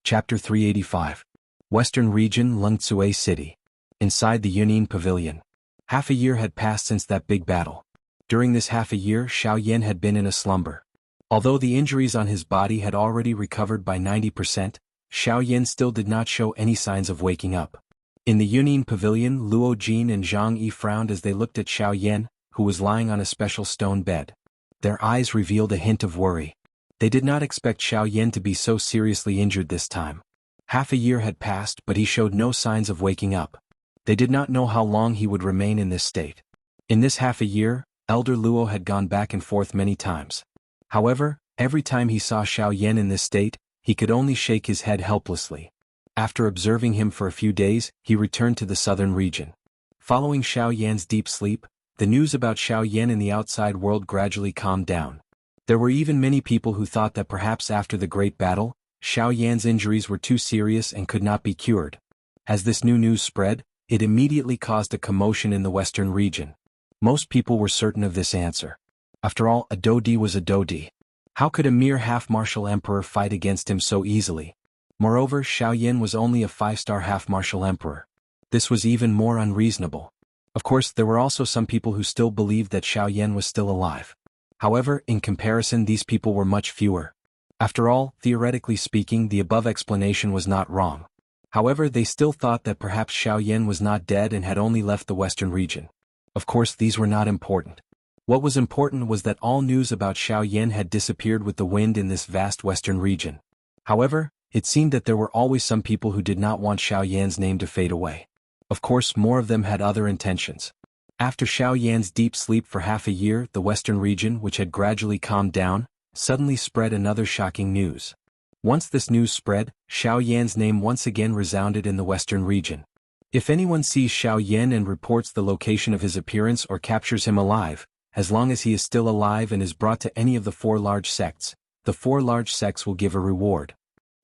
Chapter 385. Western Region, Lungtsue City. Inside the Yunin Pavilion. Half a year had passed since that big battle. During this half a year, Xiaoyan had been in a slumber. Although the injuries on his body had already recovered by 90%, Xiaoyan still did not show any signs of waking up. In the Yunin Pavilion, Luo Jin and Jianghu frowned as they looked at Xiaoyan, who was lying on a special stone bed. Their eyes revealed a hint of worry. They did not expect Xiaoyan to be so seriously injured this time. Half a year had passed, but he showed no signs of waking up. They did not know how long he would remain in this state. In this half a year, Elder Luo had gone back and forth many times. However, every time he saw Xiaoyan in this state, he could only shake his head helplessly. After observing him for a few days, he returned to the southern region. Following Xiaoyan's deep sleep, the news about Xiaoyan in the outside world gradually calmed down. There were even many people who thought that perhaps after the great battle, Xiaoyan's injuries were too serious and could not be cured. As this new news spread, it immediately caused a commotion in the western region. Most people were certain of this answer. After all, a Dodi was a Dodi. How could a mere half-martial emperor fight against him so easily? Moreover, Xiaoyan was only a 5-star half-martial emperor. This was even more unreasonable. Of course, there were also some people who still believed that Xiaoyan was still alive. However, in comparison, these people were much fewer. After all, theoretically speaking, the above explanation was not wrong. However, they still thought that perhaps Xiaoyan was not dead and had only left the western region. Of course, these were not important. What was important was that all news about Xiaoyan had disappeared with the wind in this vast western region. However, it seemed that there were always some people who did not want Xiaoyan's name to fade away. Of course, more of them had other intentions. After Xiaoyan's deep sleep for half a year, the western region, which had gradually calmed down, suddenly spread another shocking news. Once this news spread, Xiaoyan's name once again resounded in the western region. If anyone sees Xiaoyan and reports the location of his appearance or captures him alive, as long as he is still alive and is brought to any of the 4 large sects, the 4 large sects will give a reward.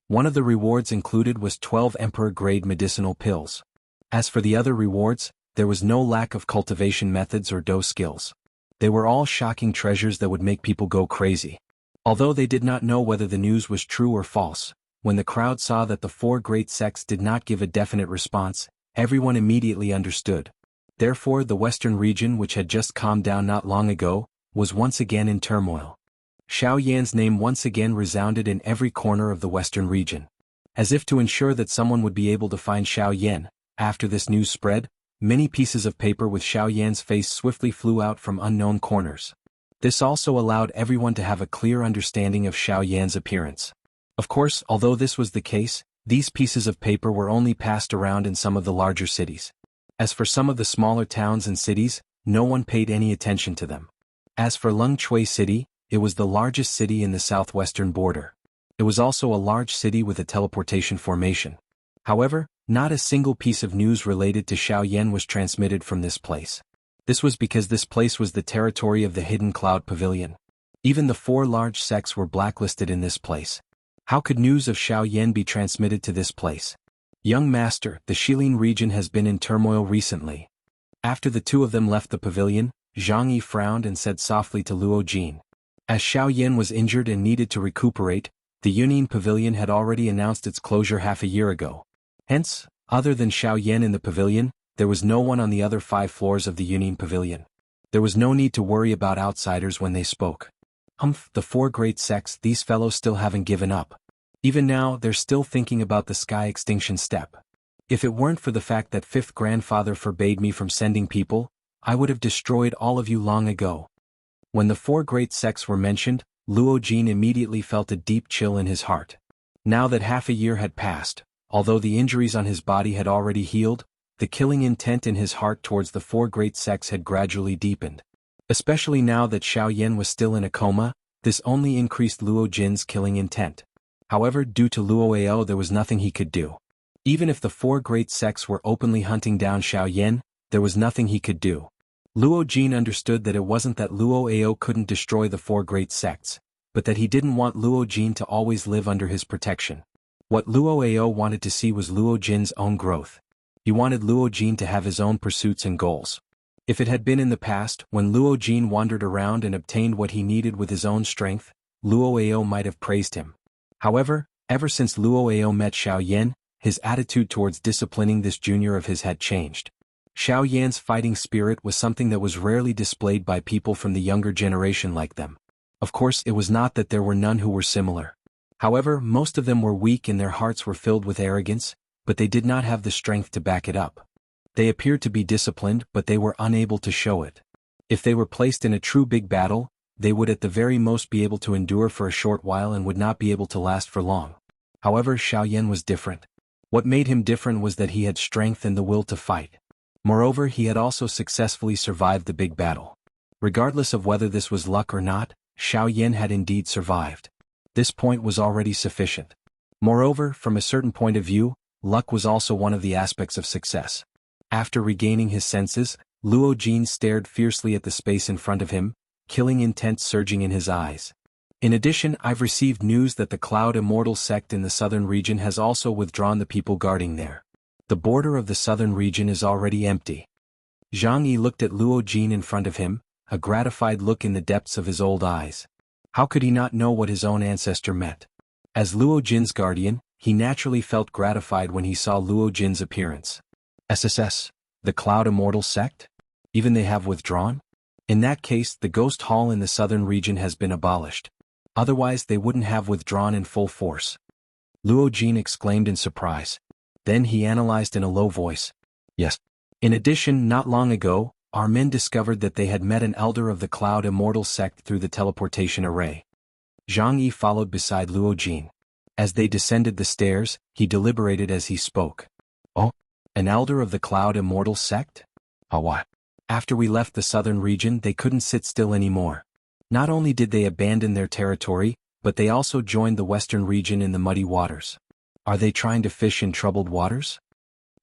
One of the rewards included was 12 emperor-grade medicinal pills. As for the other rewards, there was no lack of cultivation methods or dose skills. They were all shocking treasures that would make people go crazy. Although they did not know whether the news was true or false, when the crowd saw that the 4 great sects did not give a definite response, everyone immediately understood. Therefore, the western region, which had just calmed down not long ago, was once again in turmoil. Xiaoyan's name once again resounded in every corner of the western region. As if to ensure that someone would be able to find Xiaoyan, after this news spread, many pieces of paper with Xiaoyan's face swiftly flew out from unknown corners. This also allowed everyone to have a clear understanding of Xiaoyan's appearance. Of course, although this was the case, these pieces of paper were only passed around in some of the larger cities. As for some of the smaller towns and cities, no one paid any attention to them. As for Lungtsue City, it was the largest city in the southwestern border. It was also a large city with a teleportation formation. However, not a single piece of news related to Xiaoyan was transmitted from this place. This was because this place was the territory of the Hidden Cloud Pavilion. Even the 4 large sects were blacklisted in this place. How could news of Xiaoyan be transmitted to this place? Young master, the Shilin region has been in turmoil recently. After the 2 of them left the pavilion, Jianghu frowned and said softly to Luo Jin. As Xiaoyan was injured and needed to recuperate, the Yunin Pavilion had already announced its closure half a year ago. Hence, other than Xiaoyan in the pavilion, there was no one on the other 5 floors of the Yunin Pavilion. There was no need to worry about outsiders when they spoke. The 4 great sects, these fellows still haven't given up. Even now, they're still thinking about the sky extinction step. If it weren't for the fact that 5th grandfather forbade me from sending people, I would have destroyed all of you long ago. When the 4 great sects were mentioned, Luo Jin immediately felt a deep chill in his heart. Now that half a year had passed, although the injuries on his body had already healed, the killing intent in his heart towards the 4 great sects had gradually deepened. Especially now that Xiaoyan was still in a coma, this only increased Luo Jin's killing intent. However, due to Luo Ao, there was nothing he could do. Even if the 4 great sects were openly hunting down Xiaoyan, there was nothing he could do. Luo Jin understood that it wasn't that Luo Ao couldn't destroy the 4 great sects, but that he didn't want Luo Jin to always live under his protection. What Luo Ao wanted to see was Luo Jin's own growth. He wanted Luo Jin to have his own pursuits and goals. If it had been in the past, when Luo Jin wandered around and obtained what he needed with his own strength, Luo Ao might have praised him. However, Ever since Luo Ao met Xiao Yan, his attitude towards disciplining this junior of his had changed. Xiao Yan's fighting spirit was something that was rarely displayed by people from the younger generation like them. Of course, it was not that there were none who were similar. However, most of them were weak and their hearts were filled with arrogance, but they did not have the strength to back it up. They appeared to be disciplined, but they were unable to show it. If they were placed in a true big battle, they would at the very most be able to endure for a short while and would not be able to last for long. However, Xiao Yan was different. What made him different was that he had strength and the will to fight. Moreover, he had also successfully survived the big battle. Regardless of whether this was luck or not, Xiao Yan had indeed survived. This point was already sufficient. Moreover, from a certain point of view, luck was also one of the aspects of success. After regaining his senses, Luo Jin stared fiercely at the space in front of him, killing intent surging in his eyes. In addition, I've received news that the Cloud Immortal sect in the southern region has also withdrawn the people guarding there. The border of the southern region is already empty. Jianghu looked at Luo Jin in front of him, a gratified look in the depths of his old eyes. How could he not know what his own ancestor meant? As Luo Jin's guardian, he naturally felt gratified when he saw Luo Jin's appearance. SSS, the Cloud Immortal sect? Even they have withdrawn? In that case, the Ghost Hall in the southern region has been abolished. Otherwise they wouldn't have withdrawn in full force. Luo Jin exclaimed in surprise. Then he analyzed in a low voice. Yes. In addition, not long ago, our men discovered that they had met an elder of the Cloud Immortal sect through the teleportation array. Jianghu followed beside Luo Jin. As they descended the stairs, he deliberated as he spoke. Oh, an elder of the Cloud Immortal sect? Oh what? After we left the southern region they couldn't sit still anymore. Not only did they abandon their territory, but they also joined the western region in the muddy waters. Are they trying to fish in troubled waters?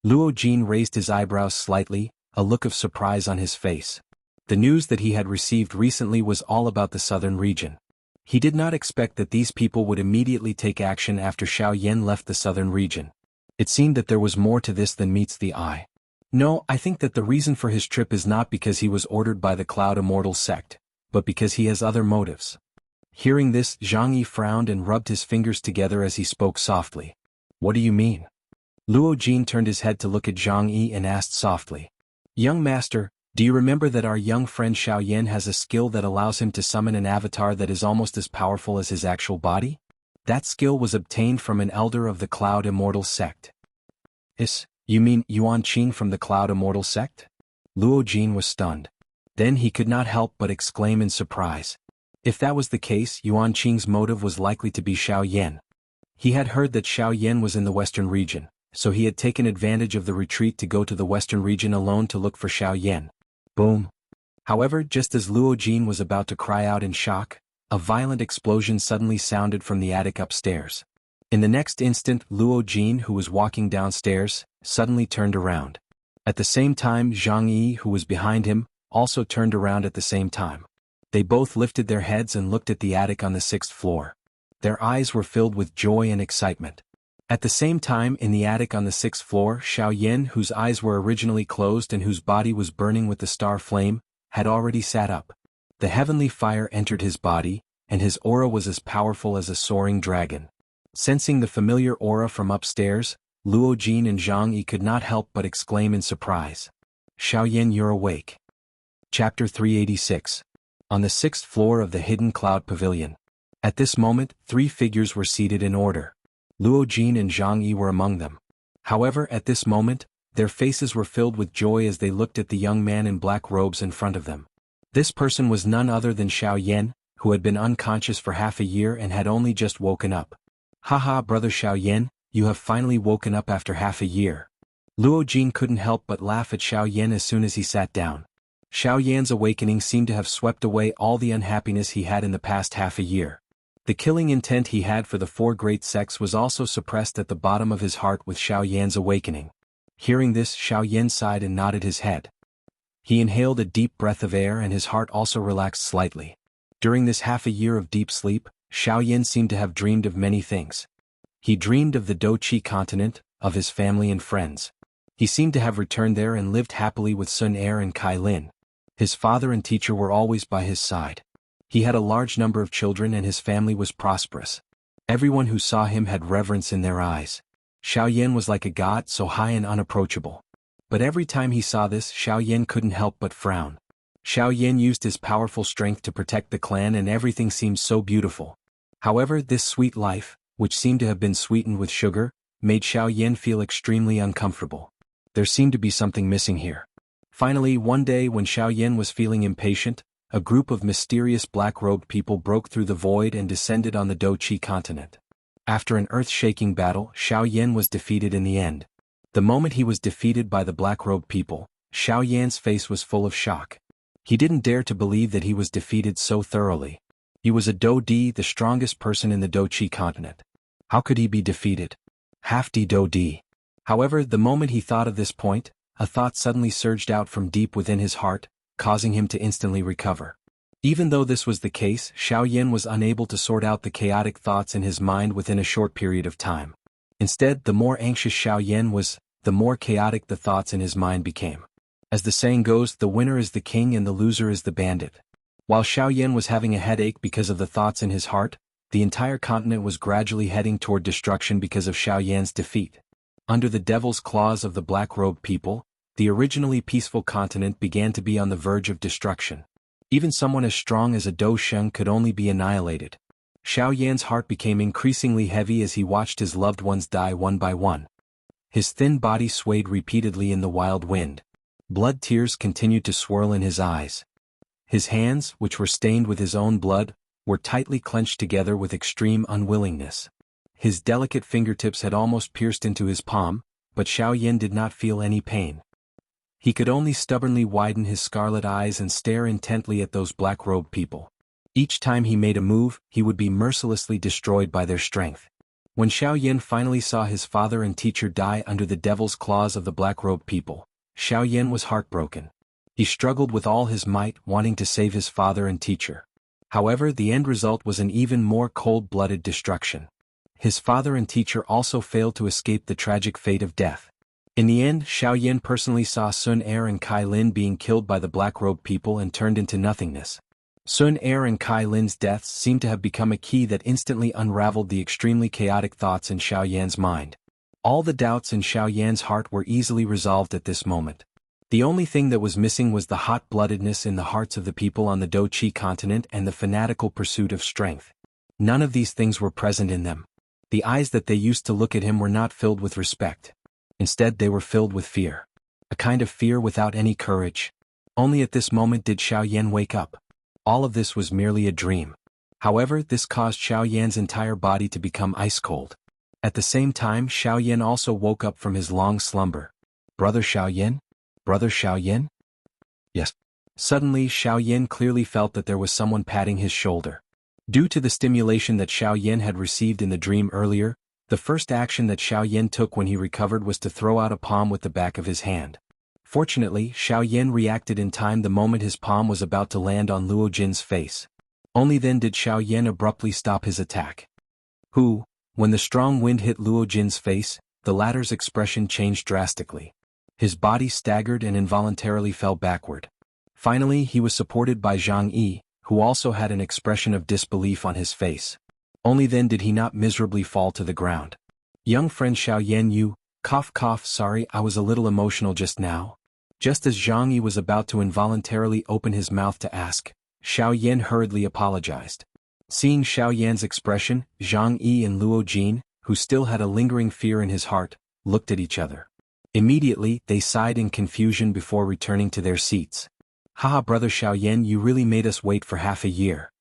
Luo Jin raised his eyebrows slightly, a look of surprise on his face. The news that he had received recently was all about the southern region. He did not expect that these people would immediately take action after Xiao Yan left the southern region. It seemed that there was more to this than meets the eye. No, I think that the reason for his trip is not because he was ordered by the Cloud Immortal sect, but because he has other motives. Hearing this, Jianghu frowned and rubbed his fingers together as he spoke softly. What do you mean? Luo Jin turned his head to look at Jianghu and asked softly. Young master, do you remember that our young friend Xiao Yan has a skill that allows him to summon an avatar that is almost as powerful as his actual body? That skill was obtained from an elder of the Cloud Immortal sect. You mean Yuan Qing from the Cloud Immortal sect? Luo Jin was stunned. Then he could not help but exclaim in surprise. If that was the case, Yuan Qing's motive was likely to be Xiao Yan. He had heard that Xiao Yan was in the western region, so he had taken advantage of the retreat to go to the western region alone to look for Xiao Yan. Boom. However, just as Luo Jin was about to cry out in shock, a violent explosion suddenly sounded from the attic upstairs. In the next instant, Luo Jin, who was walking downstairs, suddenly turned around. At the same time, Jianghu, who was behind him, also turned around at the same time. They both lifted their heads and looked at the attic on the 6th floor. Their eyes were filled with joy and excitement. At the same time, in the attic on the 6th floor, Xiao Yan, whose eyes were originally closed and whose body was burning with the star flame, had already sat up. The heavenly fire entered his body, and his aura was as powerful as a soaring dragon. Sensing the familiar aura from upstairs, Luo Jin and Jianghu could not help but exclaim in surprise. Xiao Yan, you're awake. Chapter 386. On the 6th floor of the Hidden Cloud Pavilion. At this moment, 3 figures were seated in order. Luo Jin and Jianghu were among them. However, at this moment, their faces were filled with joy as they looked at the young man in black robes in front of them. This person was none other than Xiao Yan, who had been unconscious for half a year and had only just woken up. Haha, brother Xiao Yan, you have finally woken up after half a year. Luo Jin couldn't help but laugh at Xiao Yan as soon as he sat down. Xiao Yan's awakening seemed to have swept away all the unhappiness he had in the past half a year. The killing intent he had for the 4 great sects was also suppressed at the bottom of his heart with Xiao Yan's awakening. Hearing this, Xiao Yan sighed and nodded his head. He inhaled a deep breath of air and his heart also relaxed slightly. During this half a year of deep sleep, Xiao Yan seemed to have dreamed of many things. He dreamed of the Do-Chi continent, of his family and friends. He seemed to have returned there and lived happily with Sun Er and Kai Lin. His father and teacher were always by his side. He had a large number of children and his family was prosperous. Everyone who saw him had reverence in their eyes. Xiaoyan was like a god, so high and unapproachable. But every time he saw this, Xiaoyan couldn't help but frown. Xiaoyan used his powerful strength to protect the clan and everything seemed so beautiful. However, this sweet life, which seemed to have been sweetened with sugar, made Xiaoyan feel extremely uncomfortable. There seemed to be something missing here. Finally, one day when Xiaoyan was feeling impatient, a group of mysterious black-robed people broke through the void and descended on the Doqi continent. After an earth-shaking battle, Xiaoyan was defeated in the end. The moment he was defeated by the black-robed people, Xiaoyan's face was full of shock. He didn't dare to believe that he was defeated so thoroughly. He was a Do-Di, the strongest person in the Doqi continent. How could he be defeated? Half-D Do-Di. However, the moment he thought of this point, a thought suddenly surged out from deep within his heart, causing him to instantly recover. Even though this was the case, Xiaoyan was unable to sort out the chaotic thoughts in his mind within a short period of time. Instead, the more anxious Xiaoyan was, the more chaotic the thoughts in his mind became. As the saying goes, the winner is the king and the loser is the bandit. While Xiaoyan was having a headache because of the thoughts in his heart, the entire continent was gradually heading toward destruction because of Xiaoyan's defeat. Under the devil's claws of the black-robed people, the originally peaceful continent began to be on the verge of destruction. Even someone as strong as a Do Sheng could only be annihilated. Xiaoyan's heart became increasingly heavy as he watched his loved ones die one by one. His thin body swayed repeatedly in the wild wind. Blood tears continued to swirl in his eyes. His hands, which were stained with his own blood, were tightly clenched together with extreme unwillingness. His delicate fingertips had almost pierced into his palm, but Xiaoyan did not feel any pain. He could only stubbornly widen his scarlet eyes and stare intently at those black-robed people. Each time he made a move, he would be mercilessly destroyed by their strength. When Xiaoyan finally saw his father and teacher die under the devil's claws of the black-robed people, Xiaoyan was heartbroken. He struggled with all his might, wanting to save his father and teacher. However, the end result was an even more cold-blooded destruction. His father and teacher also failed to escape the tragic fate of death. In the end, Xiaoyan personally saw Sun Er and Kai Lin being killed by the black-robed people and turned into nothingness. Sun Er and Kai Lin's deaths seemed to have become a key that instantly unraveled the extremely chaotic thoughts in Xiaoyan's mind. All the doubts in Xiaoyan's heart were easily resolved at this moment. The only thing that was missing was the hot-bloodedness in the hearts of the people on the Doqi continent and the fanatical pursuit of strength. None of these things were present in them. The eyes that they used to look at him were not filled with respect. Instead, they were filled with fear. A kind of fear without any courage. Only at this moment did Xiaoyan wake up. All of this was merely a dream. However, this caused Xiaoyan's entire body to become ice-cold. At the same time, Xiaoyan also woke up from his long slumber. Brother Xiaoyan? Brother Xiaoyan? Yes. Suddenly, Xiaoyan clearly felt that there was someone patting his shoulder. Due to the stimulation that Xiaoyan had received in the dream earlier, the first action that Xiaoyan took when he recovered was to throw out a palm with the back of his hand. Fortunately, Xiaoyan reacted in time the moment his palm was about to land on Luo Jin's face. Only then did Xiaoyan abruptly stop his attack. When the strong wind hit Luo Jin's face, the latter's expression changed drastically. His body staggered and involuntarily fell backward. Finally, he was supported by Jianghu, who also had an expression of disbelief on his face. Only then did he not miserably fall to the ground. Young friend Xiaoyan, you, sorry, I was a little emotional just now. Just as Jianghu was about to involuntarily open his mouth to ask, Xiaoyan hurriedly apologized. Seeing Xiaoyan's expression, Jianghu and Luo Jin, who still had a lingering fear in his heart, looked at each other. Immediately, they sighed in confusion before returning to their seats. Haha, brother Xiaoyan, you really made us wait for half a year.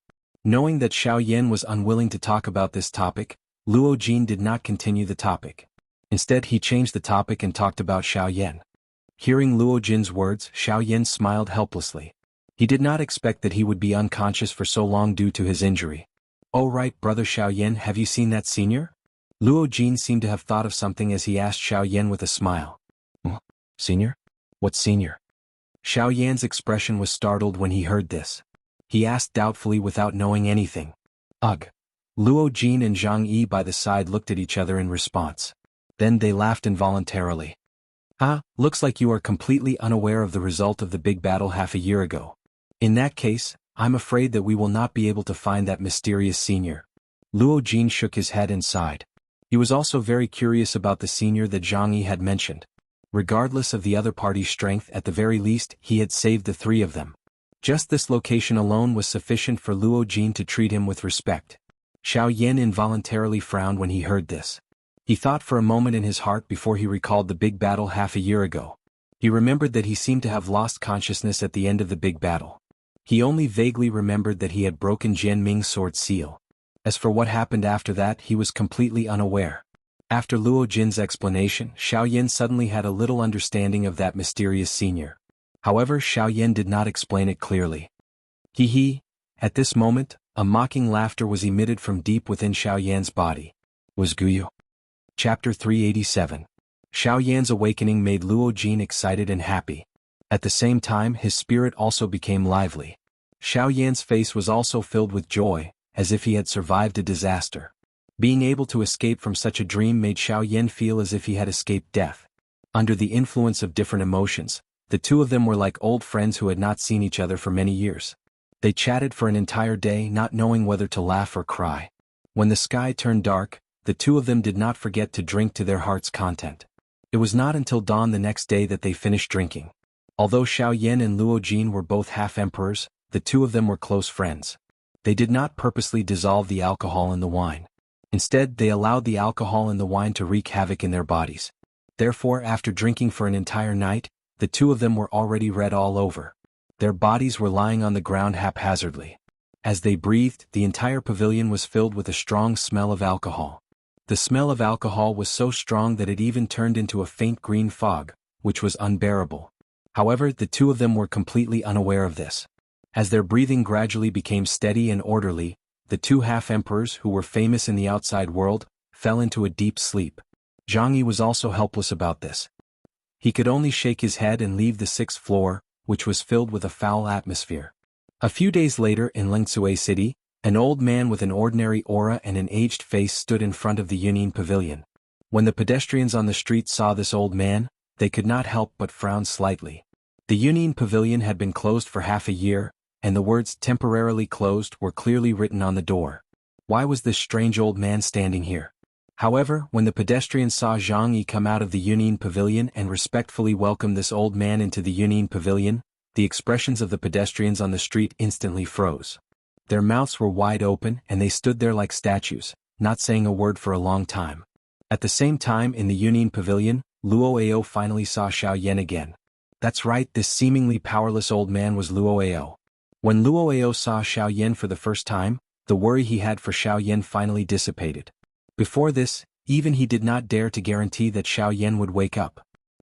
Knowing that Xiaoyan was unwilling to talk about this topic, Luo Jin did not continue the topic. Instead, he changed the topic and talked about Xiaoyan. Hearing Luo Jin's words, Xiaoyan smiled helplessly. He did not expect that he would be unconscious for so long due to his injury. Oh right, brother Xiaoyan, have you seen that senior? Luo Jin seemed to have thought of something as he asked Xiaoyan with a smile. Senior? What senior? Xiaoyan's expression was startled when he heard this. He asked doubtfully without knowing anything. Ugh. Luo Jin and Jianghu by the side looked at each other in response. Then they laughed involuntarily. Looks like you are completely unaware of the result of the big battle half a year ago. In that case, I'm afraid that we will not be able to find that mysterious senior. Luo Jin shook his head and sighed. He was also very curious about the senior that Jianghu had mentioned. Regardless of the other party's strength, at the very least, he had saved the three of them. Just this location alone was sufficient for Luo Jin to treat him with respect. Xiao Yan involuntarily frowned when he heard this. He thought for a moment in his heart before he recalled the big battle half a year ago. He remembered that he seemed to have lost consciousness at the end of the big battle. He only vaguely remembered that he had broken Jian Ming's sword seal. As for what happened after that, he was completely unaware. After Luo Jin's explanation, Xiao Yan suddenly had a little understanding of that mysterious senior. However, Xiao Yan did not explain it clearly. Hee. At this moment, a mocking laughter was emitted from deep within Xiao Yan's body. Was Guyu? Chapter 387. Xiao Yan's awakening made Luo Jin excited and happy. At the same time, his spirit also became lively. Xiao Yan's face was also filled with joy, as if he had survived a disaster. Being able to escape from such a dream made Xiao Yan feel as if he had escaped death. Under the influence of different emotions, the two of them were like old friends who had not seen each other for many years. They chatted for an entire day, not knowing whether to laugh or cry. When the sky turned dark, the two of them did not forget to drink to their heart's content. It was not until dawn the next day that they finished drinking. Although Xiao Yan and Luo Jin were both half-emperors, the two of them were close friends. They did not purposely dissolve the alcohol in the wine. Instead, they allowed the alcohol in the wine to wreak havoc in their bodies. Therefore, after drinking for an entire night, the two of them were already red all over. Their bodies were lying on the ground haphazardly. As they breathed, the entire pavilion was filled with a strong smell of alcohol. The smell of alcohol was so strong that it even turned into a faint green fog, which was unbearable. However, the two of them were completely unaware of this. As their breathing gradually became steady and orderly, the two half-emperors who were famous in the outside world fell into a deep sleep. Jianghu was also helpless about this. He could only shake his head and leave the sixth floor, which was filled with a foul atmosphere. A few days later in Lengzue City, an old man with an ordinary aura and an aged face stood in front of the Yunin Pavilion. When the pedestrians on the street saw this old man, they could not help but frown slightly. The Yunin Pavilion had been closed for half a year, and the words "temporarily closed" were clearly written on the door. Why was this strange old man standing here? However, when the pedestrians saw Jianghu come out of the Yunin Pavilion and respectfully welcome this old man into the Yunin Pavilion, the expressions of the pedestrians on the street instantly froze. Their mouths were wide open and they stood there like statues, not saying a word for a long time. At the same time in the Yunin Pavilion, Luo Ao finally saw Xiao Yan again. That's right, this seemingly powerless old man was Luo Ao. When Luo Ao saw Xiao Yan for the first time, the worry he had for Xiao Yan finally dissipated. Before this, even he did not dare to guarantee that Xiao Yan would wake up.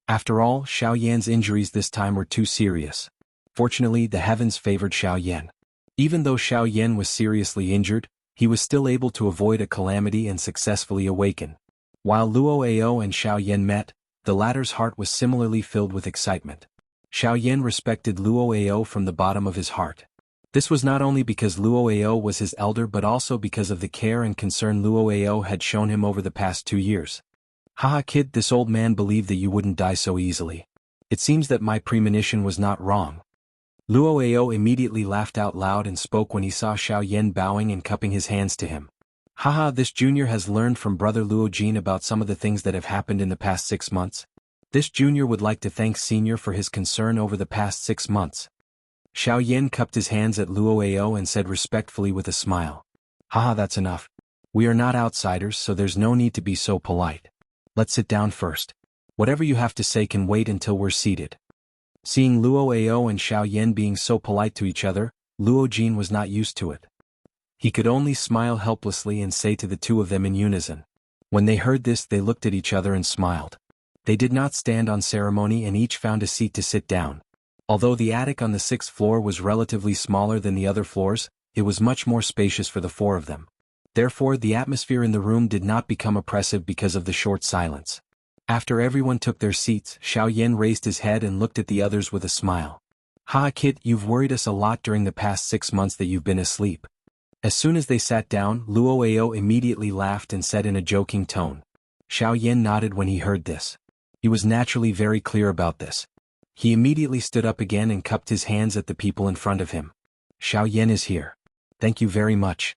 After all, Xiao Yan's injuries this time were too serious. Fortunately, the heavens favored Xiao Yan. Even though Xiao Yan was seriously injured, he was still able to avoid a calamity and successfully awaken. While Luo Ao and Xiao Yan met, the latter's heart was similarly filled with excitement. Xiao Yan respected Luo Ao from the bottom of his heart. This was not only because Luo Ao was his elder but also because of the care and concern Luo Ao had shown him over the past 2 years. Haha kid, this old man believed that you wouldn't die so easily. It seems that my premonition was not wrong. Luo Ao immediately laughed out loud and spoke when he saw Xiao Yan bowing and cupping his hands to him. Haha, this junior has learned from brother Luo Jin about some of the things that have happened in the past 6 months. This junior would like to thank senior for his concern over the past 6 months. Xiao Yan cupped his hands at Luo Ao and said respectfully with a smile. Haha, that's enough. We are not outsiders, so there's no need to be so polite. Let's sit down first. Whatever you have to say can wait until we're seated. Seeing Luo Ao and Xiao Yan being so polite to each other, Luo Jin was not used to it. He could only smile helplessly and say to the two of them in unison. When they heard this, they looked at each other and smiled. They did not stand on ceremony and each found a seat to sit down. Although the attic on the 6th floor was relatively smaller than the other floors, it was much more spacious for the 4 of them. Therefore, the atmosphere in the room did not become oppressive because of the short silence. After everyone took their seats, Xiao Yan raised his head and looked at the others with a smile. Ha kid, you've worried us a lot during the past 6 months that you've been asleep. As soon as they sat down, Luo Ao immediately laughed and said in a joking tone. Xiao Yan nodded when he heard this. He was naturally very clear about this. He immediately stood up again and cupped his hands at the people in front of him. Xiao Yan is here. Thank you very much.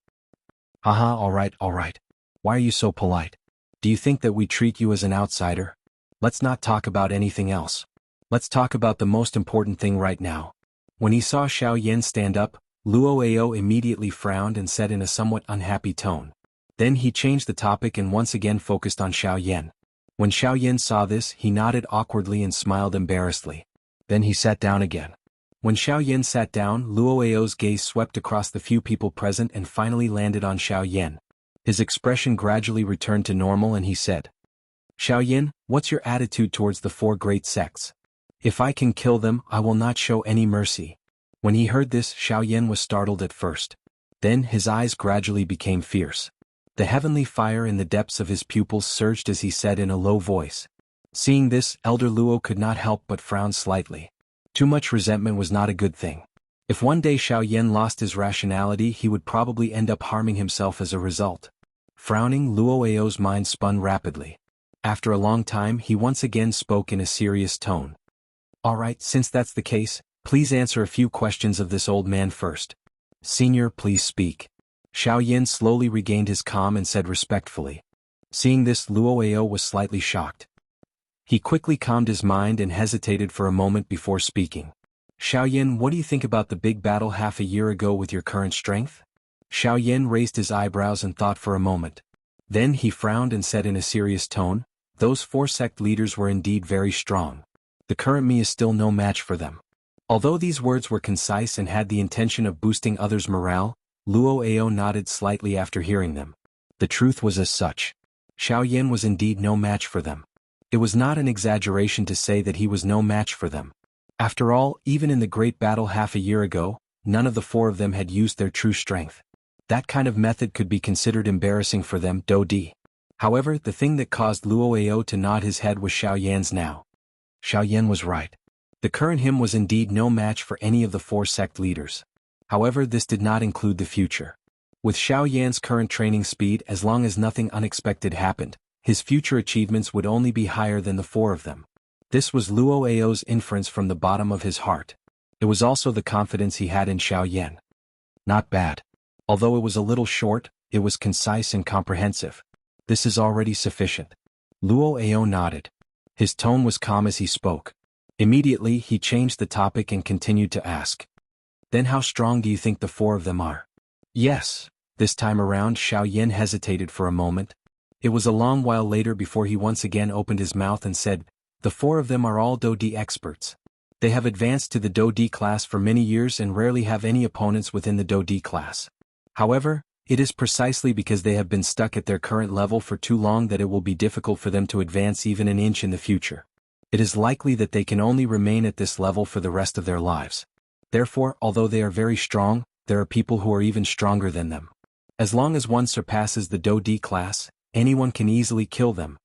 Haha, alright. Why are you so polite? Do you think that we treat you as an outsider? Let's not talk about anything else. Let's talk about the most important thing right now. When he saw Xiaoyan stand up, Luoao immediately frowned and said in a somewhat unhappy tone. Then he changed the topic and once again focused on Xiaoyan. When Xiaoyan saw this, he nodded awkwardly and smiled embarrassedly. Then he sat down again. When Xiaoyan sat down, Luoao's gaze swept across the few people present and finally landed on Xiaoyan. His expression gradually returned to normal and he said, Xiaoyan, what's your attitude towards the 4 great sects? If I can kill them, I will not show any mercy. When he heard this, Xiaoyan was startled at first. Then his eyes gradually became fierce. The heavenly fire in the depths of his pupils surged as he said in a low voice. Seeing this, Elder Luo could not help but frown slightly. Too much resentment was not a good thing. If one day Xiaoyan lost his rationality, he would probably end up harming himself as a result. Frowning, Luoao's mind spun rapidly. After a long time, he once again spoke in a serious tone. Alright, since that's the case, please answer a few questions of this old man first. Senior, please speak. Xiaoyan slowly regained his calm and said respectfully. Seeing this, Luoao was slightly shocked. He quickly calmed his mind and hesitated for a moment before speaking. Xiaoyan, what do you think about the big battle half a year ago with your current strength? Xiaoyan raised his eyebrows and thought for a moment. Then he frowned and said in a serious tone, those 4 sect leaders were indeed very strong. The current me is still no match for them. Although these words were concise and had the intention of boosting others' morale, Luoao nodded slightly after hearing them. The truth was as such. Xiaoyan was indeed no match for them. It was not an exaggeration to say that he was no match for them. After all, even in the great battle half a year ago, none of the 4 of them had used their true strength. That kind of method could be considered embarrassing for them, Do Di. However, the thing that caused Luoao to nod his head was Xiaoyan's now. Xiaoyan was right. The current him was indeed no match for any of the 4 sect leaders. However, this did not include the future. With Xiaoyan's current training speed, as long as nothing unexpected happened, his future achievements would only be higher than the 4 of them. This was Luoao's inference from the bottom of his heart. It was also the confidence he had in Xiaoyan. Not bad. Although it was a little short, it was concise and comprehensive. This is already sufficient. Luoao nodded. His tone was calm as he spoke. Immediately, he changed the topic and continued to ask. Then how strong do you think the 4 of them are? Yes. This time around, Xiaoyan hesitated for a moment. It was a long while later before he once again opened his mouth and said, the 4 of them are all Do Di experts. They have advanced to the Do Di class for many years and rarely have any opponents within the Do Di class. However, it is precisely because they have been stuck at their current level for too long that it will be difficult for them to advance even an inch in the future. It is likely that they can only remain at this level for the rest of their lives. Therefore, although they are very strong, there are people who are even stronger than them. As long as one surpasses the Do Di class, anyone can easily kill them.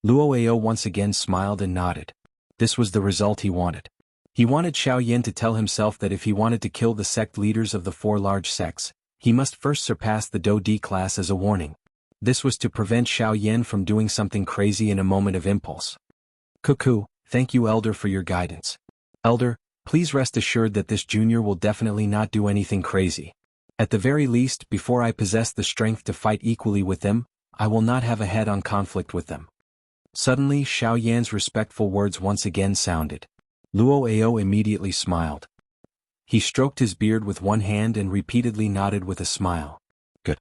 Luoao once again smiled and nodded. This was the result he wanted. He wanted Xiaoyan to tell himself that if he wanted to kill the sect leaders of the 4 large sects, he must first surpass the Do Di class as a warning. This was to prevent Xiaoyan from doing something crazy in a moment of impulse. Cuckoo, thank you Elder for your guidance. Elder, please rest assured that this junior will definitely not do anything crazy. At the very least, before I possess the strength to fight equally with them, I will not have a head-on conflict with them. Suddenly, Xiaoyan's respectful words once again sounded. Luoao immediately smiled. He stroked his beard with one hand and repeatedly nodded with a smile. Good.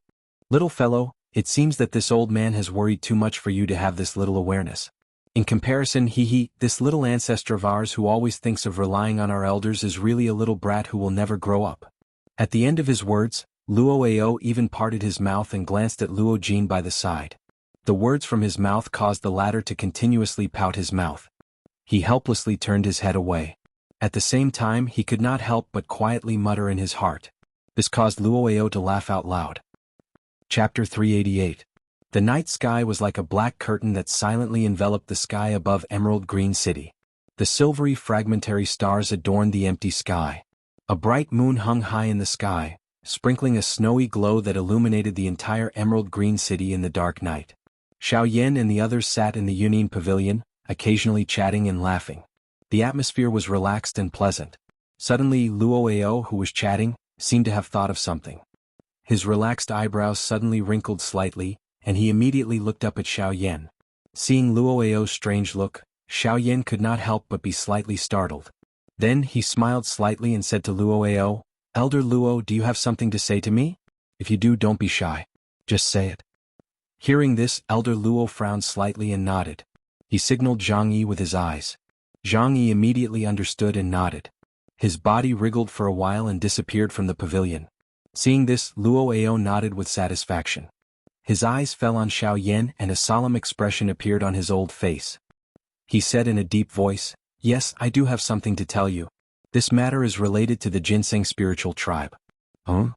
Little fellow, it seems that this old man has worried too much for you to have this little awareness. In comparison, this little ancestor of ours who always thinks of relying on our elders is really a little brat who will never grow up. At the end of his words, Luoao even parted his mouth and glanced at Luo Jin by the side. The words from his mouth caused the latter to continuously pout his mouth. He helplessly turned his head away. At the same time, he could not help but quietly mutter in his heart. This caused Luoao to laugh out loud. Chapter 388. The night sky was like a black curtain that silently enveloped the sky above Emerald Green City. The silvery fragmentary stars adorned the empty sky. A bright moon hung high in the sky, sprinkling a snowy glow that illuminated the entire Emerald Green City in the dark night. Xiaoyan and the others sat in the Union Pavilion, occasionally chatting and laughing. The atmosphere was relaxed and pleasant. Suddenly, Luoao, who was chatting, seemed to have thought of something. His relaxed eyebrows suddenly wrinkled slightly, and he immediately looked up at Xiaoyan. Seeing Luoao's strange look, Xiaoyan could not help but be slightly startled. Then he smiled slightly and said to Luoao, "Elder Luo, do you have something to say to me? If you do, don't be shy. Just say it." Hearing this, Elder Luo frowned slightly and nodded. He signaled Zhang Yi with his eyes. Zhang Yi immediately understood and nodded. His body wriggled for a while and disappeared from the pavilion. Seeing this, Luoao nodded with satisfaction. His eyes fell on Xiaoyan and a solemn expression appeared on his old face. He said in a deep voice, "Yes, I do have something to tell you. This matter is related to the ginseng spiritual tribe." Huh?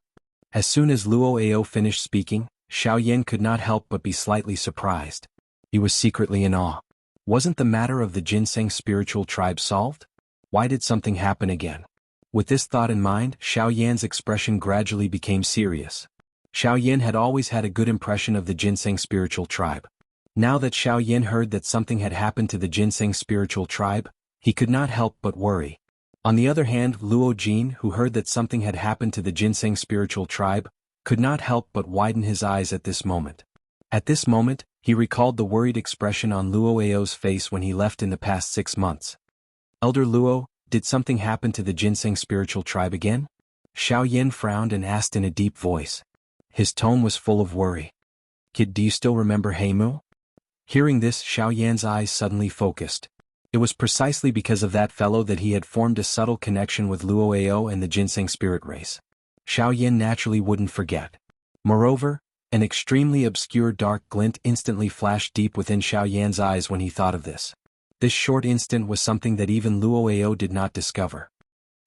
As soon as Luoao finished speaking, Xiaoyan could not help but be slightly surprised. He was secretly in awe. Wasn't the matter of the ginseng spiritual tribe solved? Why did something happen again? With this thought in mind, Xiaoyan's expression gradually became serious. Xiaoyan had always had a good impression of the ginseng spiritual tribe. Now that Xiaoyan heard that something had happened to the ginseng spiritual tribe, he could not help but worry. On the other hand, Luo Jin, who heard that something had happened to the ginseng spiritual tribe, could not help but widen his eyes at this moment. At this moment, he recalled the worried expression on Luoao's face when he left in the past 6 months. "Elder Luo, did something happen to the ginseng spiritual tribe again?" Xiaoyan frowned and asked in a deep voice. His tone was full of worry. "Kid, do you still remember Heimu?" Hearing this, Xiaoyan's eyes suddenly focused. It was precisely because of that fellow that he had formed a subtle connection with Luoao and the ginseng spirit race. Xiaoyan naturally wouldn't forget. Moreover, an extremely obscure dark glint instantly flashed deep within Xiaoyan's eyes when he thought of this. This short instant was something that even Luoao did not discover.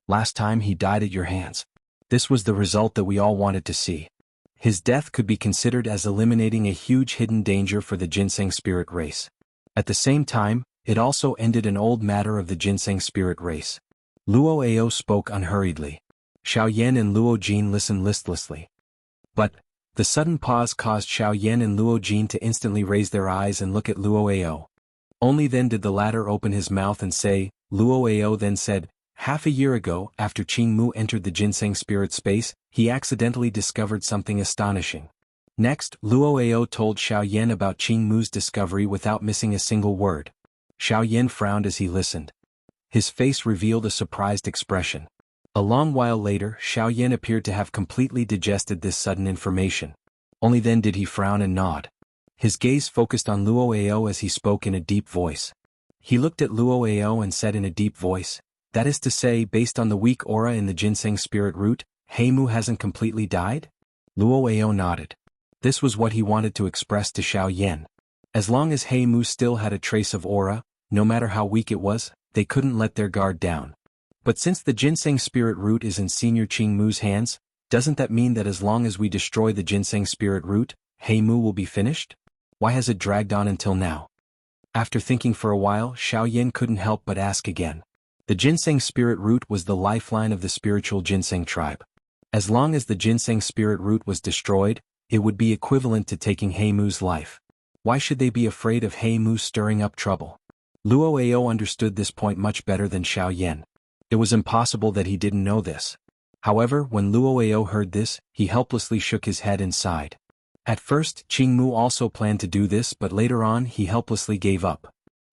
"Last time he died at your hands. This was the result that we all wanted to see. His death could be considered as eliminating a huge hidden danger for the ginseng spirit race. At the same time, it also ended an old matter of the ginseng spirit race." Luoao spoke unhurriedly. Xiaoyan and Luo Jin listened listlessly. But the sudden pause caused Xiaoyan and Luo Jin to instantly raise their eyes and look at Luoao. Only then did the latter open his mouth and say. Luoao then said, "Half a year ago, after Qingmu entered the ginseng spirit space, he accidentally discovered something astonishing." Next, Luoao told Xiaoyan about Qingmu's discovery without missing a single word. Xiaoyan frowned as he listened. His face revealed a surprised expression. A long while later, Xiaoyan appeared to have completely digested this sudden information. Only then did he frown and nod. His gaze focused on Luoao as he spoke in a deep voice. He looked at Luoao and said in a deep voice, "That is to say, based on the weak aura in the ginseng spirit root, Heimu hasn't completely died?" Luoao nodded. This was what he wanted to express to Xiaoyan. As long as Heimu still had a trace of aura, no matter how weak it was, they couldn't let their guard down. But since the ginseng spirit root is in Senior Qingmu's hands, doesn't that mean that as long as we destroy the ginseng spirit root, Heimu will be finished? Why has it dragged on until now? After thinking for a while, Xiaoyan couldn't help but ask again. The ginseng spirit root was the lifeline of the spiritual ginseng tribe. As long as the ginseng spirit root was destroyed, it would be equivalent to taking Heimu's life. Why should they be afraid of Heimu stirring up trouble? Luoao understood this point much better than Xiaoyan. It was impossible that he didn't know this. However, when Luoao heard this, he helplessly shook his head and sighed. At first, Qingmu also planned to do this, but later on he helplessly gave up.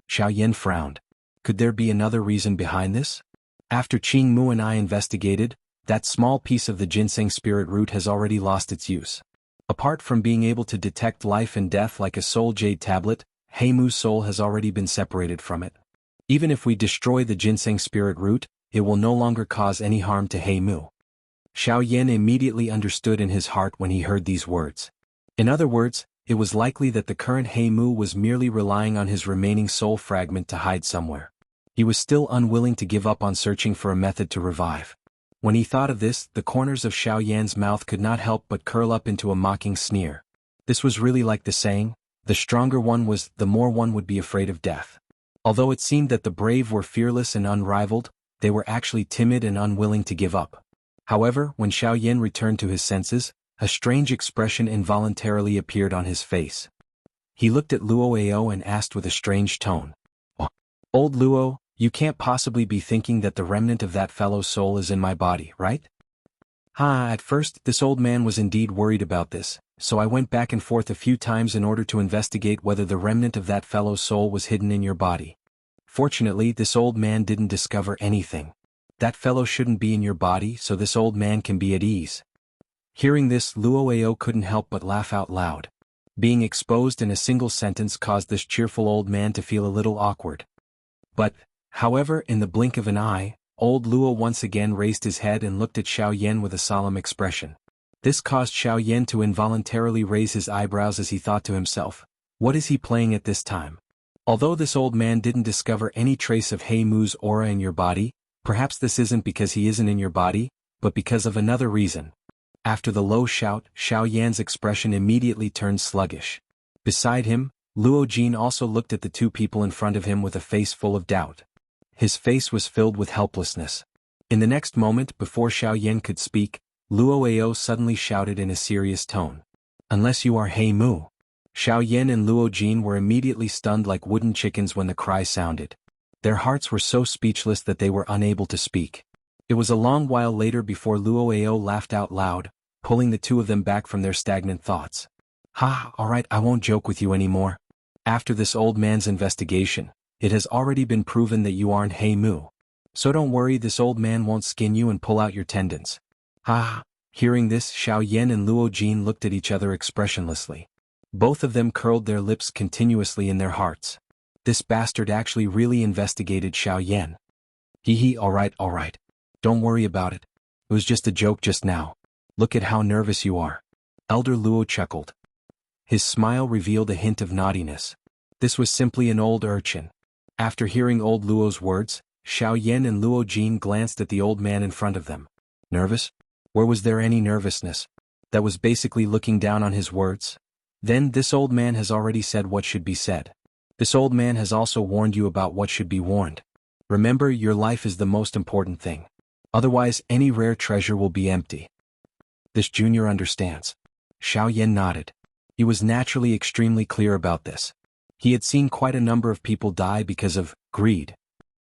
Xiaoyan frowned. Could there be another reason behind this? After Qingmu and I investigated, that small piece of the ginseng spirit root has already lost its use. Apart from being able to detect life and death like a soul jade tablet, Heimu's soul has already been separated from it. Even if we destroy the ginseng spirit root, it will no longer cause any harm to Heimu. Xiaoyan immediately understood in his heart when he heard these words. In other words, it was likely that the current Heimu was merely relying on his remaining soul fragment to hide somewhere. He was still unwilling to give up on searching for a method to revive. When he thought of this, the corners of Xiaoyan's mouth could not help but curl up into a mocking sneer. This was really like the saying, "The stronger one was, the more one would be afraid of death." Although it seemed that the brave were fearless and unrivaled, they were actually timid and unwilling to give up. However, when Xiaoyan returned to his senses, a strange expression involuntarily appeared on his face. He looked at Luoao and asked with a strange tone. "Old Luo, you can't possibly be thinking that the remnant of that fellow's soul is in my body, right?" At first, this old man was indeed worried about this, so I went back and forth a few times in order to investigate whether the remnant of that fellow's soul was hidden in your body. Fortunately, this old man didn't discover anything. That fellow shouldn't be in your body, so this old man can be at ease. Hearing this, Luoao couldn't help but laugh out loud. Being exposed in a single sentence caused this cheerful old man to feel a little awkward. But, however, in the blink of an eye, old Luo once again raised his head and looked at Xiaoyan with a solemn expression. This caused Xiaoyan to involuntarily raise his eyebrows as he thought to himself, what is he playing at this time? Although this old man didn't discover any trace of He Mu's aura in your body, perhaps this isn't because he isn't in your body, but because of another reason. After the low shout, Xiaoyan's expression immediately turned sluggish. Beside him, Luo Jin also looked at the two people in front of him with a face full of doubt. His face was filled with helplessness. In the next moment, before Xiaoyan could speak, Luoao suddenly shouted in a serious tone. Unless you are He Mu. Xiaoyan and Luo Jin were immediately stunned like wooden chickens when the cry sounded. Their hearts were so speechless that they were unable to speak. It was a long while later before Luoao laughed out loud, pulling the two of them back from their stagnant thoughts. Alright, I won't joke with you anymore. After this old man's investigation, it has already been proven that you aren't He Mu. So don't worry, this old man won't skin you and pull out your tendons. Hearing this, Xiaoyan and Luo Jin looked at each other expressionlessly. Both of them curled their lips continuously in their hearts. This bastard actually really investigated Xiaoyan. Alright. Don't worry about it. It was just a joke just now. Look at how nervous you are. Elder Luo chuckled. His smile revealed a hint of naughtiness. This was simply an old urchin. After hearing old Luo's words, Xiaoyan and Luo Jin glanced at the old man in front of them. Nervous? Where was there any nervousness? That was basically looking down on his words. Then this old man has already said what should be said. This old man has also warned you about what should be warned. Remember, your life is the most important thing. Otherwise, any rare treasure will be empty. This junior understands. Xiaoyan nodded. He was naturally extremely clear about this. He had seen quite a number of people die because of greed.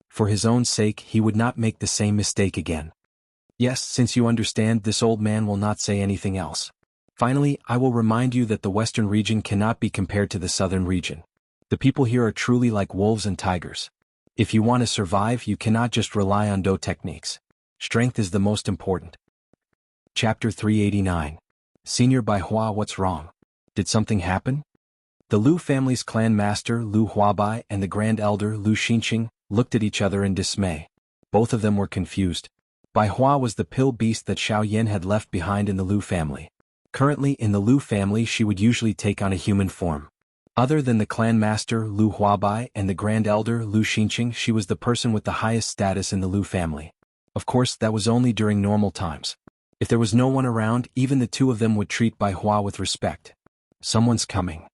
For his own sake, he would not make the same mistake again. Yes, since you understand, this old man will not say anything else. Finally, I will remind you that the western region cannot be compared to the southern region. The people here are truly like wolves and tigers. If you want to survive, you cannot just rely on Do techniques. Strength is the most important. Chapter 389. Senior Bai Hua, what's wrong? Did something happen? The Lu family's clan master Lu Huabai and the grand elder Lu Xinqing looked at each other in dismay. Both of them were confused. Bai Hua was the pill beast that Xiaoyan had left behind in the Lu family. Currently, in the Lu family, she would usually take on a human form. Other than the clan master Lu Huabai and the grand elder Lu Xinqing, she was the person with the highest status in the Lu family. Of course, that was only during normal times. If there was no one around, even the two of them would treat Bai Hua with respect. Someone's coming.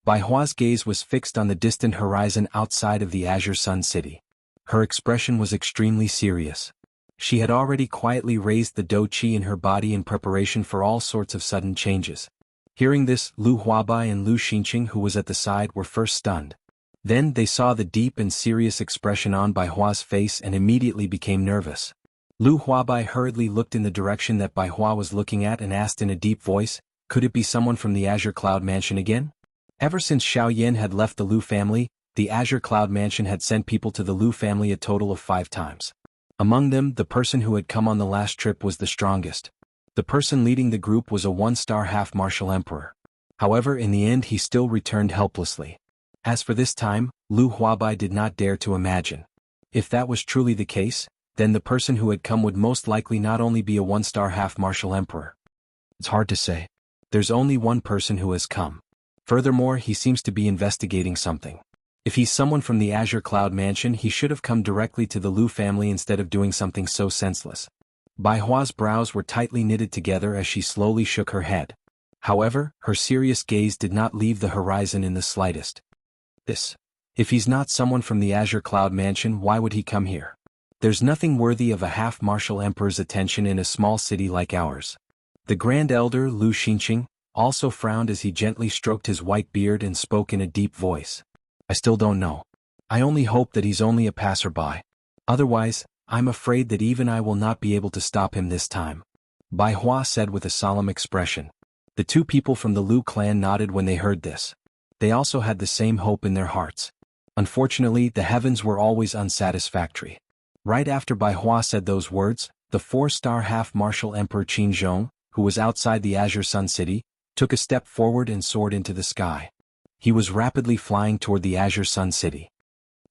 Bai Hua's gaze was fixed on the distant horizon outside of the Azure Sun City. Her expression was extremely serious. She had already quietly raised the Do Qi in her body in preparation for all sorts of sudden changes. Hearing this, Lu Huabai and Lu Xinqing, who was at the side, were first stunned. Then they saw the deep and serious expression on Bai Hua's face and immediately became nervous. Lu Huabai hurriedly looked in the direction that Bai Hua was looking at and asked in a deep voice, could it be someone from the Azure Cloud Mansion again? Ever since Xiaoyan had left the Lu family, the Azure Cloud Mansion had sent people to the Lu family a total of 5 times. Among them, the person who had come on the last trip was the strongest. The person leading the group was a 1-star half-martial emperor. However, in the end he still returned helplessly. As for this time, Lu Huabai did not dare to imagine. If that was truly the case, then the person who had come would most likely not only be a 1-star half-martial emperor. It's hard to say. There's only one person who has come. Furthermore, he seems to be investigating something. If he's someone from the Azure Cloud Mansion, he should have come directly to the Lu family instead of doing something so senseless. Bai Hua's brows were tightly knitted together as she slowly shook her head. However, her serious gaze did not leave the horizon in the slightest. If he's not someone from the Azure Cloud Mansion, why would he come here? There's nothing worthy of a half-martial emperor's attention in a small city like ours. The Grand Elder Lu Xinqing also frowned as he gently stroked his white beard and spoke in a deep voice. I still don't know. I only hope that he's only a passerby. Otherwise, I'm afraid that even I will not be able to stop him this time. Bai Hua said with a solemn expression. The two people from the Lu clan nodded when they heard this. They also had the same hope in their hearts. Unfortunately, the heavens were always unsatisfactory. Right after Bai Hua said those words, the 4-star half-martial Emperor Qin Zhong, who was outside the Azure Sun City, took a step forward and soared into the sky. He was rapidly flying toward the Azure Sun City.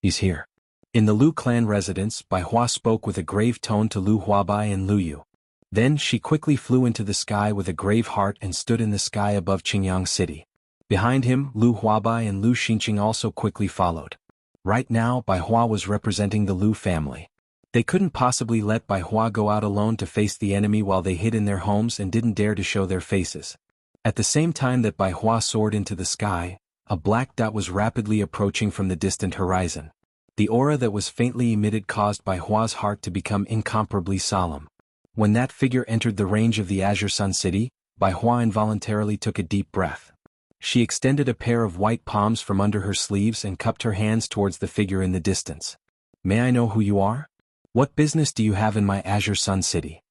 He's here. In the Lu clan residence, Bai Hua spoke with a grave tone to Lu Huabai and Lu Yu. Then she quickly flew into the sky with a grave heart and stood in the sky above Qingyang City. Behind him, Lu Huabai and Lu Xinqing also quickly followed. Right now, Bai Hua was representing the Lu family. They couldn't possibly let Bai Hua go out alone to face the enemy while they hid in their homes and didn't dare to show their faces. At the same time that Bai Hua soared into the sky, a black dot was rapidly approaching from the distant horizon. The aura that was faintly emitted caused Bai Hua's heart to become incomparably solemn. When that figure entered the range of the Azure Sun City, Bai Hua involuntarily took a deep breath. She extended a pair of white palms from under her sleeves and cupped her hands towards the figure in the distance. May I know who you are? What business do you have in my Azure Sun City?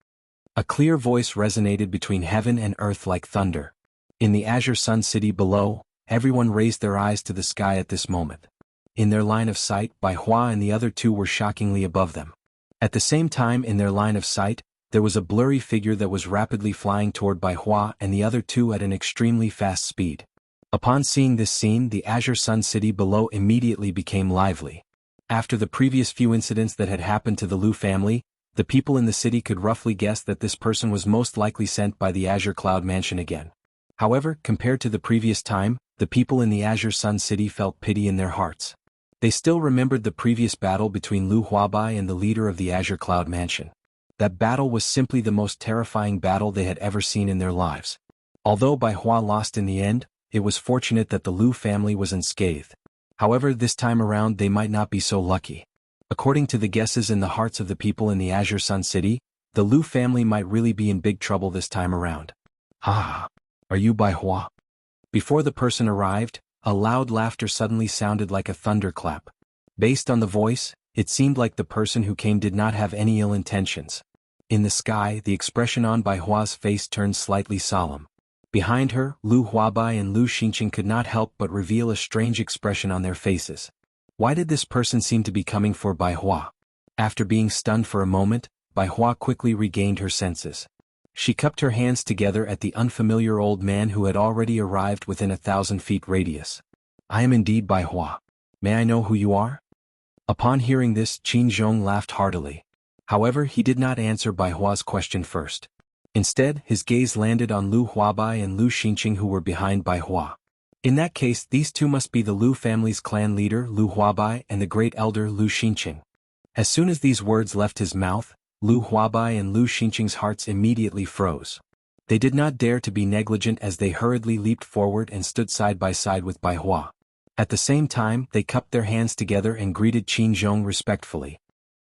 A clear voice resonated between heaven and earth like thunder. In the Azure Sun City below, everyone raised their eyes to the sky at this moment. In their line of sight, Bai Hua and the other two were shockingly above them. At the same time, in their line of sight, there was a blurry figure that was rapidly flying toward Bai Hua and the other two at an extremely fast speed. Upon seeing this scene, the Azure Sun City below immediately became lively. After the previous few incidents that had happened to the Lu family, the people in the city could roughly guess that this person was most likely sent by the Azure Cloud Mansion again. However, compared to the previous time, the people in the Azure Sun City felt pity in their hearts. They still remembered the previous battle between Lu Huabai and the leader of the Azure Cloud Mansion. That battle was simply the most terrifying battle they had ever seen in their lives. Although Bai Hua lost in the end, it was fortunate that the Lu family was unscathed. However, this time around they might not be so lucky. According to the guesses in the hearts of the people in the Azure Sun City, the Lu family might really be in big trouble this time around. Ah, are you Bai Hua? Before the person arrived, a loud laughter suddenly sounded like a thunderclap. Based on the voice, it seemed like the person who came did not have any ill intentions. In the sky, the expression on Bai Hua's face turned slightly solemn. Behind her, Lu Huabai and Lu Xinqing could not help but reveal a strange expression on their faces. Why did this person seem to be coming for Bai Hua? After being stunned for a moment, Bai Hua quickly regained her senses. She cupped her hands together at the unfamiliar old man who had already arrived within 1,000 feet radius. I am indeed Bai Hua. May I know who you are? Upon hearing this, Qin Zhong laughed heartily. However, he did not answer Bai Hua's question first. Instead, his gaze landed on Lu Huabai and Lu Xinqing who were behind Bai Hua. In that case, these two must be the Lu family's clan leader Lu Huabai and the great elder Lu Xinqing. As soon as these words left his mouth, Lu Huabai and Lu Xinqing's hearts immediately froze. They did not dare to be negligent as they hurriedly leaped forward and stood side by side with Bai Hua. At the same time, they cupped their hands together and greeted Qin Zhong respectfully.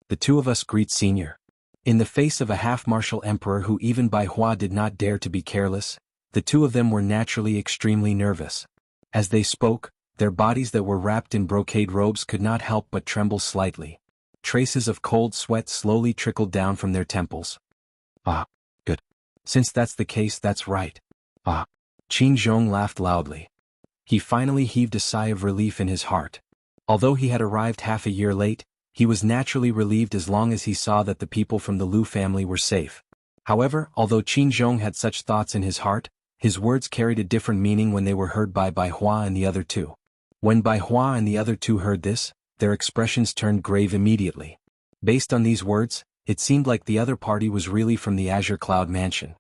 The two of us greet Senior. In the face of a half-martial emperor who even Bai Hua did not dare to be careless, the two of them were naturally extremely nervous. As they spoke, their bodies that were wrapped in brocade robes could not help but tremble slightly. Traces of cold sweat slowly trickled down from their temples. Ah, good. Since that's the case, that's right. Ah. Qin Zhong laughed loudly. He finally heaved a sigh of relief in his heart. Although he had arrived half a year late, he was naturally relieved as long as he saw that the people from the Lu family were safe. However, although Qin Zhong had such thoughts in his heart, his words carried a different meaning when they were heard by Bai Hua and the other two. When Bai Hua and the other two heard this, their expressions turned grave immediately. Based on these words, it seemed like the other party was really from the Azure Cloud Mansion.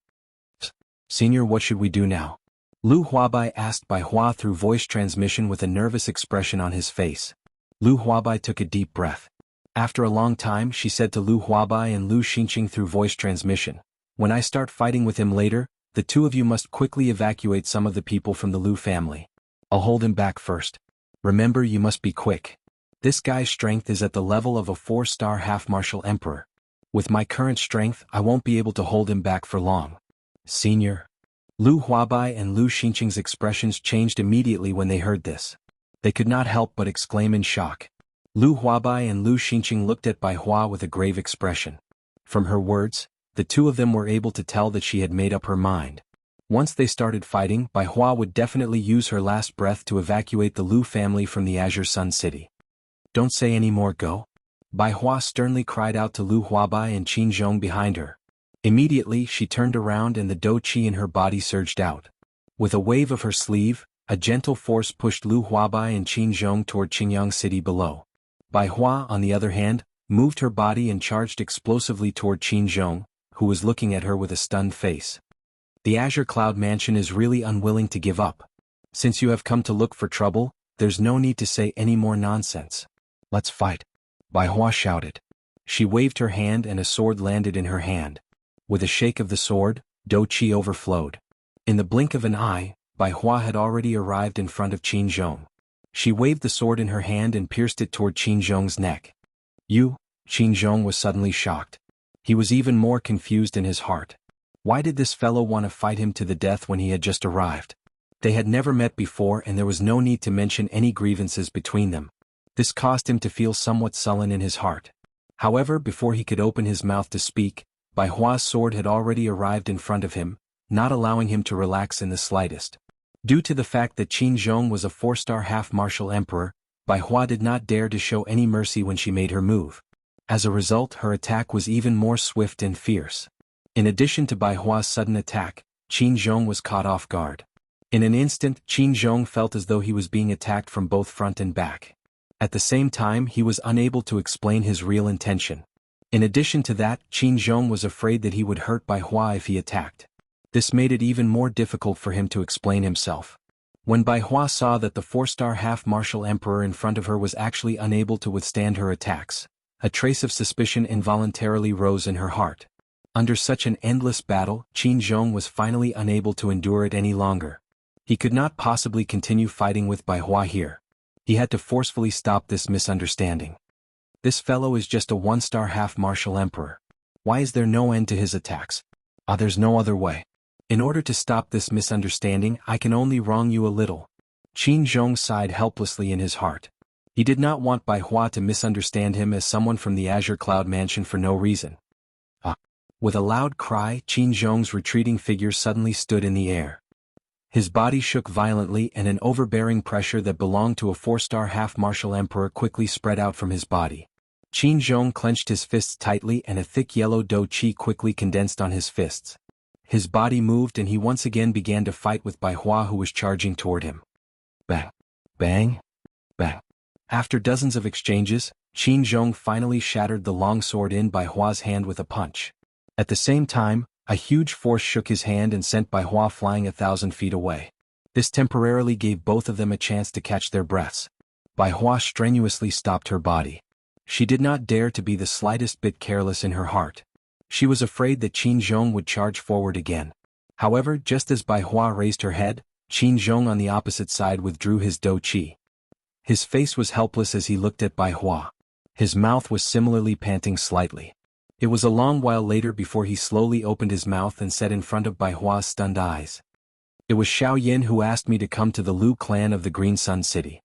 Senior, what should we do now? Lu Huabai asked Bai Hua through voice transmission with a nervous expression on his face. Lu Huabai took a deep breath. After a long time, she said to Lu Huabai and Lu Xinqing through voice transmission, when I start fighting with him later, the two of you must quickly evacuate some of the people from the Lu family. I'll hold him back first. Remember, you must be quick. This guy's strength is at the level of a 4-star half-martial emperor. With my current strength, I won't be able to hold him back for long. Senior. Lu Huabai and Lu Xinqing's expressions changed immediately when they heard this. They could not help but exclaim in shock. Lu Huabai and Lu Xinqing looked at Bai Hua with a grave expression. From her words, the two of them were able to tell that she had made up her mind. Once they started fighting, Bai Hua would definitely use her last breath to evacuate the Lu family from the Azure Sun City. Don't say any more, go. Bai Hua sternly cried out to Lu Huabai and Qin Zhong behind her. Immediately she turned around and the dou qi in her body surged out. With a wave of her sleeve, a gentle force pushed Lu Huabai and Qin Zhong toward Qingyang City below. Bai Hua, on the other hand, moved her body and charged explosively toward Qin Zhong, who was looking at her with a stunned face. The Azure Cloud Mansion is really unwilling to give up. Since you have come to look for trouble, there's no need to say any more nonsense. Let's fight. Bai Hua shouted. She waved her hand and a sword landed in her hand. With a shake of the sword, dou qi overflowed. In the blink of an eye, Bai Hua had already arrived in front of Qin Zhong. She waved the sword in her hand and pierced it toward Qin Zhong's neck. You? Qin Zhong was suddenly shocked. He was even more confused in his heart. Why did this fellow want to fight him to the death when he had just arrived? They had never met before and there was no need to mention any grievances between them. This caused him to feel somewhat sullen in his heart. However, before he could open his mouth to speak, Bai Hua's sword had already arrived in front of him, not allowing him to relax in the slightest. Due to the fact that Qin Zhong was a 4-star half-martial emperor, Bai Hua did not dare to show any mercy when she made her move. As a result, her attack was even more swift and fierce. In addition to Bai Hua's sudden attack, Qin Zhong was caught off guard. In an instant, Qin Zhong felt as though he was being attacked from both front and back. At the same time, he was unable to explain his real intention. In addition to that, Qin Zhong was afraid that he would hurt Bai Hua if he attacked. This made it even more difficult for him to explain himself. When Bai Hua saw that the 4-star half-martial emperor in front of her was actually unable to withstand her attacks, a trace of suspicion involuntarily rose in her heart. Under such an endless battle, Qin Zhong was finally unable to endure it any longer. He could not possibly continue fighting with Bai Hua here. He had to forcefully stop this misunderstanding. This fellow is just a 1-star half-martial emperor. Why is there no end to his attacks? There's no other way. In order to stop this misunderstanding, I can only wrong you a little. Qin Zhong sighed helplessly in his heart. He did not want Bai Hua to misunderstand him as someone from the Azure Cloud Mansion for no reason. With a loud cry, Qin Zhong's retreating figure suddenly stood in the air. His body shook violently and an overbearing pressure that belonged to a 4-star half-martial emperor quickly spread out from his body. Qin Zhong clenched his fists tightly and a thick yellow dou qi quickly condensed on his fists. His body moved and he once again began to fight with Bai Hua, who was charging toward him. Bang! Bang! Bang! After dozens of exchanges, Qin Zhong finally shattered the long sword in Bai Hua's hand with a punch. At the same time, a huge force shook his hand and sent Bai Hua flying 1,000 feet away. This temporarily gave both of them a chance to catch their breaths. Bai Hua strenuously stopped her body. She did not dare to be the slightest bit careless in her heart. She was afraid that Qin Zhong would charge forward again. However, just as Bai Hua raised her head, Qin Zhong on the opposite side withdrew his dou qi. His face was helpless as he looked at Bai Hua. His mouth was similarly panting slightly. It was a long while later before he slowly opened his mouth and said in front of Bai Hua's stunned eyes. It was Xiaoyan who asked me to come to the Lu clan of the Green Sun City.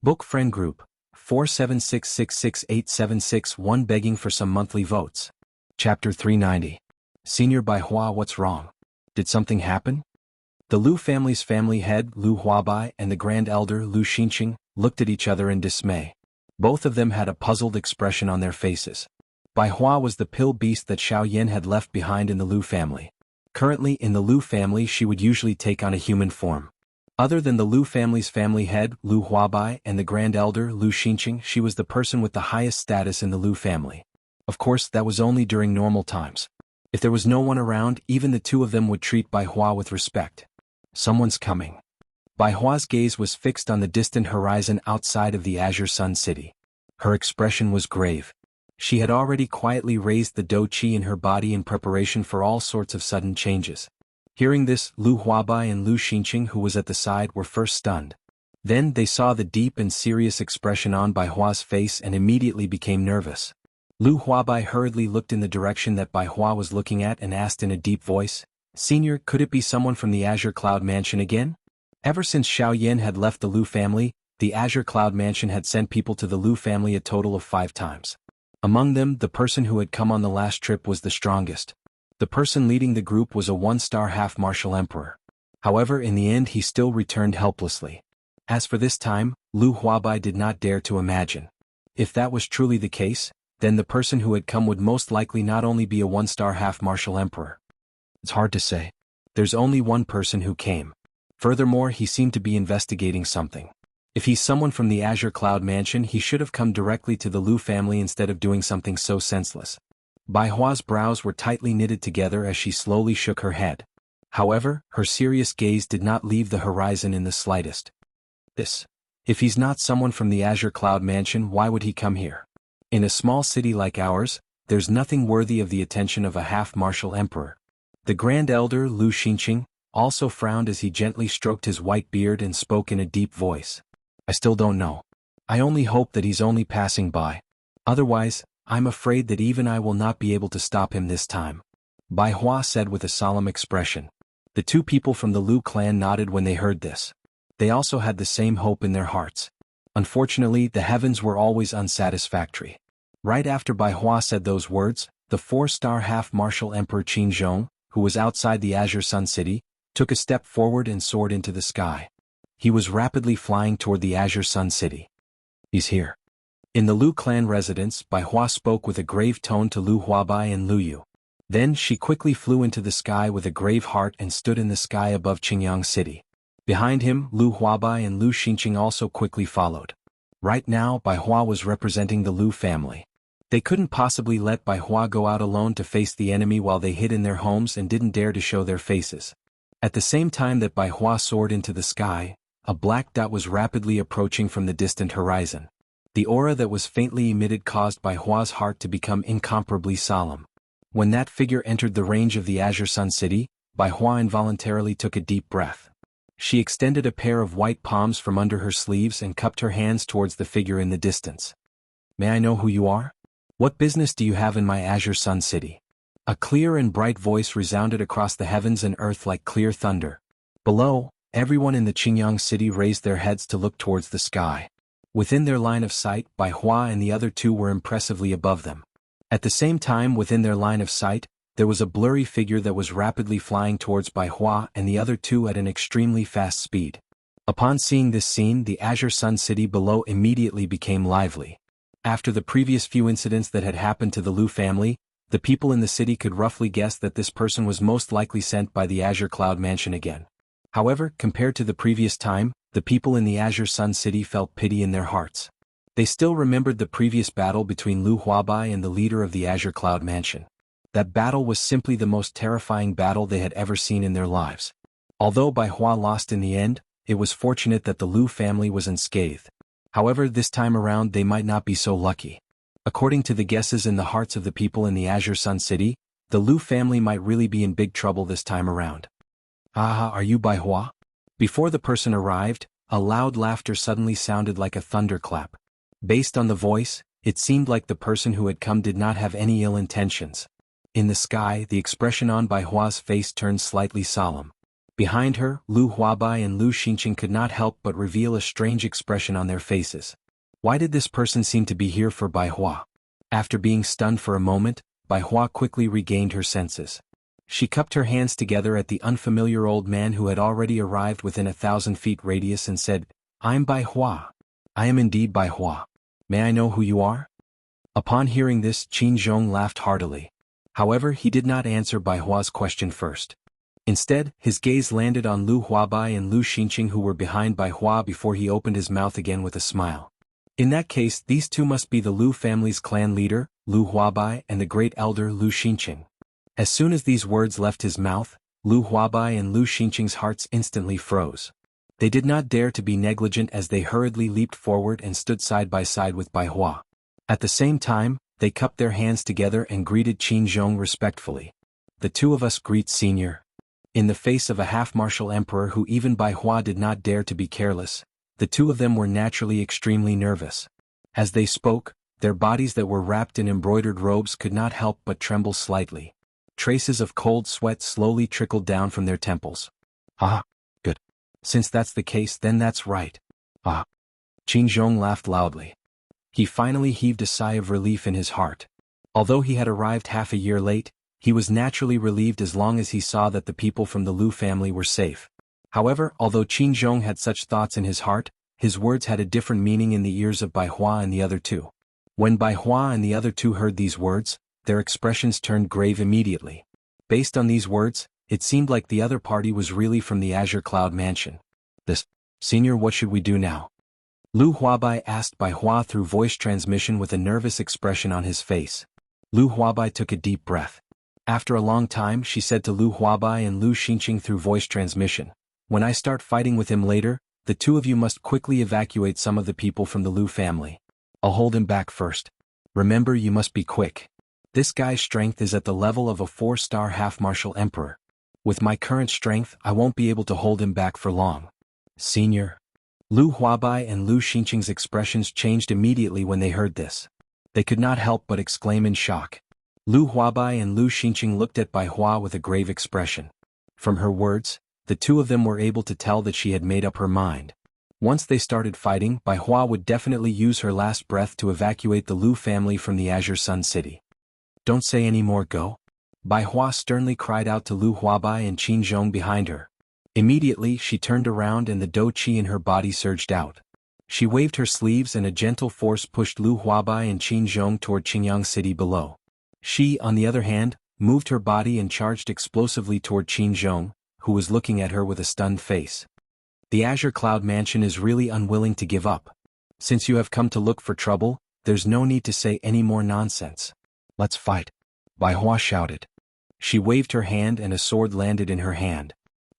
Book Friend Group, 476666876-1 begging for some monthly votes. Chapter 390. Senior Bai Hua, what's wrong? Did something happen? The Lu family's family head, Lu Huabai, and the Grand Elder, Lu Xianxia, looked at each other in dismay. Both of them had a puzzled expression on their faces. Bai Hua was the pill beast that Xiaoyan had left behind in the Lu family. Currently in the Lu family she would usually take on a human form. Other than the Lu family's family head, Lu Huabai, and the Grand Elder, Lu Xianxia, she was the person with the highest status in the Lu family. Of course, that was only during normal times. If there was no one around, even the two of them would treat Bai Hua with respect. Someone's coming. Bai Hua's gaze was fixed on the distant horizon outside of the Azure Sun City. Her expression was grave. She had already quietly raised the dou qi in her body in preparation for all sorts of sudden changes. Hearing this, Lu Huabai and Lu Xianxia, who was at the side, were first stunned. Then they saw the deep and serious expression on Bai Hua's face and immediately became nervous. Lu Huabai hurriedly looked in the direction that Bai Hua was looking at and asked in a deep voice, "Senior, could it be someone from the Azure Cloud Mansion again?" Ever since Xiaoyan had left the Lu family, the Azure Cloud Mansion had sent people to the Lu family a total of 5 times. Among them, the person who had come on the last trip was the strongest. The person leading the group was a one-star half-martial emperor. However, in the end he still returned helplessly. As for this time, Lu Huabai did not dare to imagine. If that was truly the case, then the person who had come would most likely not only be a one-star half-martial emperor. It's hard to say. There's only one person who came. Furthermore, he seemed to be investigating something. If he's someone from the Azure Cloud Mansion, he should have come directly to the Lu family instead of doing something so senseless. Bai Hua's brows were tightly knitted together as she slowly shook her head. However, her serious gaze did not leave the horizon in the slightest. If he's not someone from the Azure Cloud Mansion, why would he come here? In a small city like ours, there's nothing worthy of the attention of a half-martial emperor. The Grand Elder Lu Xinqing also frowned as he gently stroked his white beard and spoke in a deep voice. I still don't know. I only hope that he's only passing by. Otherwise, I'm afraid that even I will not be able to stop him this time. Bai Hua said with a solemn expression. The two people from the Lu clan nodded when they heard this. They also had the same hope in their hearts. Unfortunately, the heavens were always unsatisfactory. Right after Bai Hua said those words, the four-star half-martial Emperor Qin Zhong, who was outside the Azure Sun City, took a step forward and soared into the sky. He was rapidly flying toward the Azure Sun City. He's here. In the Lu clan residence, Bai Hua spoke with a grave tone to Lu Huabai and Lu Yu. Then she quickly flew into the sky with a grave heart and stood in the sky above Qingyang City. Behind him, Lu Huabai and Lu Xinqing also quickly followed. Right now, Bai Hua was representing the Lu family. They couldn't possibly let Bai Hua go out alone to face the enemy while they hid in their homes and didn't dare to show their faces. At the same time that Bai Hua soared into the sky, a black dot was rapidly approaching from the distant horizon. The aura that was faintly emitted caused Bai Hua's heart to become incomparably solemn. When that figure entered the range of the Azure Sun City, Bai Hua involuntarily took a deep breath. She extended a pair of white palms from under her sleeves and cupped her hands towards the figure in the distance. May I know who you are? What business do you have in my Azure Sun City? A clear and bright voice resounded across the heavens and earth like clear thunder. Below, everyone in the Qingyang City raised their heads to look towards the sky. Within their line of sight, Bai Hua and the other two were impressively above them. At the same time, within their line of sight, there was a blurry figure that was rapidly flying towards Bai Hua and the other two at an extremely fast speed. Upon seeing this scene, the Azure Sun City below immediately became lively. After the previous few incidents that had happened to the Lu family, the people in the city could roughly guess that this person was most likely sent by the Azure Cloud Mansion again. However, compared to the previous time, the people in the Azure Sun City felt pity in their hearts. They still remembered the previous battle between Lu Huabai and the leader of the Azure Cloud Mansion. That battle was simply the most terrifying battle they had ever seen in their lives. Although Bai Hua lost in the end, it was fortunate that the Lu family was unscathed. However, this time around they might not be so lucky. According to the guesses in the hearts of the people in the Azure Sun City, the Lu family might really be in big trouble this time around. Ah, are you Bai Hua? Before the person arrived, a loud laughter suddenly sounded like a thunderclap. Based on the voice, it seemed like the person who had come did not have any ill intentions. In the sky, the expression on Bai Hua's face turned slightly solemn. Behind her, Lu Huabai and Lu Xinqing could not help but reveal a strange expression on their faces. Why did this person seem to be here for Bai Hua? After being stunned for a moment, Bai Hua quickly regained her senses. She cupped her hands together at the unfamiliar old man who had already arrived within 1,000 feet radius and said, I'm Bai Hua. I am indeed Bai Hua. May I know who you are? Upon hearing this, Qin Zhong laughed heartily. However, he did not answer Bai Hua's question first. Instead, his gaze landed on Lu Huabai and Lu Xinqing who were behind Bai Hua before he opened his mouth again with a smile. In that case, these two must be the Lu family's clan leader, Lu Huabai, and the great elder Lu Xinqing. As soon as these words left his mouth, Lu Huabai and Lu Xinqing's hearts instantly froze. They did not dare to be negligent as they hurriedly leaped forward and stood side by side with Bai Hua. At the same time, they cupped their hands together and greeted Qin Zhong respectfully. The two of us greet Senior. In the face of a half-martial emperor who even Bai Hua did not dare to be careless, the two of them were naturally extremely nervous. As they spoke, their bodies that were wrapped in embroidered robes could not help but tremble slightly. Traces of cold sweat slowly trickled down from their temples. Ah, good. Since that's the case, then that's right. Ah. Qin Zhong laughed loudly. He finally heaved a sigh of relief in his heart. Although he had arrived half a year late, He was naturally relieved as long as he saw that the people from the Lu family were safe. However, although Qin Zhong had such thoughts in his heart, his words had a different meaning in the ears of Bai Hua and the other two. When Bai Hua and the other two heard these words, their expressions turned grave immediately. Based on these words, it seemed like the other party was really from the Azure Cloud Mansion. Senior, what should we do now? Lu Huabai asked Bai Hua through voice transmission with a nervous expression on his face. Lu Huabai took a deep breath. After a long time, she said to Lu Huabai and Lu Xinqing through voice transmission, "When I start fighting with him later, the two of you must quickly evacuate some of the people from the Lu family. I'll hold him back first. Remember, you must be quick. This guy's strength is at the level of a 4-star half-martial emperor. With my current strength, I won't be able to hold him back for long." Senior. Lu Huabai and Lu Xinqing's expressions changed immediately when they heard this. They could not help but exclaim in shock. Lu Huabai and Lu Xinqing looked at Bai Hua with a grave expression. From her words, the two of them were able to tell that she had made up her mind. Once they started fighting, Bai Hua would definitely use her last breath to evacuate the Lu family from the Azure Sun City. "Don't say any more, go." Bai Hua sternly cried out to Lu Huabai and Qin Zhong behind her. Immediately, she turned around and the dou qi in her body surged out. She waved her sleeves and a gentle force pushed Lu Huabai and Qin Zhong toward Qingyang City below. She, on the other hand, moved her body and charged explosively toward Qin Zhong, who was looking at her with a stunned face. The Azure Cloud Mansion is really unwilling to give up. Since you have come to look for trouble, there's no need to say any more nonsense. Let's fight. Bai Hua shouted. She waved her hand and a sword landed in her hand.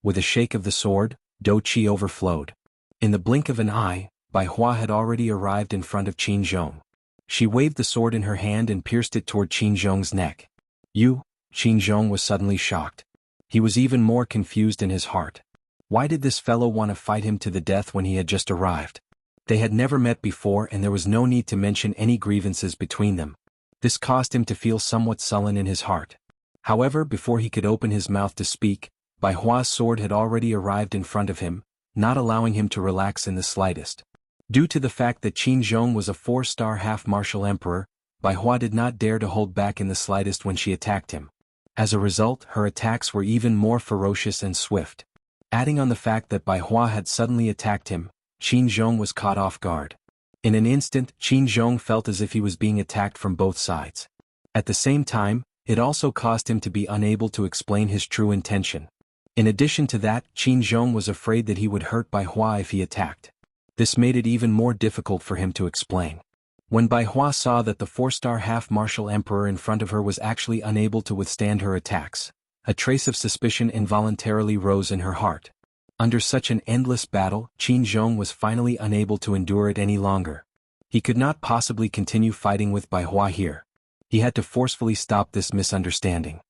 With a shake of the sword, dou qi overflowed. In the blink of an eye, Bai Hua had already arrived in front of Qin Zhong. She waved the sword in her hand and pierced it toward Qin Zhong's neck. "You?" Qin Zhong was suddenly shocked. He was even more confused in his heart. Why did this fellow want to fight him to the death when he had just arrived? They had never met before and there was no need to mention any grievances between them. This caused him to feel somewhat sullen in his heart. However, before he could open his mouth to speak, Bai Hua's sword had already arrived in front of him, not allowing him to relax in the slightest. Due to the fact that Qin Zhong was a 4-star half-martial emperor, Bai Hua did not dare to hold back in the slightest when she attacked him. As a result, her attacks were even more ferocious and swift. Adding on the fact that Bai Hua had suddenly attacked him, Qin Zhong was caught off guard. In an instant, Qin Zhong felt as if he was being attacked from both sides. At the same time, it also caused him to be unable to explain his true intention. In addition to that, Qin Zhong was afraid that he would hurt Bai Hua if he attacked. This made it even more difficult for him to explain. When Bai Hua saw that the 4-star half-martial emperor in front of her was actually unable to withstand her attacks, a trace of suspicion involuntarily rose in her heart. Under such an endless battle, Qin Zhong was finally unable to endure it any longer. He could not possibly continue fighting with Bai Hua here. He had to forcefully stop this misunderstanding.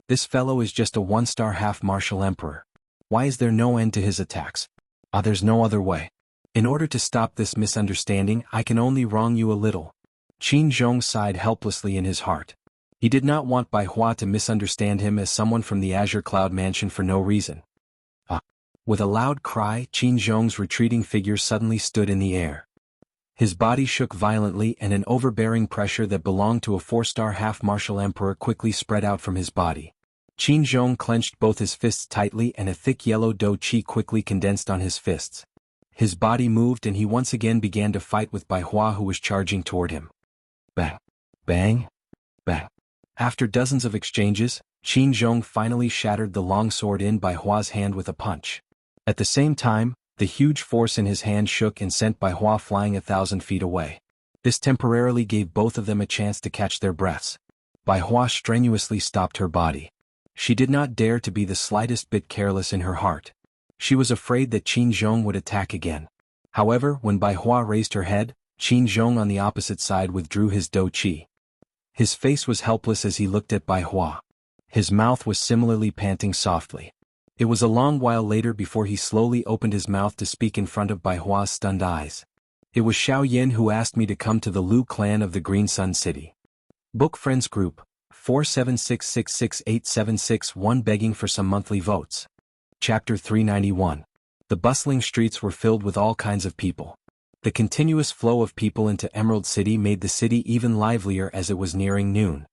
This fellow is just a 1-star half-martial emperor. Why is there no end to his attacks? There's no other way. In order to stop this misunderstanding, I can only wrong you a little. Qin Zhong sighed helplessly in his heart. He did not want Bai Hua to misunderstand him as someone from the Azure Cloud Mansion for no reason. With a loud cry, Qin Zhong's retreating figure suddenly stood in the air. His body shook violently and an overbearing pressure that belonged to a 4-star half-martial emperor quickly spread out from his body. Qin Zhong clenched both his fists tightly and a thick yellow dou qi quickly condensed on his fists. His body moved and he once again began to fight with Bai Hua, who was charging toward him. Bang! Bang! Bang! After dozens of exchanges, Qin Zhong finally shattered the long sword in Bai Hua's hand with a punch. At the same time, the huge force in his hand shook and sent Bai Hua flying 1,000 feet away. This temporarily gave both of them a chance to catch their breaths. Bai Hua strenuously stopped her body. She did not dare to be the slightest bit careless in her heart. She was afraid that Qin Zhong would attack again. However, when Bai Hua raised her head, Qin Zhong on the opposite side withdrew his dou qi. His face was helpless as he looked at Bai Hua. His mouth was similarly panting softly. It was a long while later before he slowly opened his mouth to speak in front of Bai Hua's stunned eyes. It was Xiaoyan who asked me to come to the Lu clan of the Green Sun City. Book Friends Group, 476668761 begging for some monthly votes. Chapter 391. The bustling streets were filled with all kinds of people. The continuous flow of people into Emerald City made the city even livelier as it was nearing noon.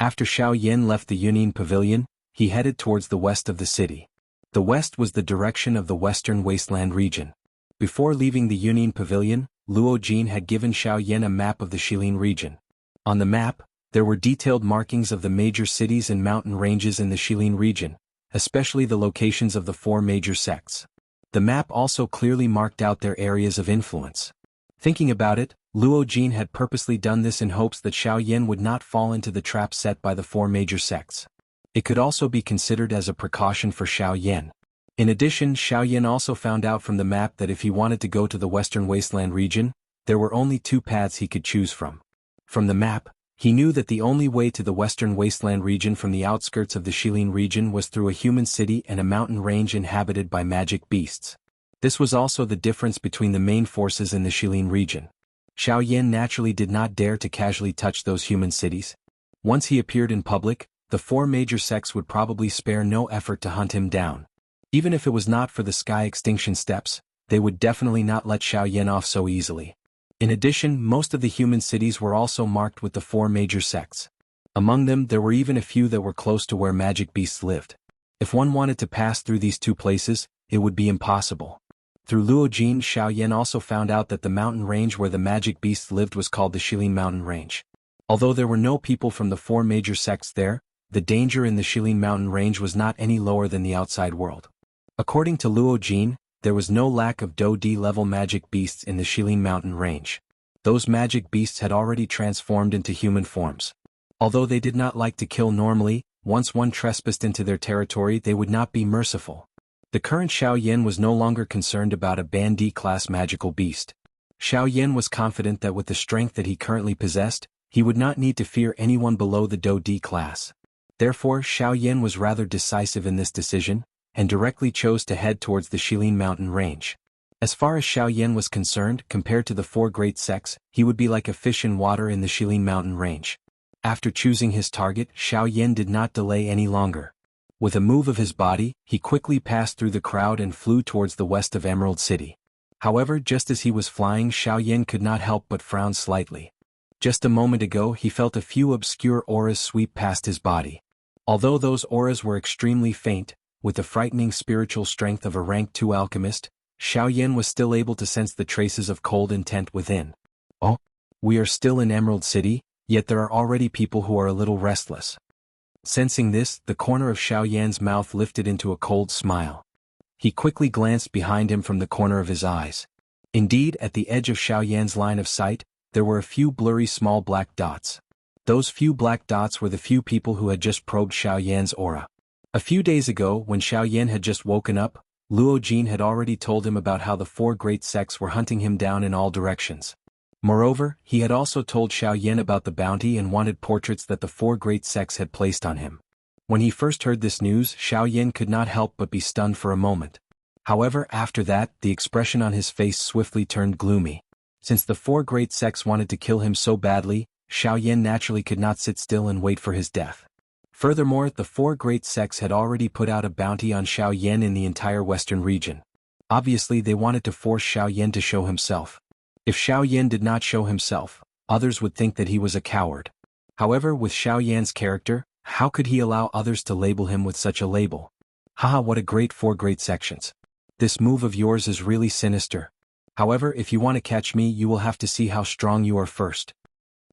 After Xiao Yan left the Yunyin Pavilion, he headed towards the west of the city. The west was the direction of the western wasteland region. Before leaving the Yunyin Pavilion, Luo Jin had given Xiao Yan a map of the Shilin region. On the map, there were detailed markings of the major cities and mountain ranges in the Shilin region, especially the locations of the 4 major sects. The map also clearly marked out their areas of influence. Thinking about it, Luo Jin had purposely done this in hopes that Xiao Yan would not fall into the trap set by the 4 major sects. It could also be considered as a precaution for Xiao Yan. In addition, Xiao Yan also found out from the map that if he wanted to go to the western wasteland region, there were only 2 paths he could choose from. From the map, he knew that the only way to the western wasteland region from the outskirts of the Shilin region was through a human city and a mountain range inhabited by magic beasts. This was also the difference between the main forces in the Shilin region. Xiao Yan naturally did not dare to casually touch those human cities. Once he appeared in public, the 4 major sects would probably spare no effort to hunt him down. Even if it was not for the sky extinction steps, they would definitely not let Xiao Yan off so easily. In addition, most of the human cities were also marked with the 4 major sects. Among them, there were even a few that were close to where magic beasts lived. If one wanted to pass through these 2 places, it would be impossible. Through Luo Jin, Xiao Yan also found out that the mountain range where the magic beasts lived was called the Shilin Mountain Range. Although there were no people from the 4 major sects there, the danger in the Shilin Mountain Range was not any lower than the outside world. According to Luo Jin, there was no lack of Do-D-level magic beasts in the Shilin Mountain Range. Those magic beasts had already transformed into human forms. Although they did not like to kill normally, once one trespassed into their territory they would not be merciful. The current Xiao Yan was no longer concerned about a Ban D-class magical beast. Xiao Yan was confident that with the strength that he currently possessed, he would not need to fear anyone below the Do-D class. Therefore, Xiao Yan was rather decisive in this decision, and directly chose to head towards the Shilin Mountain Range. As far as Xiao Yan was concerned, compared to the 4 great sects, he would be like a fish in water in the Shilin Mountain Range. After choosing his target, Xiao Yan did not delay any longer. With a move of his body, he quickly passed through the crowd and flew towards the west of Emerald City. However, just as he was flying, Xiao Yan could not help but frown slightly. Just a moment ago he felt a few obscure auras sweep past his body. Although those auras were extremely faint, with the frightening spiritual strength of a rank 2 alchemist, Xiao Yan was still able to sense the traces of cold intent within. Oh, we are still in Emerald City, yet there are already people who are a little restless. Sensing this, the corner of Xiao Yan's mouth lifted into a cold smile. He quickly glanced behind him from the corner of his eyes. Indeed, at the edge of Xiao Yan's line of sight, there were a few blurry small black dots. Those few black dots were the few people who had just probed Xiao Yan's aura. A few days ago, when Xiao Yan had just woken up, Luo Jin had already told him about how the 4 great sects were hunting him down in all directions. Moreover, he had also told Xiao Yan about the bounty and wanted portraits that the 4 great sects had placed on him. When he first heard this news, Xiao Yan could not help but be stunned for a moment. However, after that, the expression on his face swiftly turned gloomy. Since the 4 great sects wanted to kill him so badly, Xiao Yan naturally could not sit still and wait for his death. Furthermore, the 4 great sects had already put out a bounty on Xiao Yan in the entire western region. Obviously they wanted to force Xiao Yan to show himself. If Xiao Yan did not show himself, others would think that he was a coward. However, with Xiao Yan's character, how could he allow others to label him with such a label? Haha, what a great 4 great sections. This move of yours is really sinister. However, if you want to catch me, you will have to see how strong you are first.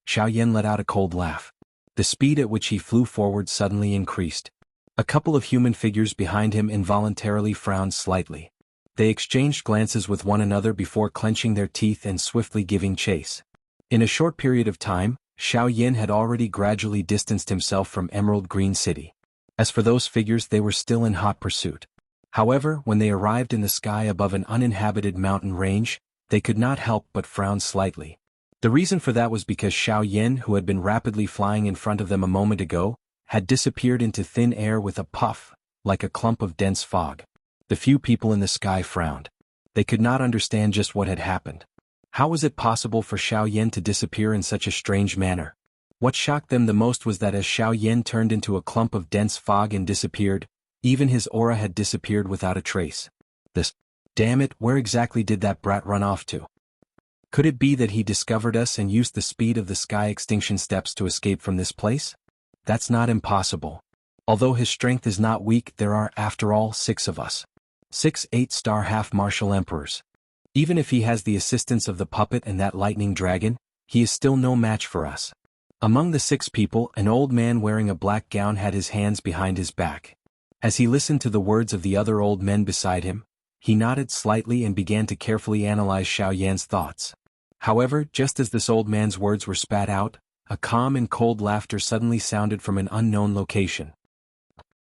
Xiao Yan let out a cold laugh. The speed at which he flew forward suddenly increased. A couple of human figures behind him involuntarily frowned slightly. They exchanged glances with one another before clenching their teeth and swiftly giving chase. In a short period of time, Xiao Yan had already gradually distanced himself from Emerald Green City. As for those figures, they were still in hot pursuit. However, when they arrived in the sky above an uninhabited mountain range, they could not help but frown slightly. The reason for that was because Xiao Yan, who had been rapidly flying in front of them a moment ago, had disappeared into thin air with a puff, like a clump of dense fog. The few people in the sky frowned. They could not understand just what had happened. How was it possible for Xiao Yan to disappear in such a strange manner? What shocked them the most was that as Xiao Yan turned into a clump of dense fog and disappeared, even his aura had disappeared without a trace. Damn it, where exactly did that brat run off to? Could it be that he discovered us and used the speed of the sky extinction steps to escape from this place? That's not impossible. Although his strength is not weak, there are, after all, 6 of us. 6 8-star half-martial emperors. Even if he has the assistance of the puppet and that lightning dragon, he is still no match for us. Among the 6 people, an old man wearing a black gown had his hands behind his back. As he listened to the words of the other old men beside him, he nodded slightly and began to carefully analyze Xiaoyan's thoughts. However, just as this old man's words were spat out, a calm and cold laughter suddenly sounded from an unknown location.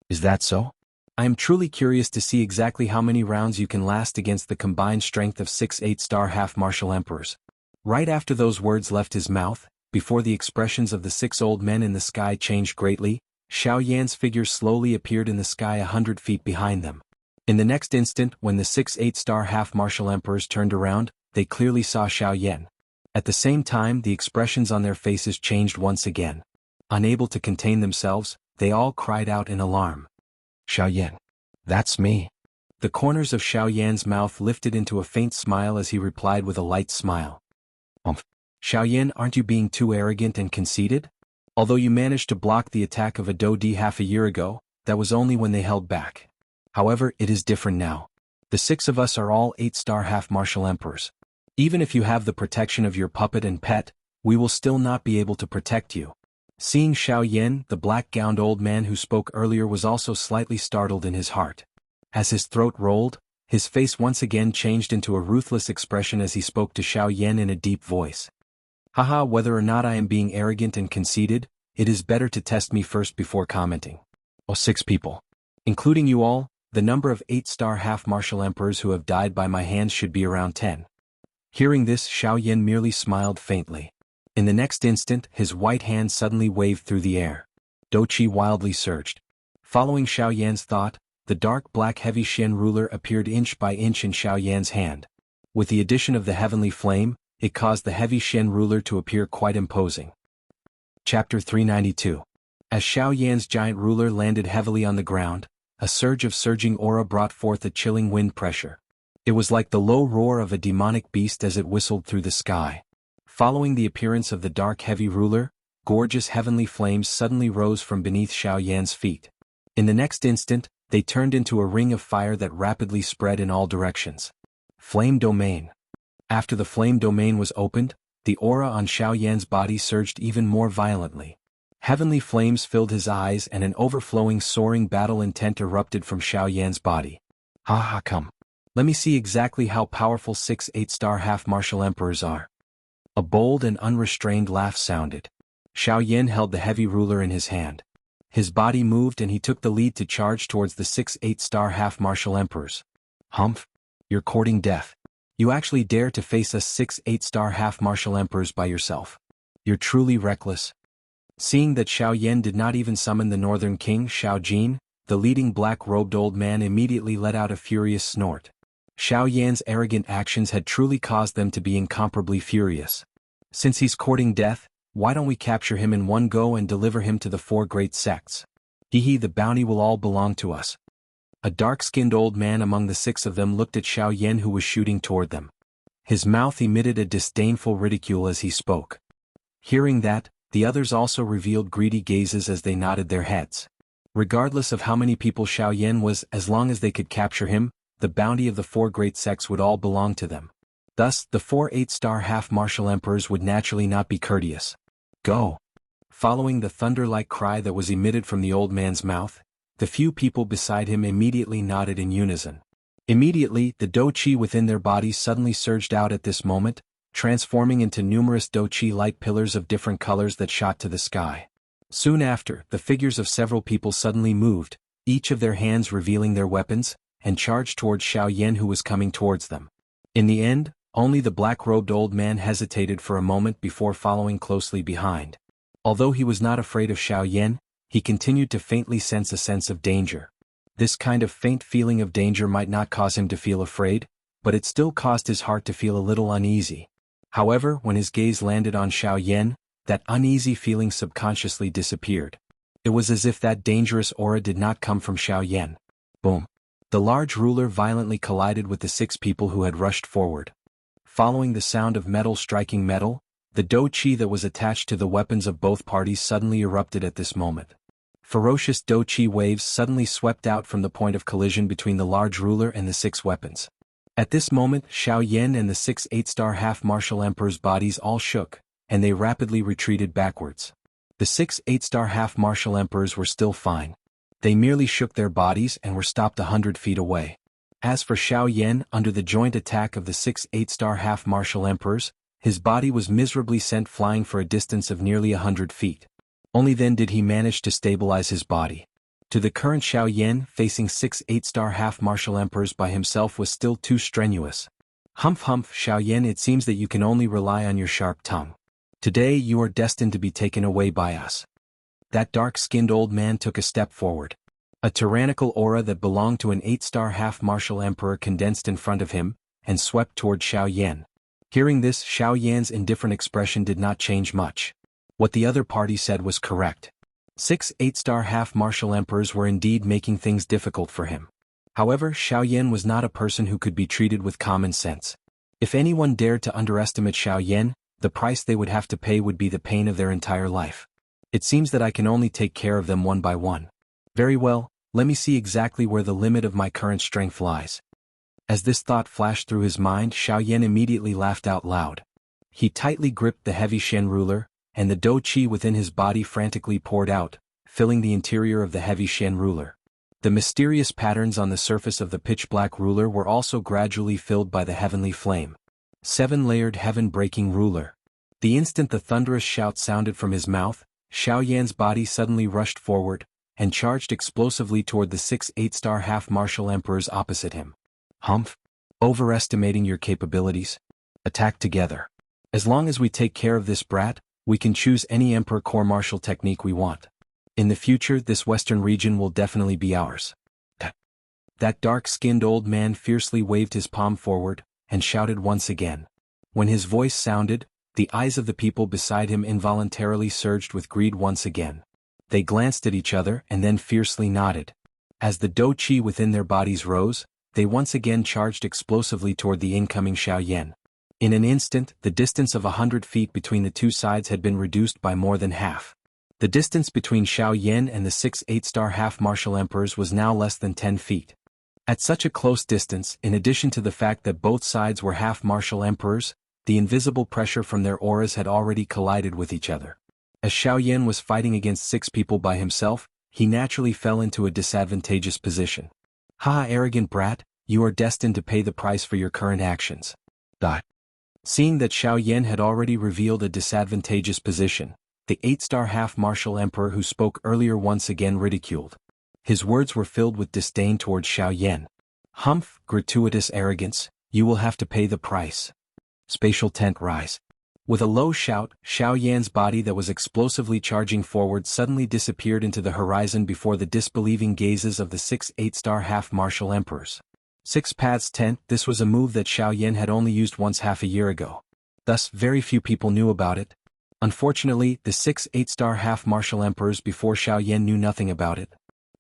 Is that so? I am truly curious to see exactly how many rounds you can last against the combined strength of 6 8-star half-martial emperors. Right after those words left his mouth, before the expressions of the 6 old men in the sky changed greatly, Xiaoyan's figure slowly appeared in the sky 100 feet behind them. In the next instant, when the 6 8-star half-martial emperors turned around, they clearly saw Xiaoyan. At the same time, the expressions on their faces changed once again. Unable to contain themselves, they all cried out in alarm. Xiaoyan. That's me. The corners of Xiaoyan's mouth lifted into a faint smile as he replied with a light smile. Xiaoyan, aren't you being too arrogant and conceited? Although you managed to block the attack of a Dodi half a year ago, that was only when they held back. However, it is different now. The 6 of us are all 8-star half-martial emperors. Even if you have the protection of your puppet and pet, we will still not be able to protect you. Seeing Xiaoyan, the black-gowned old man who spoke earlier was also slightly startled in his heart. As his throat rolled, his face once again changed into a ruthless expression as he spoke to Xiaoyan in a deep voice. Haha, whether or not I am being arrogant and conceited, it is better to test me first before commenting. 6 people. Including you all, the number of 8-star half-martial emperors who have died by my hands should be around 10. Hearing this, Xiaoyan merely smiled faintly. In the next instant, his white hand suddenly waved through the air. Doqi wildly surged. Following Xiaoyan's thought, the dark black heavy Xian ruler appeared inch by inch in Xiaoyan's hand. With the addition of the heavenly flame, it caused the heavy Xian ruler to appear quite imposing. Chapter 392. As Xiaoyan's giant ruler landed heavily on the ground, a surge of surging aura brought forth a chilling wind pressure. It was like the low roar of a demonic beast as it whistled through the sky. Following the appearance of the dark heavy ruler, gorgeous heavenly flames suddenly rose from beneath Xiaoyan's feet. In the next instant, they turned into a ring of fire that rapidly spread in all directions. Flame Domain. After the flame domain was opened, the aura on Xiaoyan's body surged even more violently. Heavenly flames filled his eyes and an overflowing soaring battle intent erupted from Xiaoyan's body. Come. Let me see exactly how powerful 6 8-star half-martial emperors are. A bold and unrestrained laugh sounded. Xiaoyan held the heavy ruler in his hand. His body moved and he took the lead to charge towards the 6 8-star half-martial emperors. Humph! You're courting death. You actually dare to face us 6 8-star half-martial emperors by yourself. You're truly reckless. Seeing that Xiaoyan did not even summon the northern king, Xiaojin, the leading black-robed old man immediately let out a furious snort. Xiaoyan's arrogant actions had truly caused them to be incomparably furious. Since he's courting death, why don't we capture him in one go and deliver him to the 4 great sects? The bounty will all belong to us. A dark-skinned old man among the 6 of them looked at Xiaoyan who was shooting toward them. His mouth emitted a disdainful ridicule as he spoke. Hearing that, the others also revealed greedy gazes as they nodded their heads. Regardless of how many people Xiaoyan was, as long as they could capture him, the bounty of the 4 great sects would all belong to them. Thus, the 4 8-star half-martial emperors would naturally not be courteous. Go! Following the thunder-like cry that was emitted from the old man's mouth, the few people beside him immediately nodded in unison. Immediately, the Do-Chi within their bodies suddenly surged out at this moment, transforming into numerous Do-Chi light pillars of different colors that shot to the sky. Soon after, the figures of several people suddenly moved, each of their hands revealing their weapons, and charged towards Xiaoyan who was coming towards them. In the end, only the black-robed old man hesitated for a moment before following closely behind. Although he was not afraid of Xiaoyan, he continued to faintly sense a sense of danger. This kind of faint feeling of danger might not cause him to feel afraid, but it still caused his heart to feel a little uneasy. However, when his gaze landed on Xiaoyan, that uneasy feeling subconsciously disappeared. It was as if that dangerous aura did not come from Xiaoyan. Boom! The large ruler violently collided with the 6 people who had rushed forward. Following the sound of metal striking metal, The dou qi that was attached to the weapons of both parties suddenly erupted at this moment. Ferocious dou qi waves suddenly swept out from the point of collision between the large ruler and the 6 weapons. At this moment, Xiaoyan and the 6 8-star half-martial emperors' bodies all shook, and they rapidly retreated backwards. The 6 8-star half-martial emperors were still fine. They merely shook their bodies and were stopped 100 feet away. As for Xiaoyan, under the joint attack of the 6 8-star half-martial emperors, his body was miserably sent flying for a distance of nearly 100 feet. Only then did he manage to stabilize his body. To the current Xiaoyan, facing 6 8-star half-martial emperors by himself was still too strenuous. Humph humph, Xiaoyan, it seems that you can only rely on your sharp tongue. Today you are destined to be taken away by us. That dark-skinned old man took a step forward. A tyrannical aura that belonged to an 8-star half-martial emperor condensed in front of him, and swept toward Xiaoyan. Hearing this, Xiaoyan's indifferent expression did not change much. What the other party said was correct. 6 8-star half-martial emperors were indeed making things difficult for him. However, Xiaoyan was not a person who could be treated with common sense. If anyone dared to underestimate Xiaoyan, the price they would have to pay would be the pain of their entire life. It seems that I can only take care of them one by one. Very well, let me see exactly where the limit of my current strength lies. As this thought flashed through his mind, Xiaoyan immediately laughed out loud. He tightly gripped the heavy Shen ruler, and the dou qi within his body frantically poured out, filling the interior of the heavy Shen ruler. The mysterious patterns on the surface of the pitch-black ruler were also gradually filled by the heavenly flame. 7-layered heaven-breaking ruler. The instant the thunderous shout sounded from his mouth, Xiaoyan's body suddenly rushed forward, and charged explosively toward the 6 8-star half-martial emperors opposite him. Humph! Overestimating your capabilities? Attack together. As long as we take care of this brat, we can choose any emperor court-martial technique we want. In the future, this western region will definitely be ours. That dark-skinned old man fiercely waved his palm forward, and shouted once again. When his voice sounded, the eyes of the people beside him involuntarily surged with greed once again. They glanced at each other and then fiercely nodded. As the dou qi within their bodies rose, they once again charged explosively toward the incoming Xiaoyan. In an instant, the distance of 100 feet between the two sides had been reduced by more than half. The distance between Xiaoyan and the 6 8-star half-martial emperors was now less than 10 feet. At such a close distance, in addition to the fact that both sides were half-martial emperors, the invisible pressure from their auras had already collided with each other. As Xiaoyan was fighting against 6 people by himself, he naturally fell into a disadvantageous position. Ha, arrogant brat, you are destined to pay the price for your current actions. Seeing that Xiaoyan had already revealed a disadvantageous position, the 8-star half-martial emperor who spoke earlier once again ridiculed. His words were filled with disdain towards Xiaoyan. Humph, gratuitous arrogance, you will have to pay the price. Spatial tent rise. With a low shout, Xiaoyan's body that was explosively charging forward suddenly disappeared into the horizon before the disbelieving gazes of the 6 8-star half-martial emperors. 6 paths tent. This was a move that Xiaoyan had only used once half a year ago. Thus, very few people knew about it. Unfortunately, the 6 8-star half-martial emperors before Xiaoyan knew nothing about it.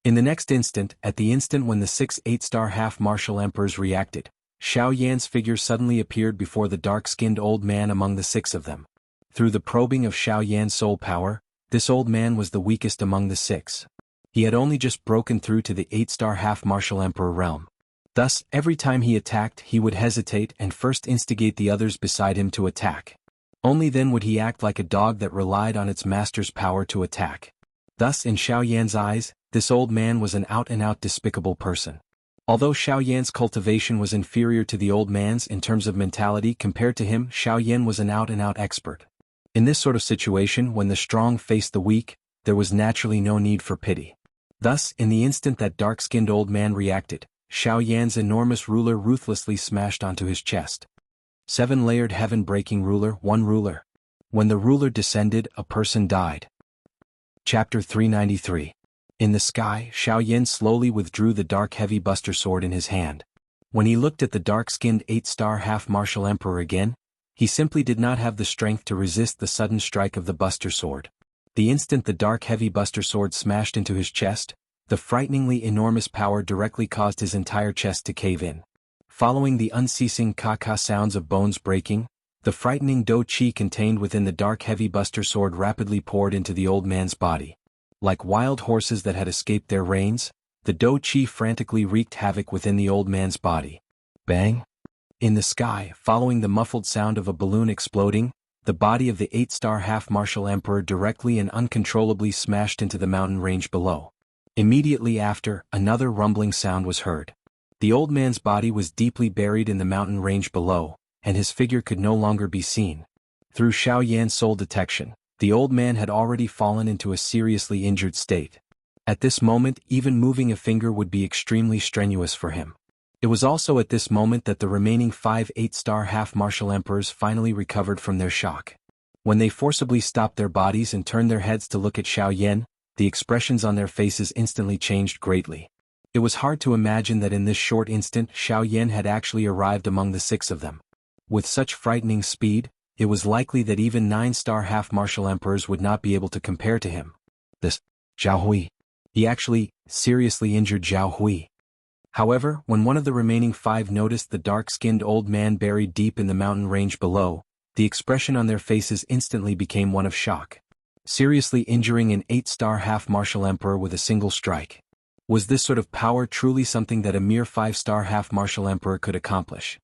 In the next instant, at the instant when the 6 8-star half-martial emperors reacted, Xiaoyan's figure suddenly appeared before the dark-skinned old man among the 6 of them. Through the probing of Xiaoyan's soul power, this old man was the weakest among the 6. He had only just broken through to the 8-star half-martial emperor realm. Thus, every time he attacked, he would hesitate and first instigate the others beside him to attack. Only then would he act like a dog that relied on its master's power to attack. Thus, in Xiaoyan's eyes, this old man was an out-and-out despicable person. Although Xiaoyan's cultivation was inferior to the old man's in terms of mentality compared to him, Xiaoyan was an out-and-out expert. In this sort of situation, when the strong faced the weak, there was naturally no need for pity. Thus, in the instant that dark-skinned old man reacted, Xiaoyan's enormous ruler ruthlessly smashed onto his chest. 7-layered heaven-breaking ruler, 1 ruler. When the ruler descended, a person died. Chapter 393. In the sky, Xiaoyan slowly withdrew the dark heavy buster sword in his hand. When he looked at the dark-skinned 8-star half-martial emperor again, he simply did not have the strength to resist the sudden strike of the buster sword. The instant the dark heavy buster sword smashed into his chest, the frighteningly enormous power directly caused his entire chest to cave in. Following the unceasing ka-ka sounds of bones breaking, The frightening Do Qi contained within the dark heavy buster sword rapidly poured into the old man's body. Like wild horses that had escaped their reins, the Do Qi frantically wreaked havoc within the old man's body. Bang! In the sky, following the muffled sound of a balloon exploding, the body of the 8-star half-martial emperor directly and uncontrollably smashed into the mountain range below. Immediately after, another rumbling sound was heard. The old man's body was deeply buried in the mountain range below, and his figure could no longer be seen. Through Xiaoyan's soul detection, the old man had already fallen into a seriously injured state. At this moment, even moving a finger would be extremely strenuous for him. It was also at this moment that the remaining 5 8-star half-martial emperors finally recovered from their shock. When they forcibly stopped their bodies and turned their heads to look at Xiaoyan, the expressions on their faces instantly changed greatly. It was hard to imagine that in this short instant Xiaoyan had actually arrived among the 6 of them. With such frightening speed, it was likely that even 9-star half-martial emperors would not be able to compare to him. This Zhao Hui. He actually seriously injured Zhao Hui. However, when one of the remaining 5 noticed the dark-skinned old man buried deep in the mountain range below, the expression on their faces instantly became one of shock. Seriously injuring an 8-star half-martial emperor with a single strike. Was this sort of power truly something that a mere 5-star half-martial emperor could accomplish?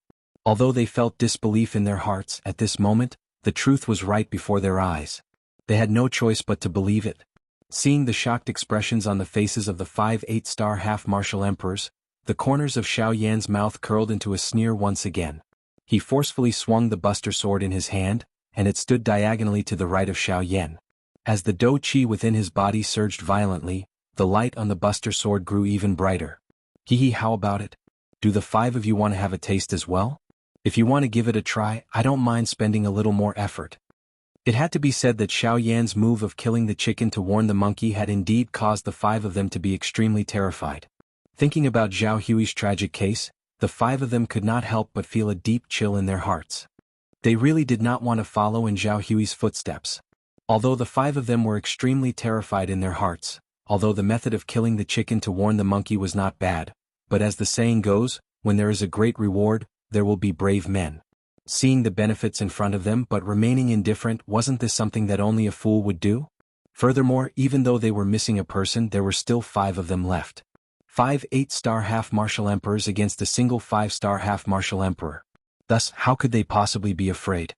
Although they felt disbelief in their hearts at this moment, the truth was right before their eyes. They had no choice but to believe it. Seeing the shocked expressions on the faces of the 5 8-star half-martial emperors, the corners of Xiaoyan's mouth curled into a sneer once again. He forcefully swung the buster sword in his hand, and it stood diagonally to the right of Xiaoyan. As the Do Qi within his body surged violently, the light on the buster sword grew even brighter. Hee, how about it? Do the 5 of you want to have a taste as well? If you want to give it a try, I don't mind spending a little more effort. It had to be said that Xiaoyan's move of killing the chicken to warn the monkey had indeed caused the 5 of them to be extremely terrified. Thinking about Zhao Hui's tragic case, the 5 of them could not help but feel a deep chill in their hearts. They really did not want to follow in Zhao Hui's footsteps. Although the 5 of them were extremely terrified in their hearts, although the method of killing the chicken to warn the monkey was not bad, but as the saying goes, when there is a great reward, there will be brave men. Seeing the benefits in front of them but remaining indifferent, wasn't this something that only a fool would do? Furthermore, even though they were missing a person, there were still 5 of them left. 5 8-star half-martial emperors against a single 5-star half-martial emperor. Thus, how could they possibly be afraid?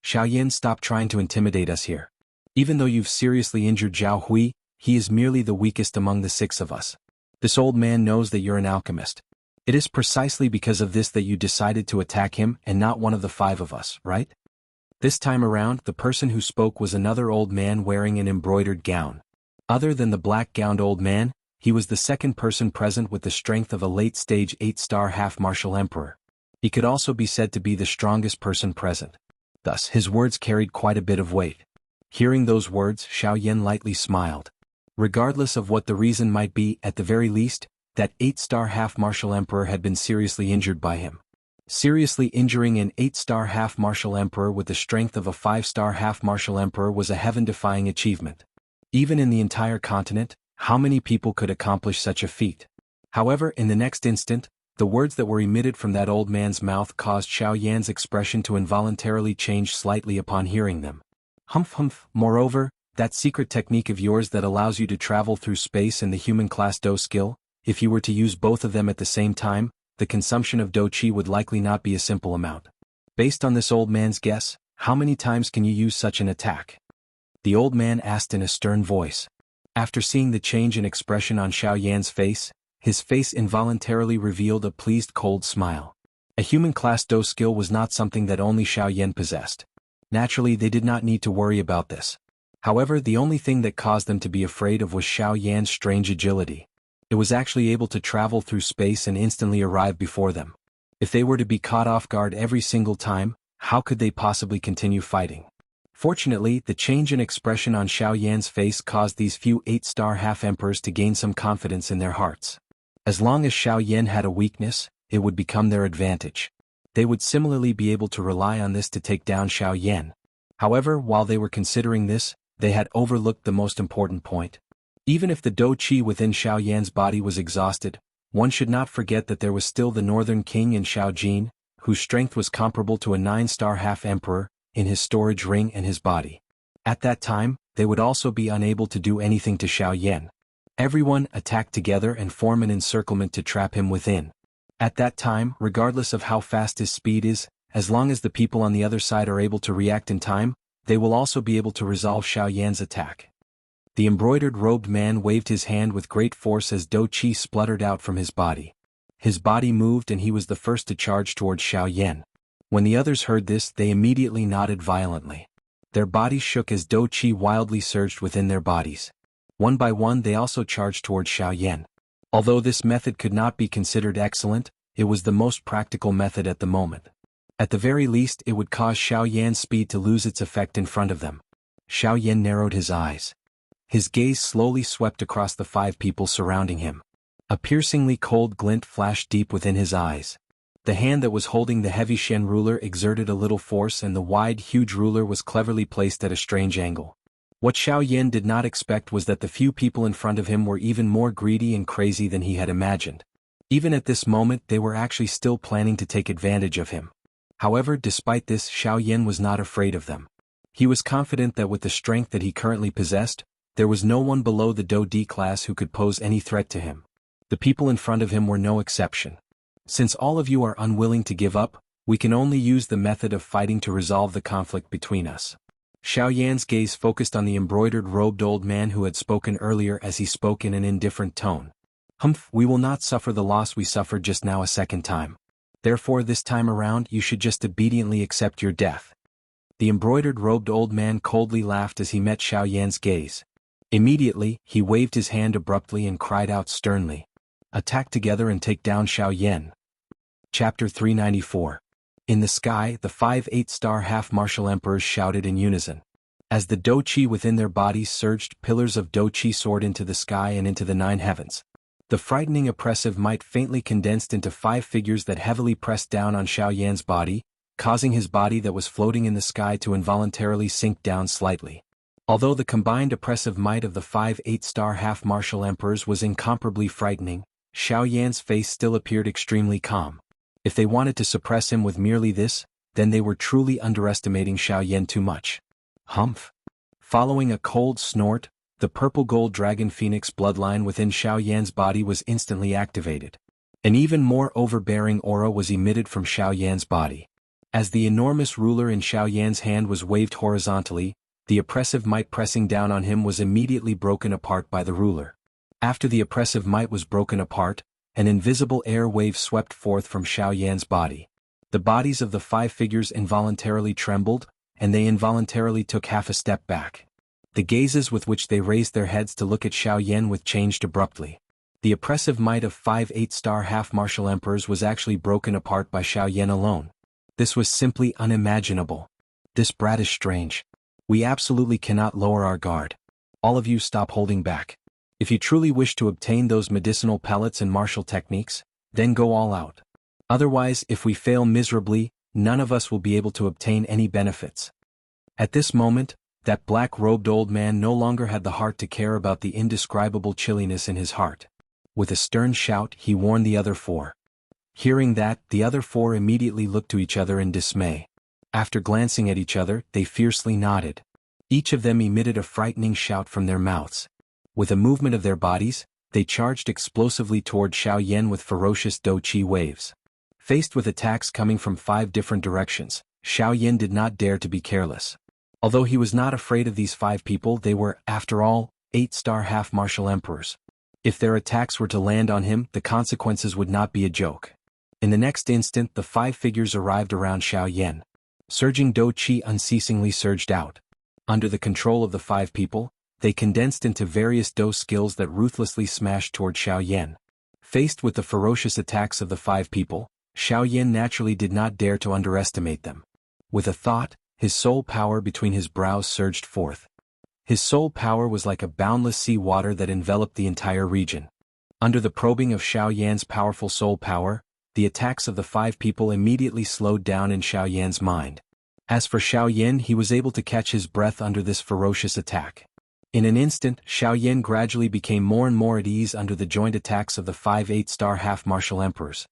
Xiaoyan, stop trying to intimidate us here. Even though you've seriously injured Zhao Hui, he is merely the weakest among the 6 of us. This old man knows that you're an alchemist. It is precisely because of this that you decided to attack him and not one of the 5 of us, right? This time around, the person who spoke was another old man wearing an embroidered gown. Other than the black-gowned old man, he was the second person present with the strength of a late-stage 8-star half-martial emperor. He could also be said to be the strongest person present. Thus, his words carried quite a bit of weight. Hearing those words, Xiaoyan lightly smiled. Regardless of what the reason might be, at the very least, that 8-star half-martial emperor had been seriously injured by him. Seriously injuring an 8-star half-martial emperor with the strength of a 5-star half-martial emperor was a heaven-defying achievement. Even in the entire continent, how many people could accomplish such a feat? However, in the next instant, the words that were emitted from that old man's mouth caused Xiaoyan's expression to involuntarily change slightly upon hearing them. Humph. Moreover, that secret technique of yours that allows you to travel through space and the human class Do skill, if you were to use both of them at the same time, the consumption of Do Qi would likely not be a simple amount. Based on this old man's guess, how many times can you use such an attack? The old man asked in a stern voice. After seeing the change in expression on Xiaoyan's face, his face involuntarily revealed a pleased cold smile. A human class Do skill was not something that only Xiaoyan possessed. Naturally, they did not need to worry about this. However, the only thing that caused them to be afraid of was Xiaoyan's strange agility. It was actually able to travel through space and instantly arrive before them. If they were to be caught off guard every single time, how could they possibly continue fighting? Fortunately, the change in expression on Xiaoyan's face caused these few 8-star half-emperors to gain some confidence in their hearts. As long as Xiaoyan had a weakness, it would become their advantage. They would similarly be able to rely on this to take down Xiaoyan. However, while they were considering this, they had overlooked the most important point. Even if the Do Qi within Xiaoyan's body was exhausted, one should not forget that there was still the Northern King and Xiaojin, whose strength was comparable to a 9-star half-emperor, in his storage ring and his body. At that time, they would also be unable to do anything to Xiaoyan. Everyone attacked together and form an encirclement to trap him within. At that time, regardless of how fast his speed is, as long as the people on the other side are able to react in time, they will also be able to resolve Xiaoyan's attack. The embroidered-robed man waved his hand with great force as Dou Qi spluttered out from his body. His body moved and he was the first to charge towards Xiaoyan. When the others heard this, they immediately nodded violently. Their bodies shook as Dou Qi wildly surged within their bodies. One by one they also charged towards Xiaoyan. Although this method could not be considered excellent, it was the most practical method at the moment. At the very least it would cause Xiaoyan's speed to lose its effect in front of them. Xiaoyan narrowed his eyes. His gaze slowly swept across the 5 people surrounding him. A piercingly cold glint flashed deep within his eyes. The hand that was holding the heavy Shen ruler exerted a little force and the wide, huge ruler was cleverly placed at a strange angle. What Xiaoyan did not expect was that the few people in front of him were even more greedy and crazy than he had imagined. Even at this moment they were actually still planning to take advantage of him. However, despite this, Xiaoyan was not afraid of them. He was confident that with the strength that he currently possessed, there was no one below the Dou D class who could pose any threat to him. The people in front of him were no exception. Since all of you are unwilling to give up, we can only use the method of fighting to resolve the conflict between us. Xiaoyan's gaze focused on the embroidered-robed old man who had spoken earlier as he spoke in an indifferent tone. Humph, we will not suffer the loss we suffered just now a second time. Therefore this time around you should just obediently accept your death. The embroidered-robed old man coldly laughed as he met Xiaoyan's gaze. Immediately, he waved his hand abruptly and cried out sternly. Attack together and take down Xiaoyan. Chapter 394. In the sky, the 5 8-star half-martial emperors shouted in unison. As the Dou Qi within their bodies surged, pillars of Dou Qi soared into the sky and into the 9 heavens. The frightening oppressive might faintly condensed into 5 figures that heavily pressed down on Xiaoyan's body, causing his body that was floating in the sky to involuntarily sink down slightly. Although the combined oppressive might of the 5 8-star half-martial emperors was incomparably frightening, Xiaoyan's face still appeared extremely calm. If they wanted to suppress him with merely this, then they were truly underestimating Xiaoyan too much. Humph. Following a cold snort, the purple-gold dragon phoenix bloodline within Xiaoyan's body was instantly activated. An even more overbearing aura was emitted from Xiaoyan's body. As the enormous ruler in Xiaoyan's hand was waved horizontally, the oppressive might pressing down on him was immediately broken apart by the ruler. After the oppressive might was broken apart, an invisible air wave swept forth from Xiaoyan's body. The bodies of the 5 figures involuntarily trembled, and they involuntarily took half a step back. The gazes with which they raised their heads to look at Xiaoyan with changed abruptly. The oppressive might of 5 8-star half-martial emperors was actually broken apart by Xiaoyan alone. This was simply unimaginable. This brat is strange. We absolutely cannot lower our guard. All of you stop holding back. If you truly wish to obtain those medicinal pellets and martial techniques, then go all out. Otherwise, if we fail miserably, none of us will be able to obtain any benefits. At this moment, that black-robed old man no longer had the heart to care about the indescribable chilliness in his heart. With a stern shout, he warned the other 4. Hearing that, the other 4 immediately looked to each other in dismay. After glancing at each other, they fiercely nodded. Each of them emitted a frightening shout from their mouths. With a movement of their bodies, they charged explosively toward Xiaoyan with ferocious Dou Qi waves. Faced with attacks coming from 5 different directions, Xiaoyan did not dare to be careless. Although he was not afraid of these 5 people, they were, after all, 8-star half-martial emperors. If their attacks were to land on him, the consequences would not be a joke. In the next instant, the 5 figures arrived around Xiaoyan. Surging Dou Qi unceasingly surged out. Under the control of the 5 people, they condensed into various Dou skills that ruthlessly smashed toward Xiaoyan. Faced with the ferocious attacks of the 5 people, Xiaoyan naturally did not dare to underestimate them. With a thought, his soul power between his brows surged forth. His soul power was like a boundless sea water that enveloped the entire region. Under the probing of Xiaoyan's powerful soul power, the attacks of the 5 people immediately slowed down in Xiaoyan's mind. As for Xiaoyan, he was able to catch his breath under this ferocious attack. In an instant, Xiaoyan gradually became more and more at ease under the joint attacks of the 5 8-star half-martial emperors.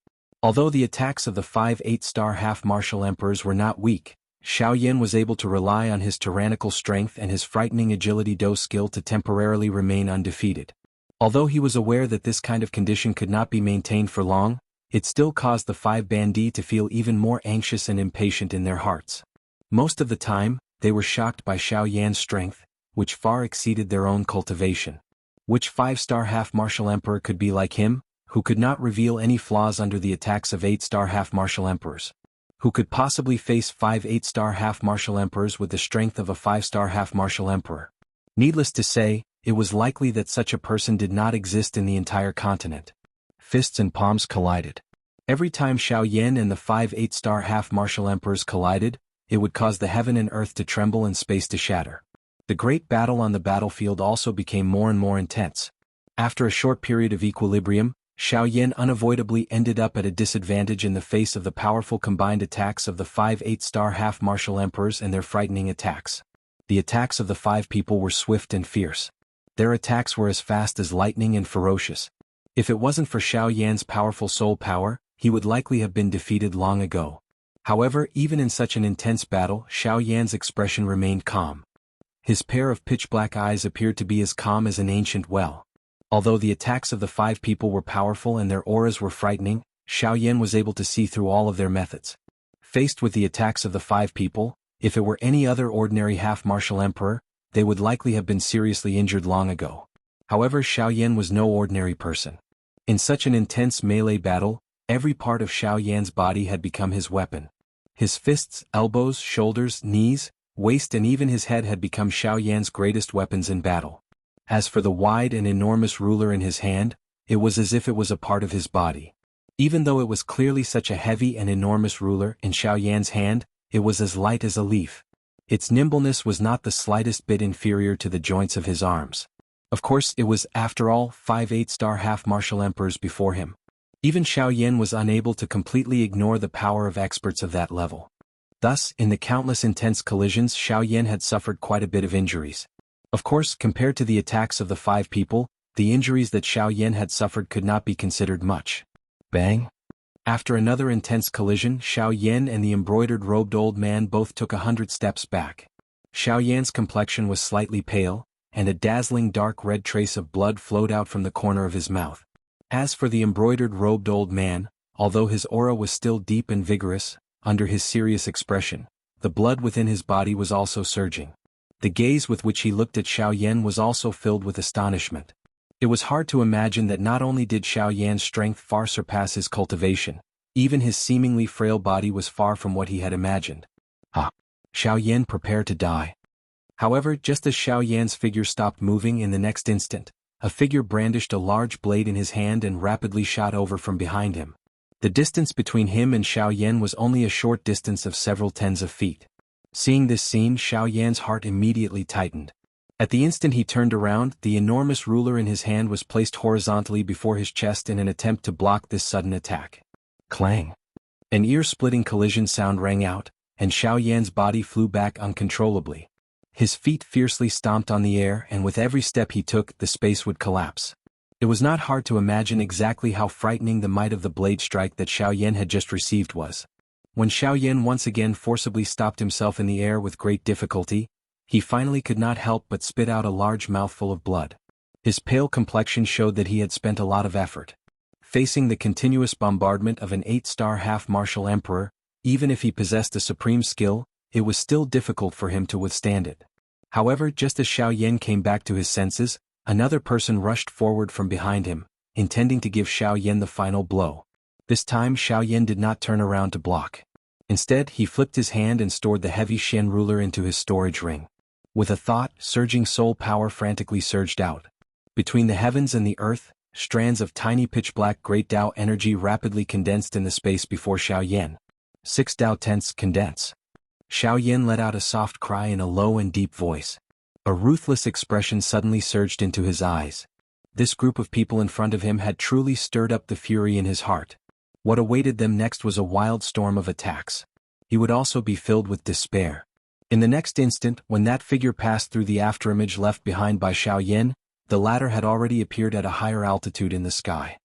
Although the attacks of the 5 8-star half-martial emperors were not weak, Xiao Yan was able to rely on his tyrannical strength and his frightening agility do skill to temporarily remain undefeated. Although he was aware that this kind of condition could not be maintained for long, it still caused the 5 bandits to feel even more anxious and impatient in their hearts. Most of the time, they were shocked by Xiao Yan's strength, which far exceeded their own cultivation. Which 5-star half-martial emperor could be like him, who could not reveal any flaws under the attacks of 8-star half-martial emperors? Who could possibly face 5 8-star half-martial emperors with the strength of a 5-star half-martial emperor? Needless to say, it was likely that such a person did not exist in the entire continent. Fists and palms collided. Every time Xiao Yan and the 5 8-star half-martial emperors collided, it would cause the heaven and earth to tremble and space to shatter. The great battle on the battlefield also became more and more intense. After a short period of equilibrium, Xiao Yan unavoidably ended up at a disadvantage in the face of the powerful combined attacks of the 5 8-star half-martial emperors and their frightening attacks. The attacks of the 5 people were swift and fierce. Their attacks were as fast as lightning and ferocious. If it wasn't for Xiao Yan's powerful soul power, he would likely have been defeated long ago. However, even in such an intense battle, Xiao Yan's expression remained calm. His pair of pitch-black eyes appeared to be as calm as an ancient well. Although the attacks of the 5 people were powerful and their auras were frightening, Xiao Yan was able to see through all of their methods. Faced with the attacks of the 5 people, if it were any other ordinary half-martial emperor, they would likely have been seriously injured long ago. However, Xiao Yan was no ordinary person. In such an intense melee battle, every part of Xiao Yan's body had become his weapon. His fists, elbows, shoulders, knees, waist and even his head had become Xiao Yan's greatest weapons in battle. As for the wide and enormous ruler in his hand, it was as if it was a part of his body. Even though it was clearly such a heavy and enormous ruler in Xiao Yan's hand, it was as light as a leaf. Its nimbleness was not the slightest bit inferior to the joints of his arms. Of course, it was, after all, 5 8-star half-martial emperors before him. Even Xiao Yan was unable to completely ignore the power of experts of that level. Thus, in the countless intense collisions, Xiao Yan had suffered quite a bit of injuries. Of course, compared to the attacks of the 5 people, the injuries that Xiao Yan had suffered could not be considered much. Bang! After another intense collision, Xiao Yan and the embroidered-robed old man both took 100 steps back. Xiao Yan's complexion was slightly pale, and a dazzling dark red trace of blood flowed out from the corner of his mouth. As for the embroidered-robed old man, although his aura was still deep and vigorous, under his serious expression, the blood within his body was also surging. The gaze with which he looked at Xiao Yan was also filled with astonishment. It was hard to imagine that not only did Xiao Yan's strength far surpass his cultivation, even his seemingly frail body was far from what he had imagined. Xiao Yan prepared to die. However, just as Xiao Yan's figure stopped moving in the next instant, a figure brandished a large blade in his hand and rapidly shot over from behind him. The distance between him and Xiao Yan was only a short distance of several tens of feet. Seeing this scene, Xiao Yan's heart immediately tightened. At the instant he turned around, the enormous ruler in his hand was placed horizontally before his chest in an attempt to block this sudden attack. Clang! An ear-splitting collision sound rang out, and Xiao Yan's body flew back uncontrollably. His feet fiercely stomped on the air, and with every step he took, the space would collapse. It was not hard to imagine exactly how frightening the might of the blade strike that Xiao Yan had just received was. When Xiao Yan once again forcibly stopped himself in the air with great difficulty, he finally could not help but spit out a large mouthful of blood. His pale complexion showed that he had spent a lot of effort. Facing the continuous bombardment of an 8-star half-martial emperor, even if he possessed a supreme skill, it was still difficult for him to withstand it. However, just as Xiao Yan came back to his senses, another person rushed forward from behind him, intending to give Xiao Yan the final blow. This time Xiao Yan did not turn around to block. Instead, he flipped his hand and stored the heavy Shen ruler into his storage ring. With a thought, surging soul power frantically surged out. Between the heavens and the earth, strands of tiny pitch-black great Dao energy rapidly condensed in the space before Xiao Yan. 6 Dao tenths condense. Xiao Yan let out a soft cry in a low and deep voice. A ruthless expression suddenly surged into his eyes. This group of people in front of him had truly stirred up the fury in his heart. What awaited them next was a wild storm of attacks. He would also be filled with despair. In the next instant, when that figure passed through the afterimage left behind by Xiao Yan, the latter had already appeared at a higher altitude in the sky.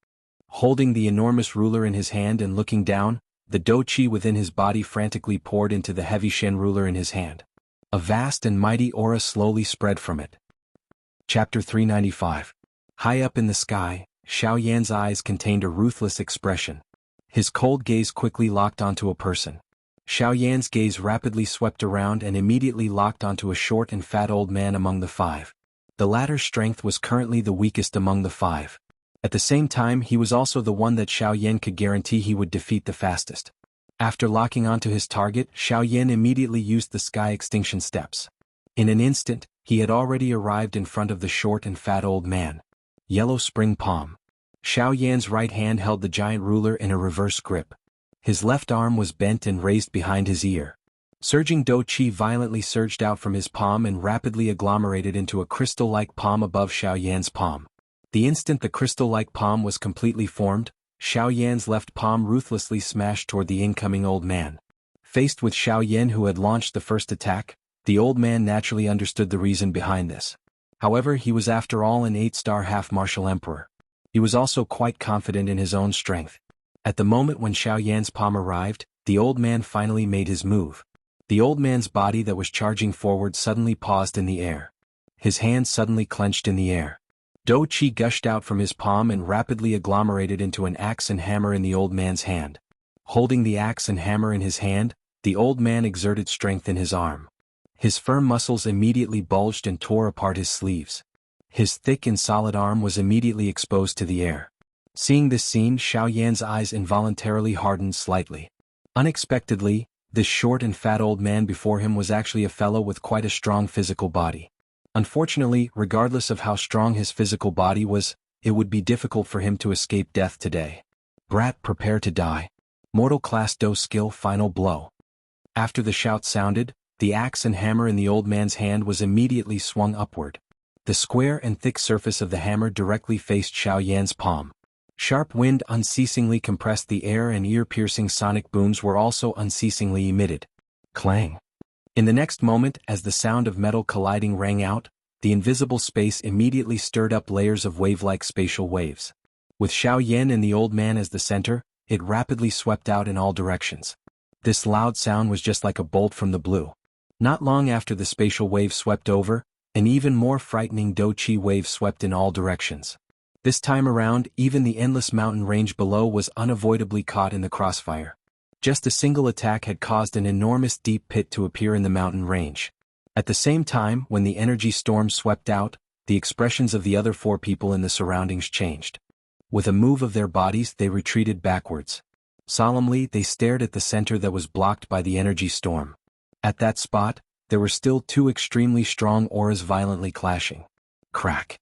Holding the enormous ruler in his hand and looking down, the dou-qi within his body frantically poured into the heavy Shen ruler in his hand. A vast and mighty aura slowly spread from it. Chapter 395. High up in the sky, Xiaoyan's eyes contained a ruthless expression. His cold gaze quickly locked onto a person. Xiaoyan's gaze rapidly swept around and immediately locked onto a short and fat old man among the five. The latter's strength was currently the weakest among the five. At the same time, he was also the one that Xiaoyan could guarantee he would defeat the fastest. After locking onto his target, Xiaoyan immediately used the sky extinction steps. In an instant, he had already arrived in front of the short and fat old man. Yellow spring palm. Xiaoyan's right hand held the giant ruler in a reverse grip. His left arm was bent and raised behind his ear. Surging dou-qi violently surged out from his palm and rapidly agglomerated into a crystal-like palm above Xiaoyan's palm. The instant the crystal-like palm was completely formed, Xiaoyan's left palm ruthlessly smashed toward the incoming old man. Faced with Xiaoyan, who had launched the first attack, the old man naturally understood the reason behind this. However, he was after all an 8-star half-martial emperor. He was also quite confident in his own strength. At the moment when Xiaoyan's palm arrived, the old man finally made his move. The old man's body that was charging forward suddenly paused in the air. His hand suddenly clenched in the air. Dou-qi gushed out from his palm and rapidly agglomerated into an axe and hammer in the old man's hand. Holding the axe and hammer in his hand, the old man exerted strength in his arm. His firm muscles immediately bulged and tore apart his sleeves. His thick and solid arm was immediately exposed to the air. Seeing this scene, Xiaoyan's eyes involuntarily hardened slightly. Unexpectedly, this short and fat old man before him was actually a fellow with quite a strong physical body. Unfortunately, regardless of how strong his physical body was, it would be difficult for him to escape death today. Brat, prepare to die. Mortal Class Do Skill Final Blow. After the shout sounded, the axe and hammer in the old man's hand was immediately swung upward. The square and thick surface of the hammer directly faced Xiaoyan's palm. Sharp wind unceasingly compressed the air and ear-piercing sonic booms were also unceasingly emitted. Clang. In the next moment, as the sound of metal colliding rang out, the invisible space immediately stirred up layers of wave-like spatial waves. With Xiaoyan and the old man as the center, it rapidly swept out in all directions. This loud sound was just like a bolt from the blue. Not long after the spatial wave swept over, an even more frightening dou-qi wave swept in all directions. This time around, even the endless mountain range below was unavoidably caught in the crossfire. Just a single attack had caused an enormous deep pit to appear in the mountain range. At the same time, when the energy storm swept out, the expressions of the other four people in the surroundings changed. With a move of their bodies, they retreated backwards. Solemnly, they stared at the center that was blocked by the energy storm. At that spot, there were still two extremely strong auras violently clashing. Crack.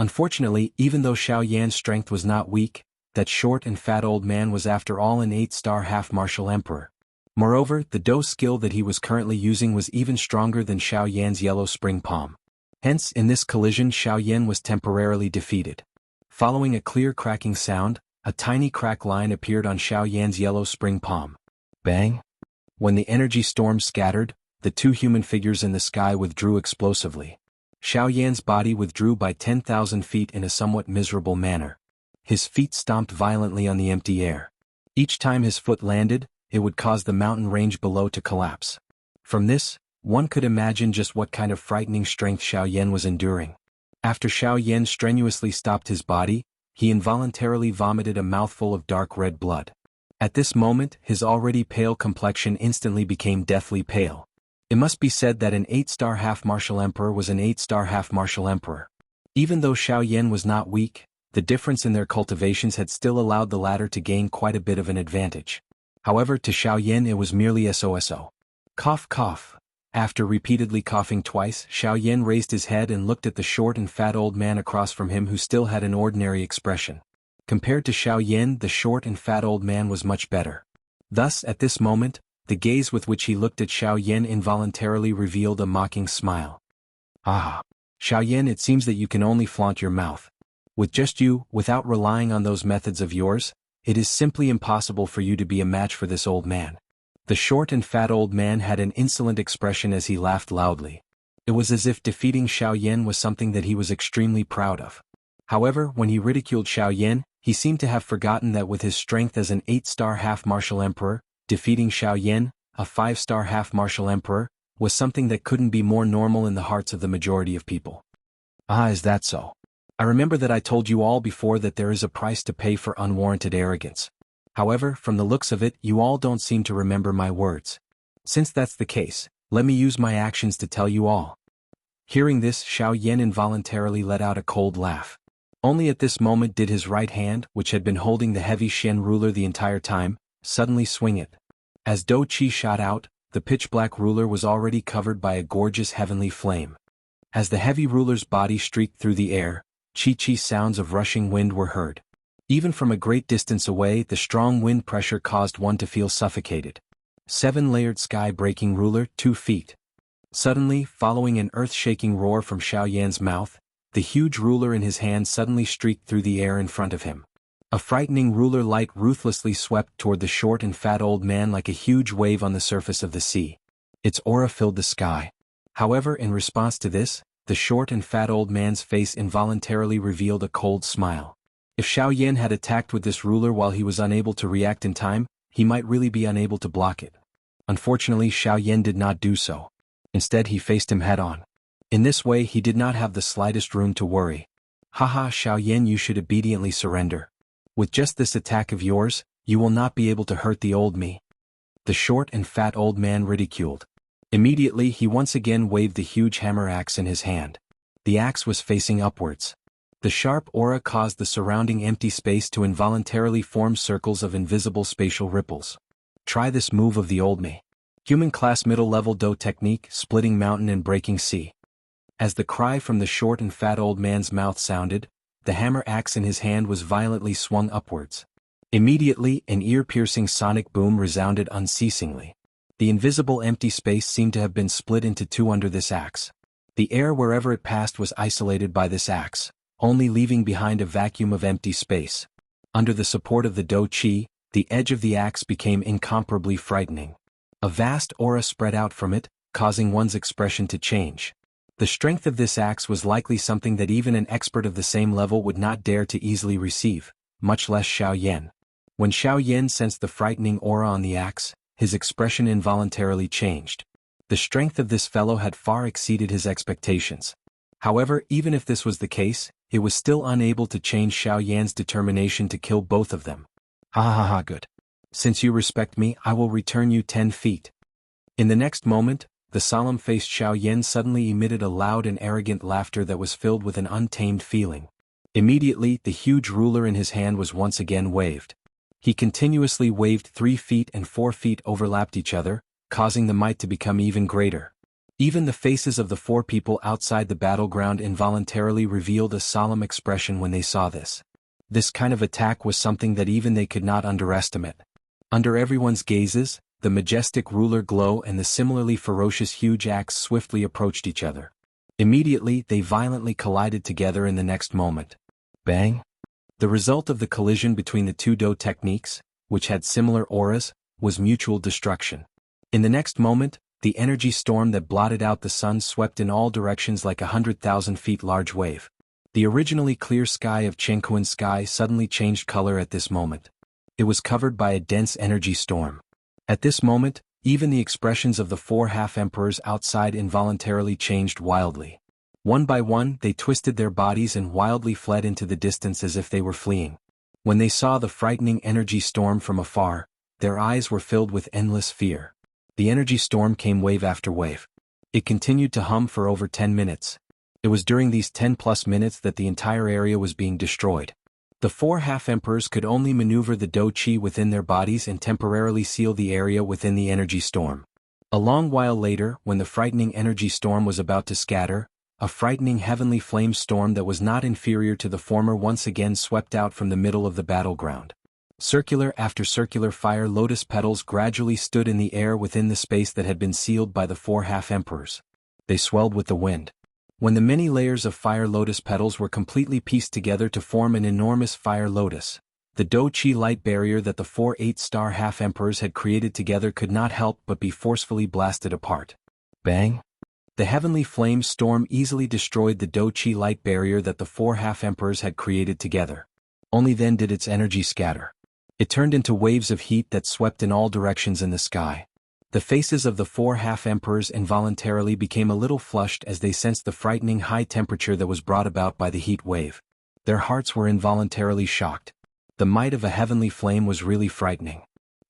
Unfortunately, even though Xiaoyan's strength was not weak, that short and fat old man was after all an 8-star half-martial emperor. Moreover, the Do skill that he was currently using was even stronger than Xiaoyan's yellow spring palm. Hence, in this collision, Xiaoyan was temporarily defeated. Following a clear cracking sound, a tiny crack line appeared on Xiaoyan's yellow spring palm. Bang! When the energy storm scattered, the two human figures in the sky withdrew explosively. Xiaoyan's body withdrew by 10,000 feet in a somewhat miserable manner. His feet stomped violently on the empty air. Each time his foot landed, it would cause the mountain range below to collapse. From this, one could imagine just what kind of frightening strength Xiaoyan was enduring. After Xiaoyan strenuously stopped his body, he involuntarily vomited a mouthful of dark red blood. At this moment, his already pale complexion instantly became deathly pale. It must be said that an 8-star half-martial emperor was an 8-star half-martial emperor. Even though Xiaoyan was not weak, the difference in their cultivations had still allowed the latter to gain quite a bit of an advantage. However, to Xiaoyan it was merely SOSO. Cough cough. After repeatedly coughing twice, Xiaoyan raised his head and looked at the short and fat old man across from him who still had an ordinary expression. Compared to Xiaoyan, the short and fat old man was much better. Thus, at this moment, the gaze with which he looked at Xiaoyan involuntarily revealed a mocking smile. Ah, Xiaoyan, it seems that you can only flaunt your mouth. With just you, without relying on those methods of yours, it is simply impossible for you to be a match for this old man. The short and fat old man had an insolent expression as he laughed loudly. It was as if defeating Xiaoyan was something that he was extremely proud of. However, when he ridiculed Xiaoyan, He seemed to have forgotten that with his strength as an 8-star half-martial emperor, defeating Xiaoyan, a 5-star half-martial emperor, was something that couldn't be more normal in the hearts of the majority of people. Ah, is that so? I remember that I told you all before that there is a price to pay for unwarranted arrogance. However, from the looks of it, you all don't seem to remember my words. Since that's the case, let me use my actions to tell you all. Hearing this, Xiaoyan involuntarily let out a cold laugh. Only at this moment did his right hand, which had been holding the heavy Shen ruler the entire time, suddenly swing it. As Do Qi shot out, the pitch-black ruler was already covered by a gorgeous heavenly flame. As the heavy ruler's body streaked through the air, chi-chi sounds of rushing wind were heard. Even from a great distance away, the strong wind pressure caused one to feel suffocated. 7-layered sky-breaking ruler, 2 feet. Suddenly, following an earth-shaking roar from Xiaoyan's mouth, the huge ruler in his hand suddenly streaked through the air in front of him. A frightening ruler light ruthlessly swept toward the short and fat old man like a huge wave on the surface of the sea. Its aura filled the sky. However, in response to this, the short and fat old man's face involuntarily revealed a cold smile. If Xiaoyan had attacked with this ruler while he was unable to react in time, he might really be unable to block it. Unfortunately, Xiaoyan did not do so. Instead, he faced him head-on. In this way, he did not have the slightest room to worry. Haha, Xiaoyan, you should obediently surrender. With just this attack of yours, you will not be able to hurt the old me. The short and fat old man ridiculed. Immediately, he once again waved the huge hammer axe in his hand. The axe was facing upwards. The sharp aura caused the surrounding empty space to involuntarily form circles of invisible spatial ripples. Try this move of the old me. Human class middle level Do technique, splitting mountain and breaking sea. As the cry from the short and fat old man's mouth sounded, the hammer axe in his hand was violently swung upwards. Immediately, an ear-piercing sonic boom resounded unceasingly. The invisible empty space seemed to have been split into two under this axe. The air wherever it passed was isolated by this axe, only leaving behind a vacuum of empty space. Under the support of the Do Qi, the edge of the axe became incomparably frightening. A vast aura spread out from it, causing one's expression to change. The strength of this axe was likely something that even an expert of the same level would not dare to easily receive, much less Xiaoyan. When Xiaoyan sensed the frightening aura on the axe, his expression involuntarily changed. The strength of this fellow had far exceeded his expectations. However, even if this was the case, it was still unable to change Xiaoyan's determination to kill both of them. Ha ha ha, good. Since you respect me, I will return you 10 feet. In the next moment, the solemn-faced Xiaoyan suddenly emitted a loud and arrogant laughter that was filled with an untamed feeling. Immediately, the huge ruler in his hand was once again waved. He continuously waved 3 feet and 4 feet overlapped each other, causing the might to become even greater. Even the faces of the 4 people outside the battleground involuntarily revealed a solemn expression when they saw this. This kind of attack was something that even they could not underestimate. Under everyone's gazes, the majestic ruler glow and the similarly ferocious huge axe swiftly approached each other. Immediately, they violently collided together in the next moment. Bang! The result of the collision between the two Do techniques, which had similar auras, was mutual destruction. In the next moment, the energy storm that blotted out the sun swept in all directions like 100,000 feet large wave. The originally clear sky of Chengquan sky suddenly changed color at this moment. It was covered by a dense energy storm. At this moment, even the expressions of the 4 half-emperors outside involuntarily changed wildly. One by one, they twisted their bodies and wildly fled into the distance as if they were fleeing. When they saw the frightening energy storm from afar, their eyes were filled with endless fear. The energy storm came wave after wave. It continued to hum for over 10 minutes. It was during these 10+ minutes that the entire area was being destroyed. The 4 half-emperors could only maneuver the Do Qi within their bodies and temporarily seal the area within the energy storm. A long while later, when the frightening energy storm was about to scatter, a frightening heavenly flame storm that was not inferior to the former once again swept out from the middle of the battleground. Circular after circular fire lotus petals gradually stood in the air within the space that had been sealed by the 4 half-emperors. They swelled with the wind. When the many layers of fire lotus petals were completely pieced together to form an enormous fire lotus, the Do Qi light barrier that the 4 8-star half-emperors had created together could not help but be forcefully blasted apart. Bang! The heavenly flame storm easily destroyed the Do Qi light barrier that the 4 half-emperors had created together. Only then did its energy scatter. It turned into waves of heat that swept in all directions in the sky. The faces of the 4 half-emperors involuntarily became a little flushed as they sensed the frightening high temperature that was brought about by the heat wave. Their hearts were involuntarily shocked. The might of a heavenly flame was really frightening.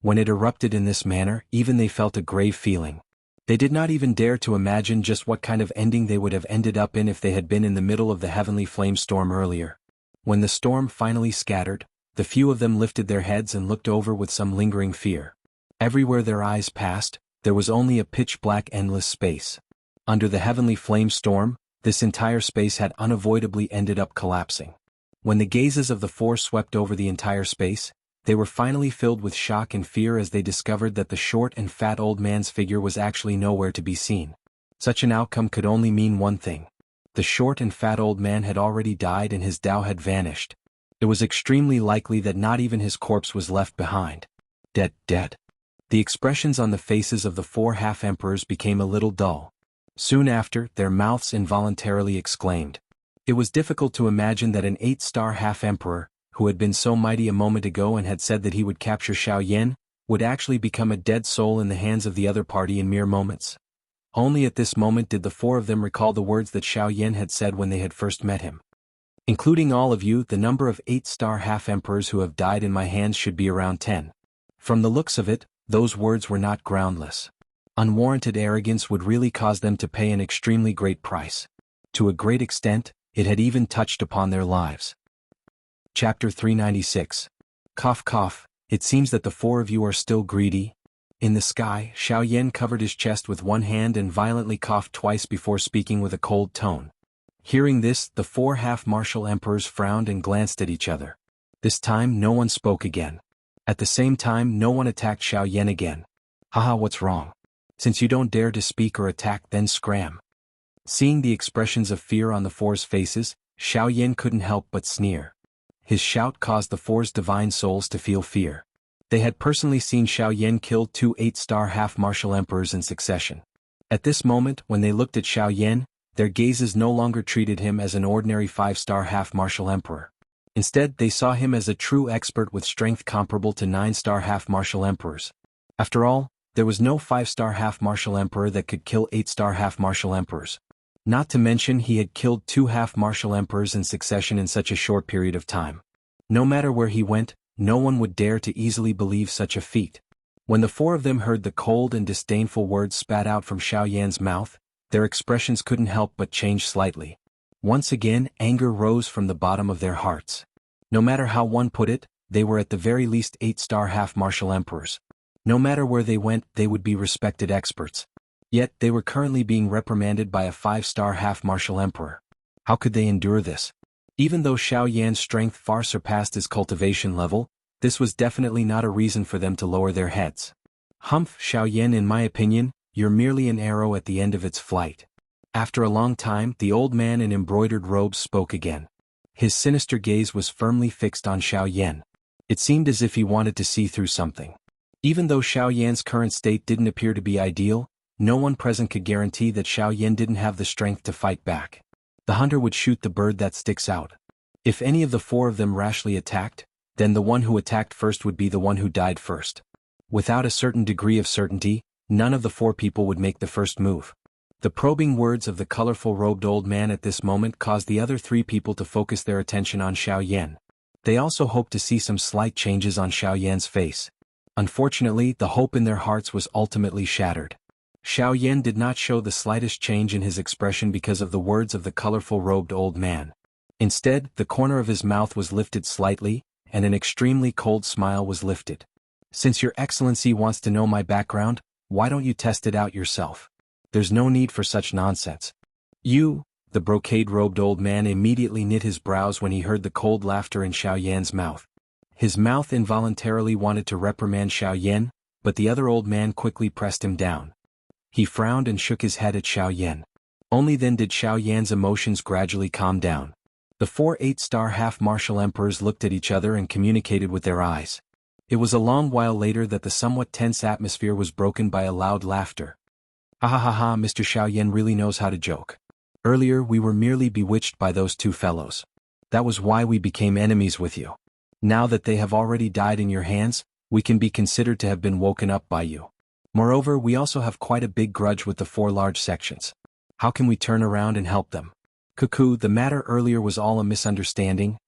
When it erupted in this manner, even they felt a grave feeling. They did not even dare to imagine just what kind of ending they would have ended up in if they had been in the middle of the heavenly flame storm earlier. When the storm finally scattered, the few of them lifted their heads and looked over with some lingering fear. Everywhere their eyes passed, there was only a pitch-black endless space. Under the heavenly flame storm, this entire space had unavoidably ended up collapsing. When the gazes of the 4 swept over the entire space, they were finally filled with shock and fear as they discovered that the short and fat old man's figure was actually nowhere to be seen. Such an outcome could only mean one thing. The short and fat old man had already died and his Tao had vanished. It was extremely likely that not even his corpse was left behind. Dead. The expressions on the faces of the 4 half-emperors became a little dull. Soon after, their mouths involuntarily exclaimed. It was difficult to imagine that an 8-star half-emperor, who had been so mighty a moment ago and had said that he would capture Xiaoyan, would actually become a dead soul in the hands of the other party in mere moments. Only at this moment did the 4 of them recall the words that Xiaoyan had said when they had first met him. Including all of you, the number of 8-star half-emperors who have died in my hands should be around 10. From the looks of it, those words were not groundless. Unwarranted arrogance would really cause them to pay an extremely great price. To a great extent, it had even touched upon their lives. Chapter 396. Cough, it seems that the 4 of you are still greedy. In the sky, Xiaoyan covered his chest with one hand and violently coughed twice before speaking with a cold tone. Hearing this, the 4 half-martial emperors frowned and glanced at each other. This time no one spoke again. At the same time no one attacked Xiaoyan again. Haha, what's wrong? Since you don't dare to speak or attack, then scram. Seeing the expressions of fear on the 4's faces, Xiaoyan couldn't help but sneer. His shout caused the 4's divine souls to feel fear. They had personally seen Xiaoyan kill 2 8-star half-martial emperors in succession. At this moment, when they looked at Xiaoyan, their gazes no longer treated him as an ordinary 5-star half-martial emperor. Instead, they saw him as a true expert with strength comparable to 9-star half-martial emperors. After all, there was no 5-star half-martial emperor that could kill 8-star half-martial emperors. Not to mention he had killed 2 half-martial emperors in succession in such a short period of time. No matter where he went, no one would dare to easily believe such a feat. When the 4 of them heard the cold and disdainful words spat out from Xiaoyan's mouth, their expressions couldn't help but change slightly. Once again, anger rose from the bottom of their hearts. No matter how one put it, they were at the very least 8-star half-martial emperors. No matter where they went, they would be respected experts. Yet, they were currently being reprimanded by a 5-star half-martial emperor. How could they endure this? Even though Xiaoyan's strength far surpassed his cultivation level, this was definitely not a reason for them to lower their heads. Humph, Xiaoyan, in my opinion, you're merely an arrow at the end of its flight. After a long time, the old man in embroidered robes spoke again. His sinister gaze was firmly fixed on Xiaoyan. It seemed as if he wanted to see through something. Even though Xiaoyan's current state didn't appear to be ideal, no one present could guarantee that Xiaoyan didn't have the strength to fight back. The hunter would shoot the bird that sticks out. If any of the 4 of them rashly attacked, then the one who attacked first would be the one who died first. Without a certain degree of certainty, none of the 4 people would make the first move. The probing words of the colorful robed old man at this moment caused the other 3 people to focus their attention on Xiaoyan. They also hoped to see some slight changes on Xiaoyan's face. Unfortunately, the hope in their hearts was ultimately shattered. Xiaoyan did not show the slightest change in his expression because of the words of the colorful robed old man. Instead, the corner of his mouth was lifted slightly, and an extremely cold smile was lifted. Since your excellency wants to know my background, why don't you test it out yourself? There's no need for such nonsense. You, the brocade-robed old man immediately knit his brows when he heard the cold laughter in Xiaoyan's mouth. His mouth involuntarily wanted to reprimand Xiaoyan, but the other old man quickly pressed him down. He frowned and shook his head at Xiaoyan. Only then did Xiaoyan's emotions gradually calm down. The 4 8-star half-martial emperors looked at each other and communicated with their eyes. It was a long while later that the somewhat tense atmosphere was broken by a loud laughter. Ha ha ha ha, Mr. Xiaoyan really knows how to joke. Earlier we were merely bewitched by those 2 fellows. That was why we became enemies with you. Now that they have already died in your hands, we can be considered to have been woken up by you. Moreover, we also have quite a big grudge with the 4 large sections. How can we turn around and help them? Cuckoo, the matter earlier was all a misunderstanding.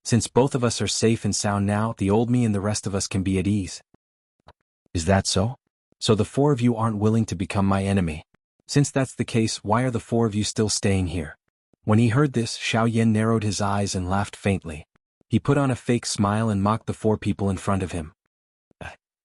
Since both of us are safe and sound now, the old me and the rest of us can be at ease. Is that so? So the 4 of you aren't willing to become my enemy? Since that's the case, why are the 4 of you still staying here? When he heard this, Xiaoyan narrowed his eyes and laughed faintly. He put on a fake smile and mocked the 4 people in front of him.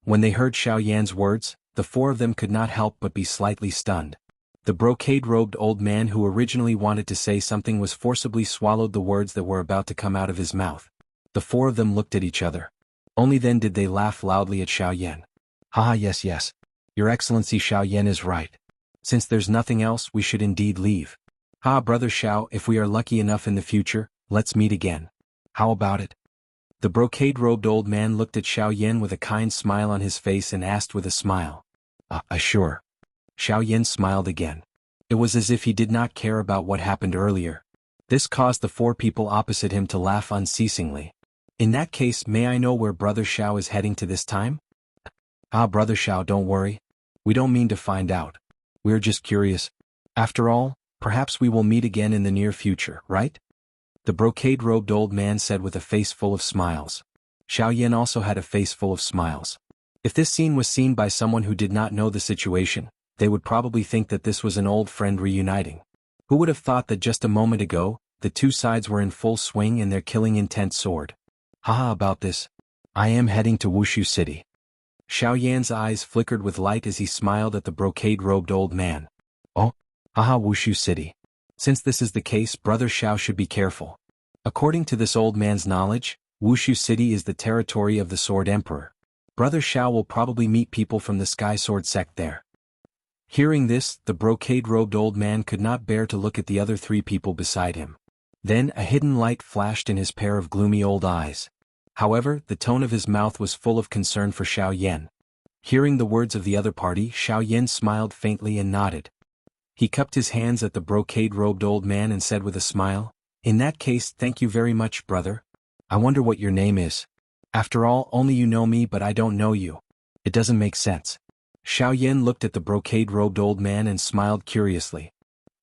When they heard Xiaoyan's words, the 4 of them could not help but be slightly stunned. The brocade-robed old man who originally wanted to say something was forcibly swallowed the words that were about to come out of his mouth. The 4 of them looked at each other. Only then did they laugh loudly at Xiaoyan. Haha, yes. Your Excellency, Xiaoyan is right. Since there's nothing else, we should indeed leave. Ha, Brother Xiao, if we are lucky enough in the future, let's meet again. How about it? The brocade-robed old man looked at Xiaoyan with a kind smile on his face and asked with a smile. Sure. Xiaoyan smiled again. It was as if he did not care about what happened earlier. This caused the 4 people opposite him to laugh unceasingly. In that case, may I know where Brother Xiao is heading to this time? Brother Xiao, don't worry. We don't mean to find out. We're just curious. After all, perhaps we will meet again in the near future, right? The brocade-robed old man said with a face full of smiles. Xiaoyan also had a face full of smiles. If this scene was seen by someone who did not know the situation, they would probably think that this was an old friend reuniting. Who would have thought that just a moment ago, the 2 sides were in full swing and their killing intent soared? Haha, about this. I am heading to Wuxia City. Xiaoyan's eyes flickered with light as he smiled at the brocade-robed old man. Oh, haha, Wuxia City. Since this is the case, Brother Xiao should be careful. According to this old man's knowledge, Wuxia City is the territory of the Sword Emperor. Brother Xiao will probably meet people from the Sky Sword sect there. Hearing this, the brocade-robed old man could not bear to look at the other 3 people beside him. Then a hidden light flashed in his pair of gloomy old eyes. However, the tone of his mouth was full of concern for Xiaoyan. Hearing the words of the other party, Xiaoyan smiled faintly and nodded. He cupped his hands at the brocade-robed old man and said with a smile, In that case, thank you very much, brother. I wonder what your name is. After all, only you know me but I don't know you. It doesn't make sense. Xiaoyan looked at the brocade-robed old man and smiled curiously.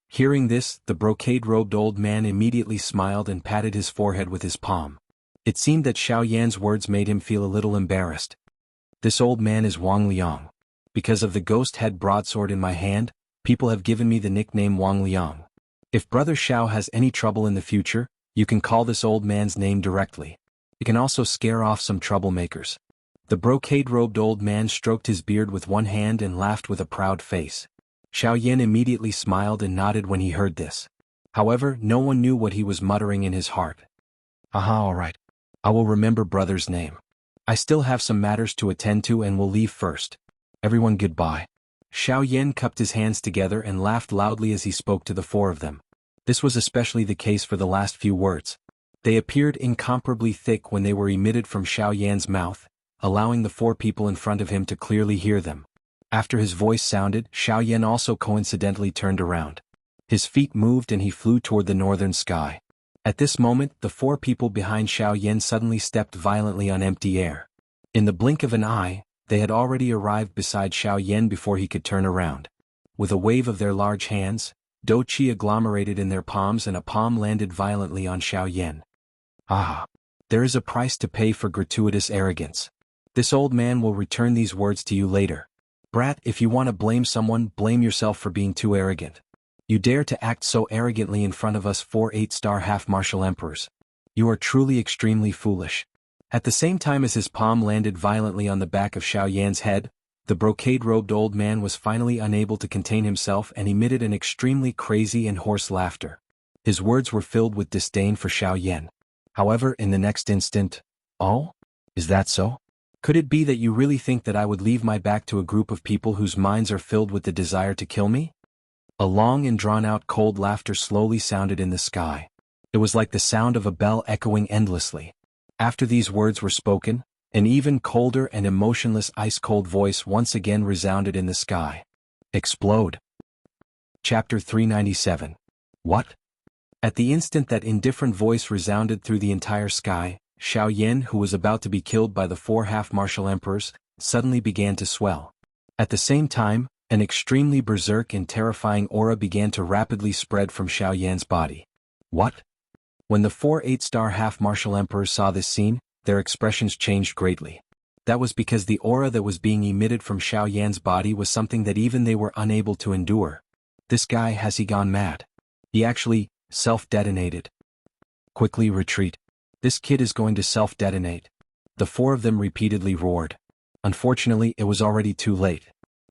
Hearing this, the brocade-robed old man immediately smiled and patted his forehead with his palm. It seemed that Xiaoyan's words made him feel a little embarrassed. This old man is Wang Liang. Because of the ghost head broadsword in my hand, people have given me the nickname Wang Liang. If Brother Xiao has any trouble in the future, you can call this old man's name directly. It can also scare off some troublemakers. The brocade-robed old man stroked his beard with one hand and laughed with a proud face. Xiaoyan immediately smiled and nodded when he heard this. However, no one knew what he was muttering in his heart. Aha, all right. I will remember brother's name. I still have some matters to attend to and will leave first. Everyone goodbye. Xiaoyan cupped his hands together and laughed loudly as he spoke to the 4 of them. This was especially the case for the last few words. They appeared incomparably thick when they were emitted from Xiaoyan's mouth, allowing the 4 people in front of him to clearly hear them. After his voice sounded, Xiaoyan also coincidentally turned around. His feet moved and he flew toward the northern sky. At this moment, the 4 people behind Xiaoyan suddenly stepped violently on empty air. In the blink of an eye, they had already arrived beside Xiaoyan before he could turn around. With a wave of their large hands, Do Qi agglomerated in their palms and a palm landed violently on Xiaoyan. Ah! There is a price to pay for gratuitous arrogance. This old man will return these words to you later. Brat, if you want to blame someone, blame yourself for being too arrogant. You dare to act so arrogantly in front of us 4 8-star half-martial emperors. You are truly extremely foolish. At the same time as his palm landed violently on the back of Xiaoyan's head, the brocade-robed old man was finally unable to contain himself and emitted an extremely crazy and hoarse laughter. His words were filled with disdain for Xiaoyan. However, in the next instant, "Oh? Is that so? Could it be that you really think that I would leave my back to a group of people whose minds are filled with the desire to kill me?" A long and drawn-out cold laughter slowly sounded in the sky. It was like the sound of a bell echoing endlessly. After these words were spoken, an even colder and emotionless ice-cold voice once again resounded in the sky. Explode. Chapter 397. What? At the instant that indifferent voice resounded through the entire sky, Xiaoyan, who was about to be killed by the 4 half-martial emperors, suddenly began to swell. At the same time, an extremely berserk and terrifying aura began to rapidly spread from Xiaoyan's body. What? When the 4 8-star half-martial emperors saw this scene, their expressions changed greatly. That was because the aura that was being emitted from Xiaoyan's body was something that even they were unable to endure. This guy, has he gone mad? He actually self-detonated. Quickly retreat. This kid is going to self-detonate. The 4 of them repeatedly roared. Unfortunately, it was already too late.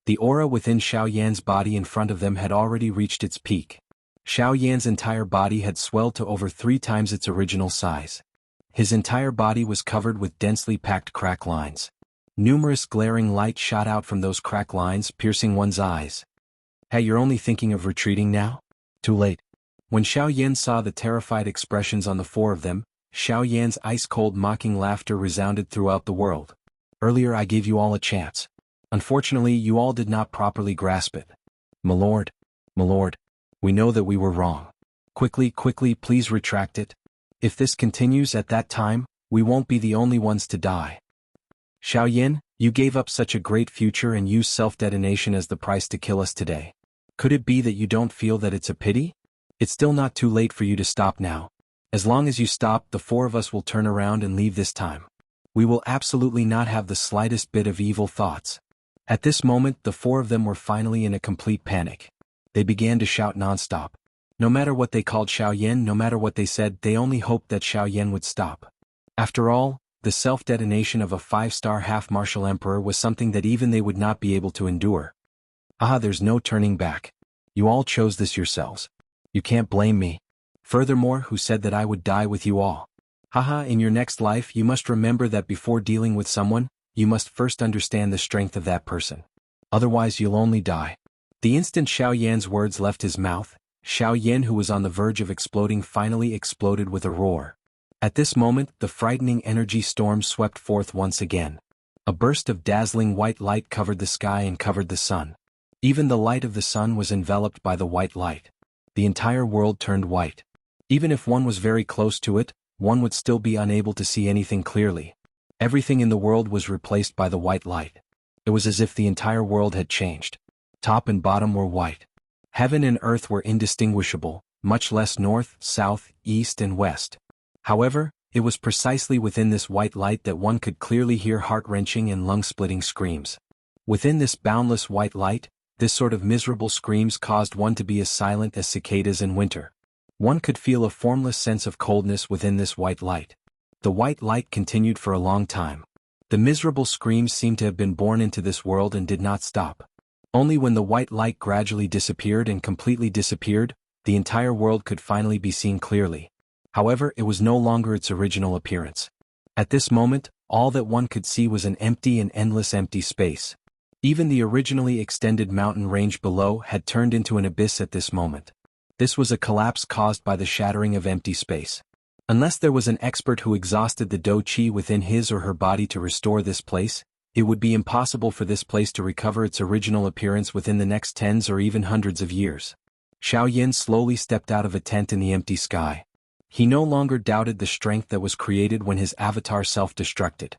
The aura within Xiaoyan's body in front of them had already reached its peak. Xiaoyan's entire body had swelled to over 3 times its original size. His entire body was covered with densely packed crack lines. Numerous glaring light shot out from those crack lines, piercing one's eyes. Hey, you're only thinking of retreating now? Too late. When Xiaoyan saw the terrified expressions on the 4 of them, Xiaoyan's ice-cold mocking laughter resounded throughout the world. Earlier I gave you all a chance. Unfortunately, you all did not properly grasp it. My lord, we know that we were wrong. Quickly, please retract it. If this continues at that time, we won't be the only ones to die. Xiaoyan, you gave up such a great future and used self-detonation as the price to kill us today. Could it be that you don't feel that it's a pity? It's still not too late for you to stop now. As long as you stop, the 4 of us will turn around and leave this time. We will absolutely not have the slightest bit of evil thoughts. At this moment, the 4 of them were finally in a complete panic. They began to shout non-stop. No matter what they called Xiaoyan, no matter what they said, they only hoped that Xiaoyan would stop. After all, the self-detonation of a 5-star half-martial emperor was something that even they would not be able to endure. There's no turning back. You all chose this yourselves. You can't blame me. Furthermore, who said that I would die with you all? In your next life you must remember that before dealing with someone, you must first understand the strength of that person. Otherwise you'll only die. The instant Xiaoyan's words left his mouth, Xiaoyan, who was on the verge of exploding, finally exploded with a roar. At this moment, the frightening energy storm swept forth once again. A burst of dazzling white light covered the sky and covered the sun. Even the light of the sun was enveloped by the white light. The entire world turned white. Even if one was very close to it, one would still be unable to see anything clearly. Everything in the world was replaced by the white light. It was as if the entire world had changed. Top and bottom were white. Heaven and earth were indistinguishable, much less north, south, east and west. However, it was precisely within this white light that one could clearly hear heart-wrenching and lung-splitting screams. Within this boundless white light, this sort of miserable screams caused one to be as silent as cicadas in winter. One could feel a formless sense of coldness within this white light. The white light continued for a long time. The miserable screams seemed to have been born into this world and did not stop. Only when the white light gradually disappeared and completely disappeared, the entire world could finally be seen clearly. However, it was no longer its original appearance. At this moment, all that one could see was an empty and endless empty space. Even the originally extended mountain range below had turned into an abyss at this moment. This was a collapse caused by the shattering of empty space. Unless there was an expert who exhausted the Do Qi within his or her body to restore this place, it would be impossible for this place to recover its original appearance within the next tens or even hundreds of years. Xiaoyan slowly stepped out of a tent in the empty sky. He no longer doubted the strength that was created when his avatar self-destructed.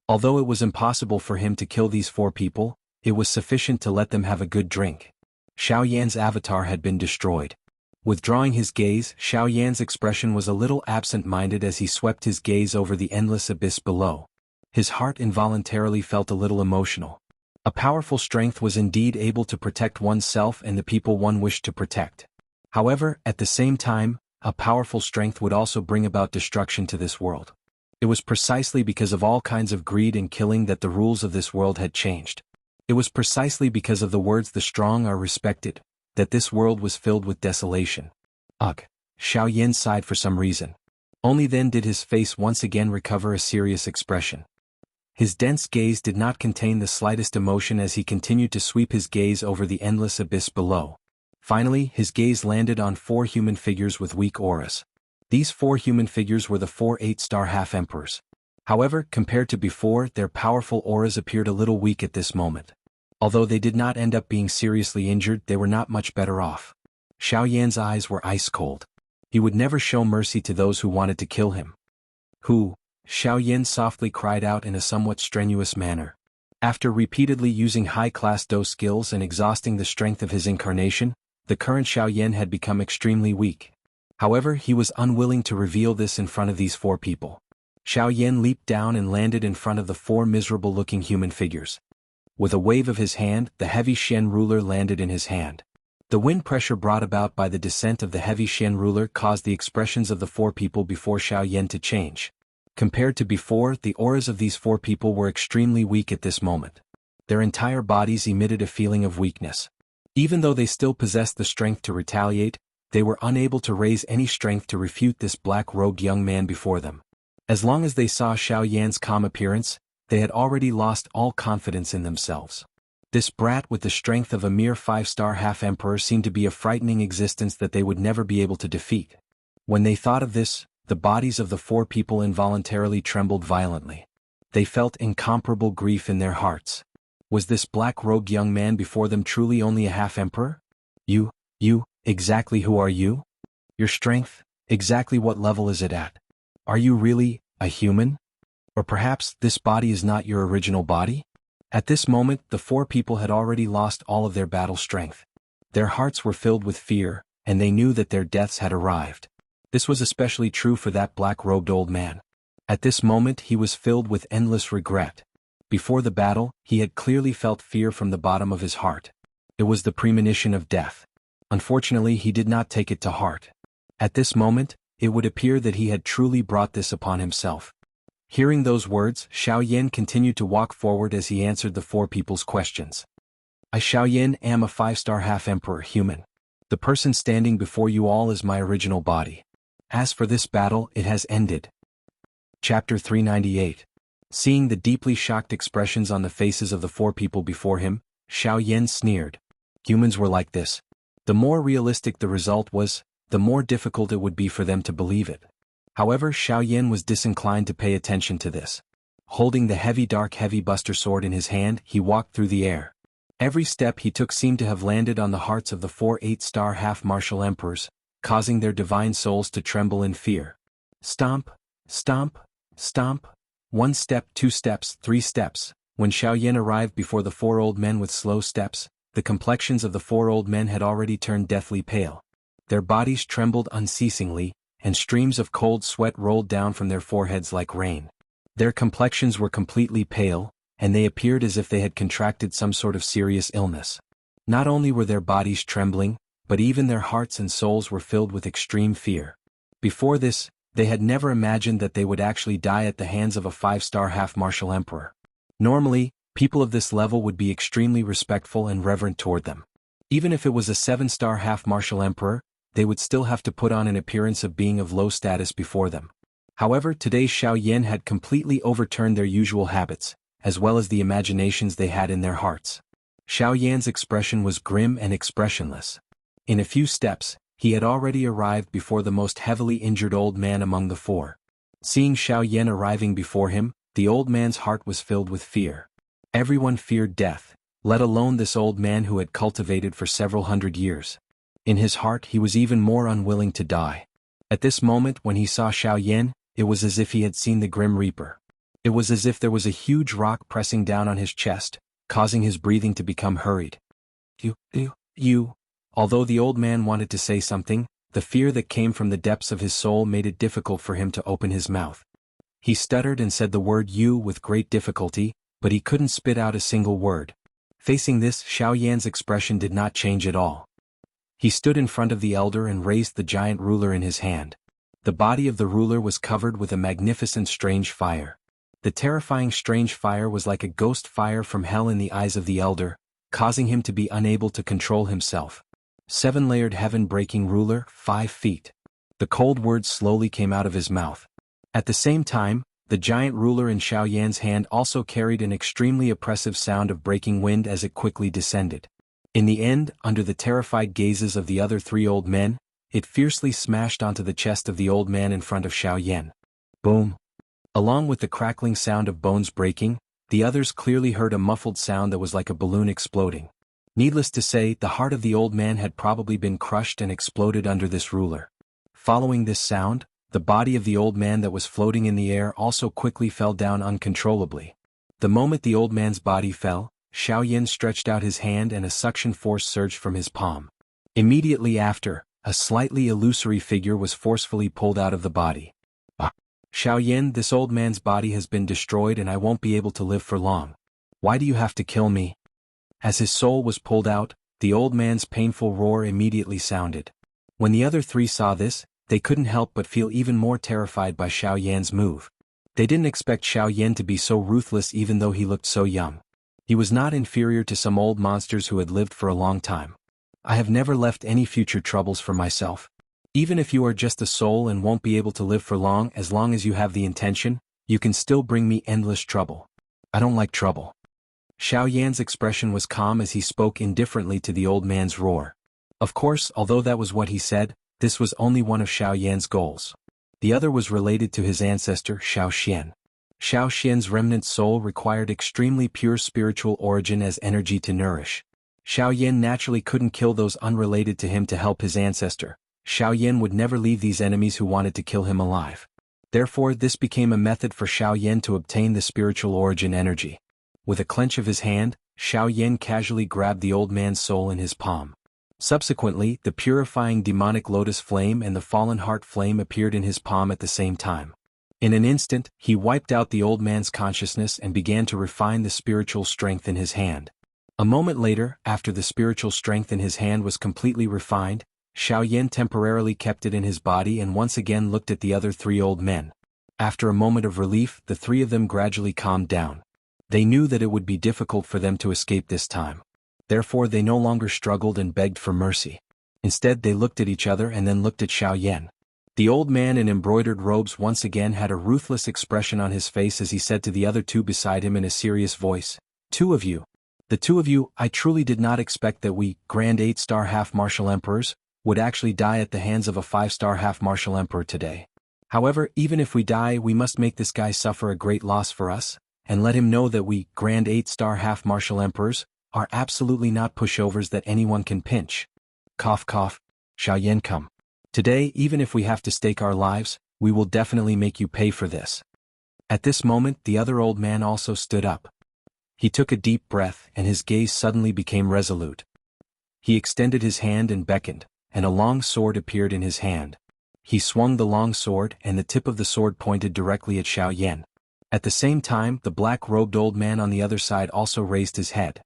Although it was impossible for him to kill these 4 people, it was sufficient to let them have a good drink. Xiaoyan's avatar had been destroyed. Withdrawing his gaze, Xiaoyan's expression was a little absent-minded as he swept his gaze over the endless abyss below. His heart involuntarily felt a little emotional. A powerful strength was indeed able to protect oneself and the people one wished to protect. However, at the same time, a powerful strength would also bring about destruction to this world. It was precisely because of all kinds of greed and killing that the rules of this world had changed. It was precisely because of the words "the strong are respected" that this world was filled with desolation. Ugh! Xiaoyan sighed for some reason. Only then did his face once again recover a serious expression. His dense gaze did not contain the slightest emotion as he continued to sweep his gaze over the endless abyss below. Finally, his gaze landed on 4 human figures with weak auras. These 4 human figures were the 4 8-star half-emperors. However, compared to before, their powerful auras appeared a little weak at this moment. Although they did not end up being seriously injured, they were not much better off. Xiaoyan's eyes were ice-cold. He would never show mercy to those who wanted to kill him. Who? Xiaoyan softly cried out in a somewhat strenuous manner. After repeatedly using high-class dou skills and exhausting the strength of his incarnation, the current Xiaoyan had become extremely weak. However, he was unwilling to reveal this in front of these four people. Xiaoyan leaped down and landed in front of the four miserable-looking human figures. With a wave of his hand, the heavy Shen ruler landed in his hand. The wind pressure brought about by the descent of the heavy Shen ruler caused the expressions of the four people before Xiaoyan to change. Compared to before, the auras of these four people were extremely weak at this moment. Their entire bodies emitted a feeling of weakness. Even though they still possessed the strength to retaliate, they were unable to raise any strength to refute this black-robed young man before them. As long as they saw Xiaoyan's calm appearance, they had already lost all confidence in themselves. This brat with the strength of a mere 5-star half-emperor seemed to be a frightening existence that they would never be able to defeat. When they thought of this, the bodies of the four people involuntarily trembled violently. They felt incomparable grief in their hearts. Was this black-robed young man before them truly only a half-emperor? You, exactly who are you? Your strength, exactly what level is it at? Are you really a human? Or perhaps this body is not your original body? At this moment, the four people had already lost all of their battle strength. Their hearts were filled with fear, and they knew that their deaths had arrived. This was especially true for that black-robed old man. At this moment he was filled with endless regret. Before the battle, he had clearly felt fear from the bottom of his heart. It was the premonition of death. Unfortunately, he did not take it to heart. At this moment, it would appear that he had truly brought this upon himself. Hearing those words, Xiaoyan continued to walk forward as he answered the four people's questions. I Xiaoyan am a 5-star half-emperor human. The person standing before you all is my original body. As for this battle, it has ended. Chapter 398. Seeing the deeply shocked expressions on the faces of the four people before him, Xiaoyan sneered. Humans were like this. The more realistic the result was, the more difficult it would be for them to believe it. However, Xiaoyan was disinclined to pay attention to this. Holding the heavy buster sword in his hand, he walked through the air. Every step he took seemed to have landed on the hearts of the four 8-star half-martial emperors, causing their divine souls to tremble in fear. Stomp, stomp, stomp. 1 step, 2 steps, 3 steps. When Xiaoyan arrived before the four old men with slow steps, the complexions of the four old men had already turned deathly pale. Their bodies trembled unceasingly, and streams of cold sweat rolled down from their foreheads like rain. Their complexions were completely pale, and they appeared as if they had contracted some sort of serious illness. Not only were their bodies trembling, but even their hearts and souls were filled with extreme fear. Before this, they had never imagined that they would actually die at the hands of a 5-star half-martial emperor. Normally, people of this level would be extremely respectful and reverent toward them. Even if it was a 7-star half-martial emperor, they would still have to put on an appearance of being of low status before them. However, today Xiaoyan had completely overturned their usual habits, as well as the imaginations they had in their hearts. Xiaoyan's expression was grim and expressionless. In a few steps, he had already arrived before the most heavily injured old man among the four. Seeing Xiaoyan arriving before him, the old man's heart was filled with fear. Everyone feared death, let alone this old man who had cultivated for several hundred years. In his heart he was even more unwilling to die. At this moment when he saw Xiaoyan, it was as if he had seen the Grim Reaper. It was as if there was a huge rock pressing down on his chest, causing his breathing to become hurried. You. Although the old man wanted to say something, the fear that came from the depths of his soul made it difficult for him to open his mouth. He stuttered and said the word you with great difficulty, but he couldn't spit out a single word. Facing this, Xiaoyan's expression did not change at all. He stood in front of the elder and raised the giant ruler in his hand. The body of the ruler was covered with a magnificent strange fire. The terrifying strange fire was like a ghost fire from hell in the eyes of the elder, causing him to be unable to control himself. 7-layered heaven-breaking ruler, 5 feet. The cold words slowly came out of his mouth. At the same time, the giant ruler in Xiaoyan's hand also carried an extremely oppressive sound of breaking wind as it quickly descended. In the end, under the terrified gazes of the other 3 old men, it fiercely smashed onto the chest of the old man in front of Xiaoyan. Boom! Along with the crackling sound of bones breaking, the others clearly heard a muffled sound that was like a balloon exploding. Needless to say, the heart of the old man had probably been crushed and exploded under this ruler. Following this sound, the body of the old man that was floating in the air also quickly fell down uncontrollably. The moment the old man's body fell, Xiaoyan stretched out his hand and a suction force surged from his palm. Immediately after, a slightly illusory figure was forcefully pulled out of the body. Xiaoyan, this old man's body has been destroyed and I won't be able to live for long. Why do you have to kill me? As his soul was pulled out, the old man's painful roar immediately sounded. When the other three saw this, they couldn't help but feel even more terrified by Xiaoyan's move. They didn't expect Xiaoyan to be so ruthless even though he looked so young. He was not inferior to some old monsters who had lived for a long time. I have never left any future troubles for myself. Even if you are just a soul and won't be able to live for long as you have the intention, you can still bring me endless trouble. I don't like trouble. Xiaoyan's expression was calm as he spoke indifferently to the old man's roar. Of course, although that was what he said, this was only one of Xiaoyan's goals. The other was related to his ancestor Xiaoxian. Xiaoxian's remnant soul required extremely pure spiritual origin as energy to nourish. Xiaoyan naturally couldn't kill those unrelated to him to help his ancestor. Xiaoyan would never leave these enemies who wanted to kill him alive. Therefore, this became a method for Xiaoyan to obtain the spiritual origin energy. With a clench of his hand, Xiaoyan casually grabbed the old man's soul in his palm. Subsequently, the purifying demonic lotus flame and the fallen heart flame appeared in his palm at the same time. In an instant, he wiped out the old man's consciousness and began to refine the spiritual strength in his hand. A moment later, after the spiritual strength in his hand was completely refined, Xiaoyan temporarily kept it in his body and once again looked at the other three old men. After a moment of relief, the three of them gradually calmed down. They knew that it would be difficult for them to escape this time. Therefore they no longer struggled and begged for mercy. Instead they looked at each other and then looked at Xiaoyan. The old man in embroidered robes once again had a ruthless expression on his face as he said to the other two beside him in a serious voice, "Two of you. The two of you, I truly did not expect that we, Grand 8-star half-martial emperors, would actually die at the hands of a 5-star half-martial emperor today. However, even if we die, we must make this guy suffer a great loss for us, and let him know that we, Grand 8-star half-martial emperors, are absolutely not pushovers that anyone can pinch." Cough cough. Xiaoyan, come. Today, even if we have to stake our lives, we will definitely make you pay for this. At this moment, the other old man also stood up. He took a deep breath and his gaze suddenly became resolute. He extended his hand and beckoned, and a long sword appeared in his hand. He swung the long sword and the tip of the sword pointed directly at Xiaoyan. At the same time, the black-robed old man on the other side also raised his head.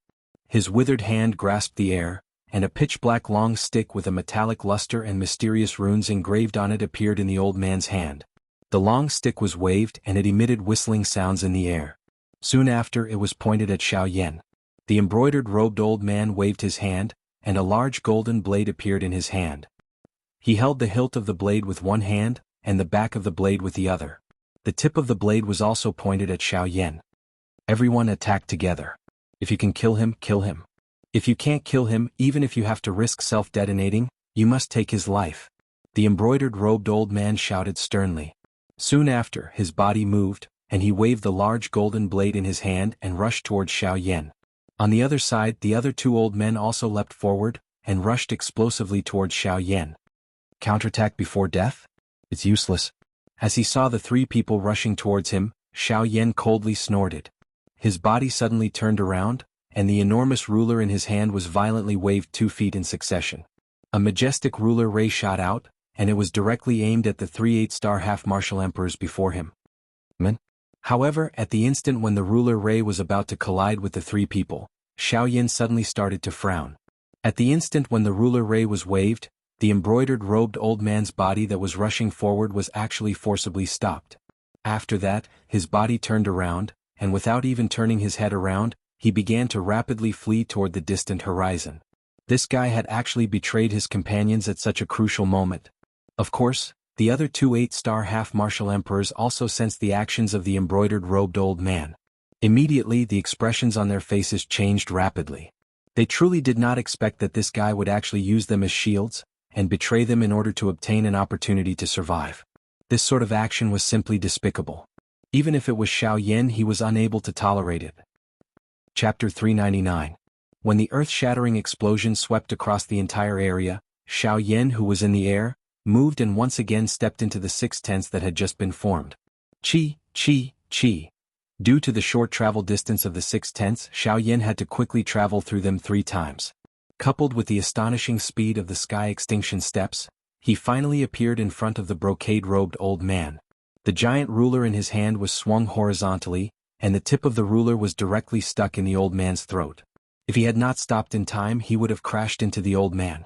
His withered hand grasped the air, and a pitch-black long stick with a metallic luster and mysterious runes engraved on it appeared in the old man's hand. The long stick was waved and it emitted whistling sounds in the air. Soon after it was pointed at Xiaoyan. The embroidered robed old man waved his hand, and a large golden blade appeared in his hand. He held the hilt of the blade with one hand, and the back of the blade with the other. The tip of the blade was also pointed at Xiaoyan. Everyone attack together. If you can kill him, kill him. If you can't kill him, even if you have to risk self-detonating, you must take his life. The embroidered robed old man shouted sternly. Soon after, his body moved, and he waved the large golden blade in his hand and rushed towards Xiaoyan. On the other side, the other two old men also leapt forward, and rushed explosively towards Xiaoyan. Counterattack before death? It's useless. As he saw the three people rushing towards him, Xiaoyan coldly snorted. His body suddenly turned around, and the enormous ruler in his hand was violently waved 2 feet in succession. A majestic ruler ray shot out, and it was directly aimed at the 3 8-star half-martial emperors before him. However, at the instant when the ruler ray was about to collide with the three people, Xiaoyan suddenly started to frown. At the instant when the ruler ray was waved, the embroidered robed old man's body that was rushing forward was actually forcibly stopped. After that, his body turned around, and without even turning his head around, he began to rapidly flee toward the distant horizon. This guy had actually betrayed his companions at such a crucial moment. Of course, the other 2 8-star half-martial emperors also sensed the actions of the embroidered robed old man. Immediately the expressions on their faces changed rapidly. They truly did not expect that this guy would actually use them as shields, and betray them in order to obtain an opportunity to survive. This sort of action was simply despicable. Even if it was Xiaoyan, he was unable to tolerate it. Chapter 399. When the earth-shattering explosion swept across the entire area, Xiaoyan, who was in the air, moved and once again stepped into the 6 tents that had just been formed. Chi, chi, chi. Due to the short travel distance of the 6 tents, Xiaoyan had to quickly travel through them 3 times. Coupled with the astonishing speed of the sky extinction steps, he finally appeared in front of the brocade-robed old man. The giant ruler in his hand was swung horizontally, and the tip of the ruler was directly stuck in the old man's throat. If he had not stopped in time, he would have crashed into the old man.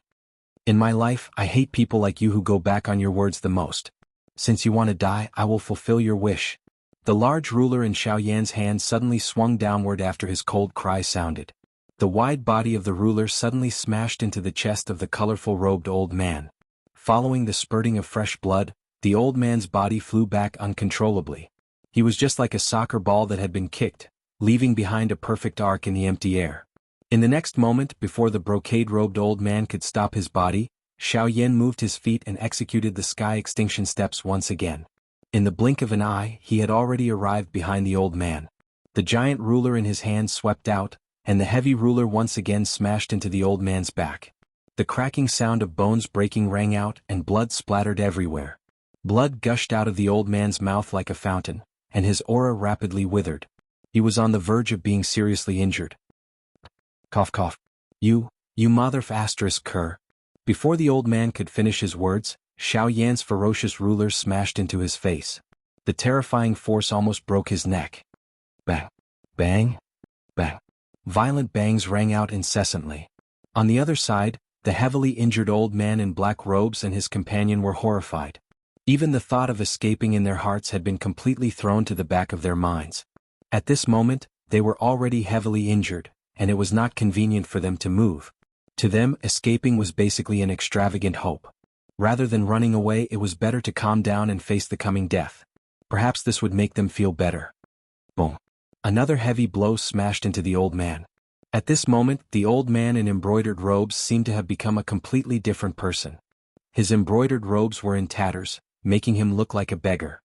In my life, I hate people like you who go back on your words the most. Since you want to die, I will fulfill your wish. The large ruler in Xiaoyan's hand suddenly swung downward after his cold cry sounded. The wide body of the ruler suddenly smashed into the chest of the colorful robed old man. Following the spurting of fresh blood, the old man's body flew back uncontrollably. He was just like a soccer ball that had been kicked, leaving behind a perfect arc in the empty air. In the next moment, before the brocade-robed old man could stop his body, Xiaoyan moved his feet and executed the sky extinction steps once again. In the blink of an eye, he had already arrived behind the old man. The giant ruler in his hand swept out, and the heavy ruler once again smashed into the old man's back. The cracking sound of bones breaking rang out and blood splattered everywhere. Blood gushed out of the old man's mouth like a fountain, and his aura rapidly withered. He was on the verge of being seriously injured. Cough cough. You mother f*** cur. Before the old man could finish his words, Xiaoyan's ferocious ruler smashed into his face. The terrifying force almost broke his neck. Bang, bang, bang. Violent bangs rang out incessantly. On the other side, the heavily injured old man in black robes and his companion were horrified. Even the thought of escaping in their hearts had been completely thrown to the back of their minds. At this moment, they were already heavily injured, and it was not convenient for them to move. To them, escaping was basically an extravagant hope. Rather than running away, it was better to calm down and face the coming death. Perhaps this would make them feel better. Boom. Another heavy blow smashed into the old man. At this moment, the old man in embroidered robes seemed to have become a completely different person. His embroidered robes were in tatters, making him look like a beggar.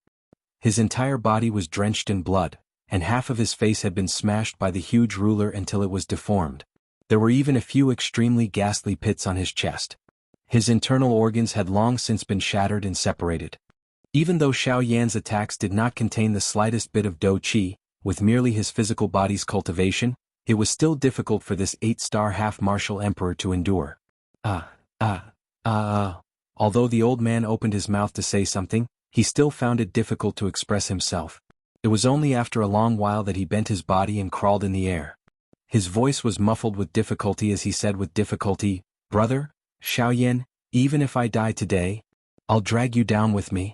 His entire body was drenched in blood, and half of his face had been smashed by the huge ruler until it was deformed. There were even a few extremely ghastly pits on his chest. His internal organs had long since been shattered and separated. Even though Xiaoyan's attacks did not contain the slightest bit of dou qi, with merely his physical body's cultivation, it was still difficult for this 8-star half-martial emperor to endure. Although the old man opened his mouth to say something, he still found it difficult to express himself. It was only after a long while that he bent his body and crawled in the air. His voice was muffled with difficulty as he said with difficulty, "Brother, Xiaoyan, even if I die today, I'll drag you down with me."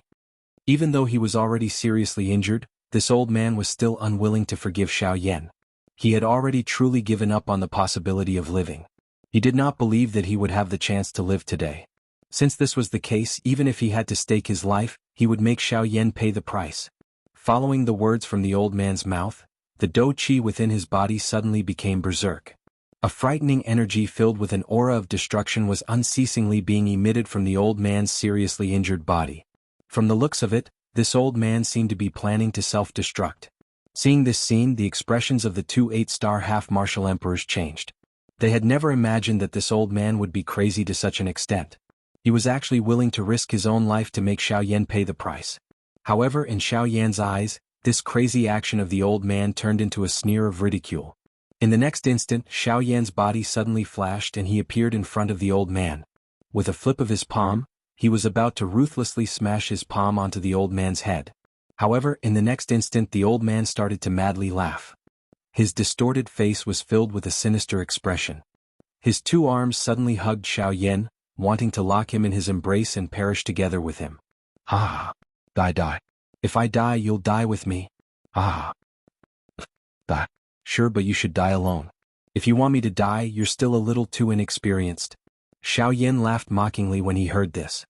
Even though he was already seriously injured, this old man was still unwilling to forgive Xiaoyan. He had already truly given up on the possibility of living. He did not believe that he would have the chance to live today. Since this was the case, even if he had to stake his life, he would make Xiaoyan pay the price. Following the words from the old man's mouth, the dou qi within his body suddenly became berserk. A frightening energy filled with an aura of destruction was unceasingly being emitted from the old man's seriously injured body. From the looks of it, this old man seemed to be planning to self-destruct. Seeing this scene, the expressions of the 2 8-star half-martial emperors changed. They had never imagined that this old man would be crazy to such an extent. He was actually willing to risk his own life to make Xiaoyan pay the price. However, in Xiaoyan's eyes, this crazy action of the old man turned into a sneer of ridicule. In the next instant, Xiaoyan's body suddenly flashed and he appeared in front of the old man. With a flip of his palm, he was about to ruthlessly smash his palm onto the old man's head. However, in the next instant the old man started to madly laugh. His distorted face was filled with a sinister expression. His 2 arms suddenly hugged Xiaoyan, wanting to lock him in his embrace and perish together with him. "Ah! Die. If I die, you'll die with me. Ah! Die. Sure, but you should die alone. If you want me to die, you're still a little too inexperienced." Xiaoyan laughed mockingly when he heard this.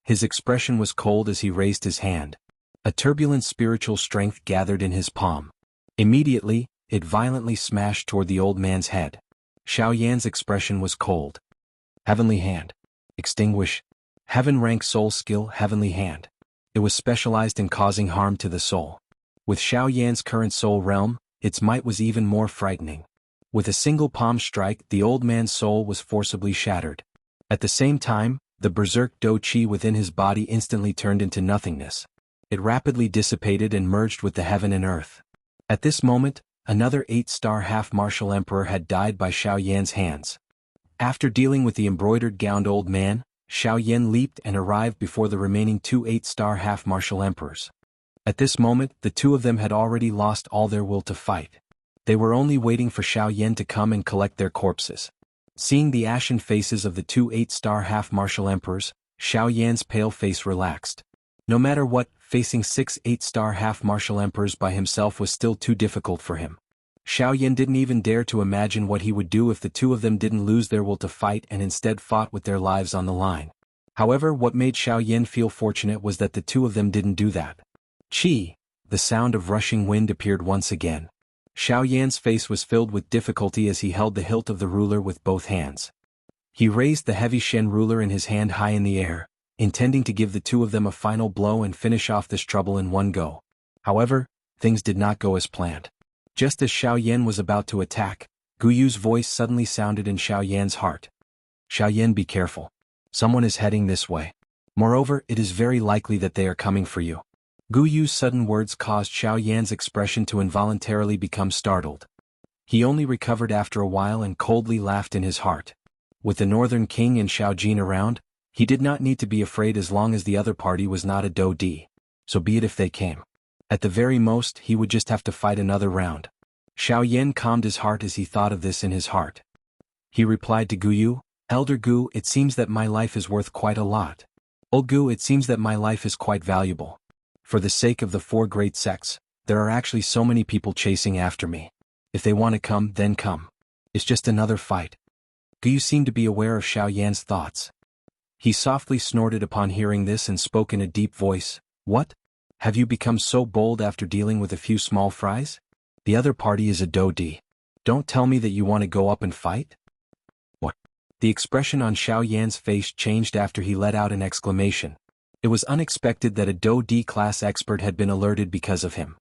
His expression was cold as he raised his hand. A turbulent spiritual strength gathered in his palm. Immediately, it violently smashed toward the old man's head. Xiaoyan's expression was cold. Heavenly Hand. Extinguish. Heaven rank soul skill Heavenly Hand. It was specialized in causing harm to the soul. With Xiaoyan's current soul realm, its might was even more frightening. With a single palm strike, the old man's soul was forcibly shattered. At the same time, The berserk do chi within his body instantly turned into nothingness. It rapidly dissipated and merged with the heaven and earth. At this moment, another 8-star half-martial emperor had died by Xiao Yan's hands. After dealing with the embroidered-gowned old man, Xiao Yan leaped and arrived before the remaining 2 8-star half-martial emperors. At this moment, the 2 of them had already lost all their will to fight. They were only waiting for Xiao Yan to come and collect their corpses. Seeing the ashen faces of the 2 8-star half-martial emperors, Xiao Yan's pale face relaxed. No matter what, facing 6 8-star half-martial emperors by himself was still too difficult for him. Xiao Yan didn't even dare to imagine what he would do if the 2 of them didn't lose their will to fight and instead fought with their lives on the line. However, what made Xiao Yan feel fortunate was that the 2 of them didn't do that. Chi! The sound of rushing wind appeared once again. Xiao Yan's face was filled with difficulty as he held the hilt of the ruler with both hands. He raised the heavy Shen ruler in his hand high in the air, intending to give the 2 of them a final blow and finish off this trouble in one go. However, things did not go as planned. Just as Xiao Yan was about to attack, Gu Yu's voice suddenly sounded in Xiao Yan's heart. Xiao Yan, be careful. Someone is heading this way. Moreover, it is very likely that they are coming for you. Gu Yu's sudden words caused Xiao Yan's expression to involuntarily become startled. He only recovered after a while and coldly laughed in his heart. With the Northern King and Xiao Jin around, he did not need to be afraid as long as the other party was not a do di. So be it if they came. At the very most, he would just have to fight another round. Xiao Yan calmed his heart as he thought of this in his heart. He replied to Gu Yu, Elder Gu, it seems that my life is worth quite a lot. Old Gu, it seems that my life is quite valuable. For the sake of the 4 great sects, there are actually so many people chasing after me. If they want to come, then come. It's just another fight. Gu Yu seemed to be aware of Xiao Yan's thoughts. He softly snorted upon hearing this and spoke in a deep voice, What? Have you become so bold after dealing with a few small fries? The other party is a do di. Don't tell me that you want to go up and fight? What? The expression on Xiao Yan's face changed after he let out an exclamation. It was unexpected that a do di class expert had been alerted because of him.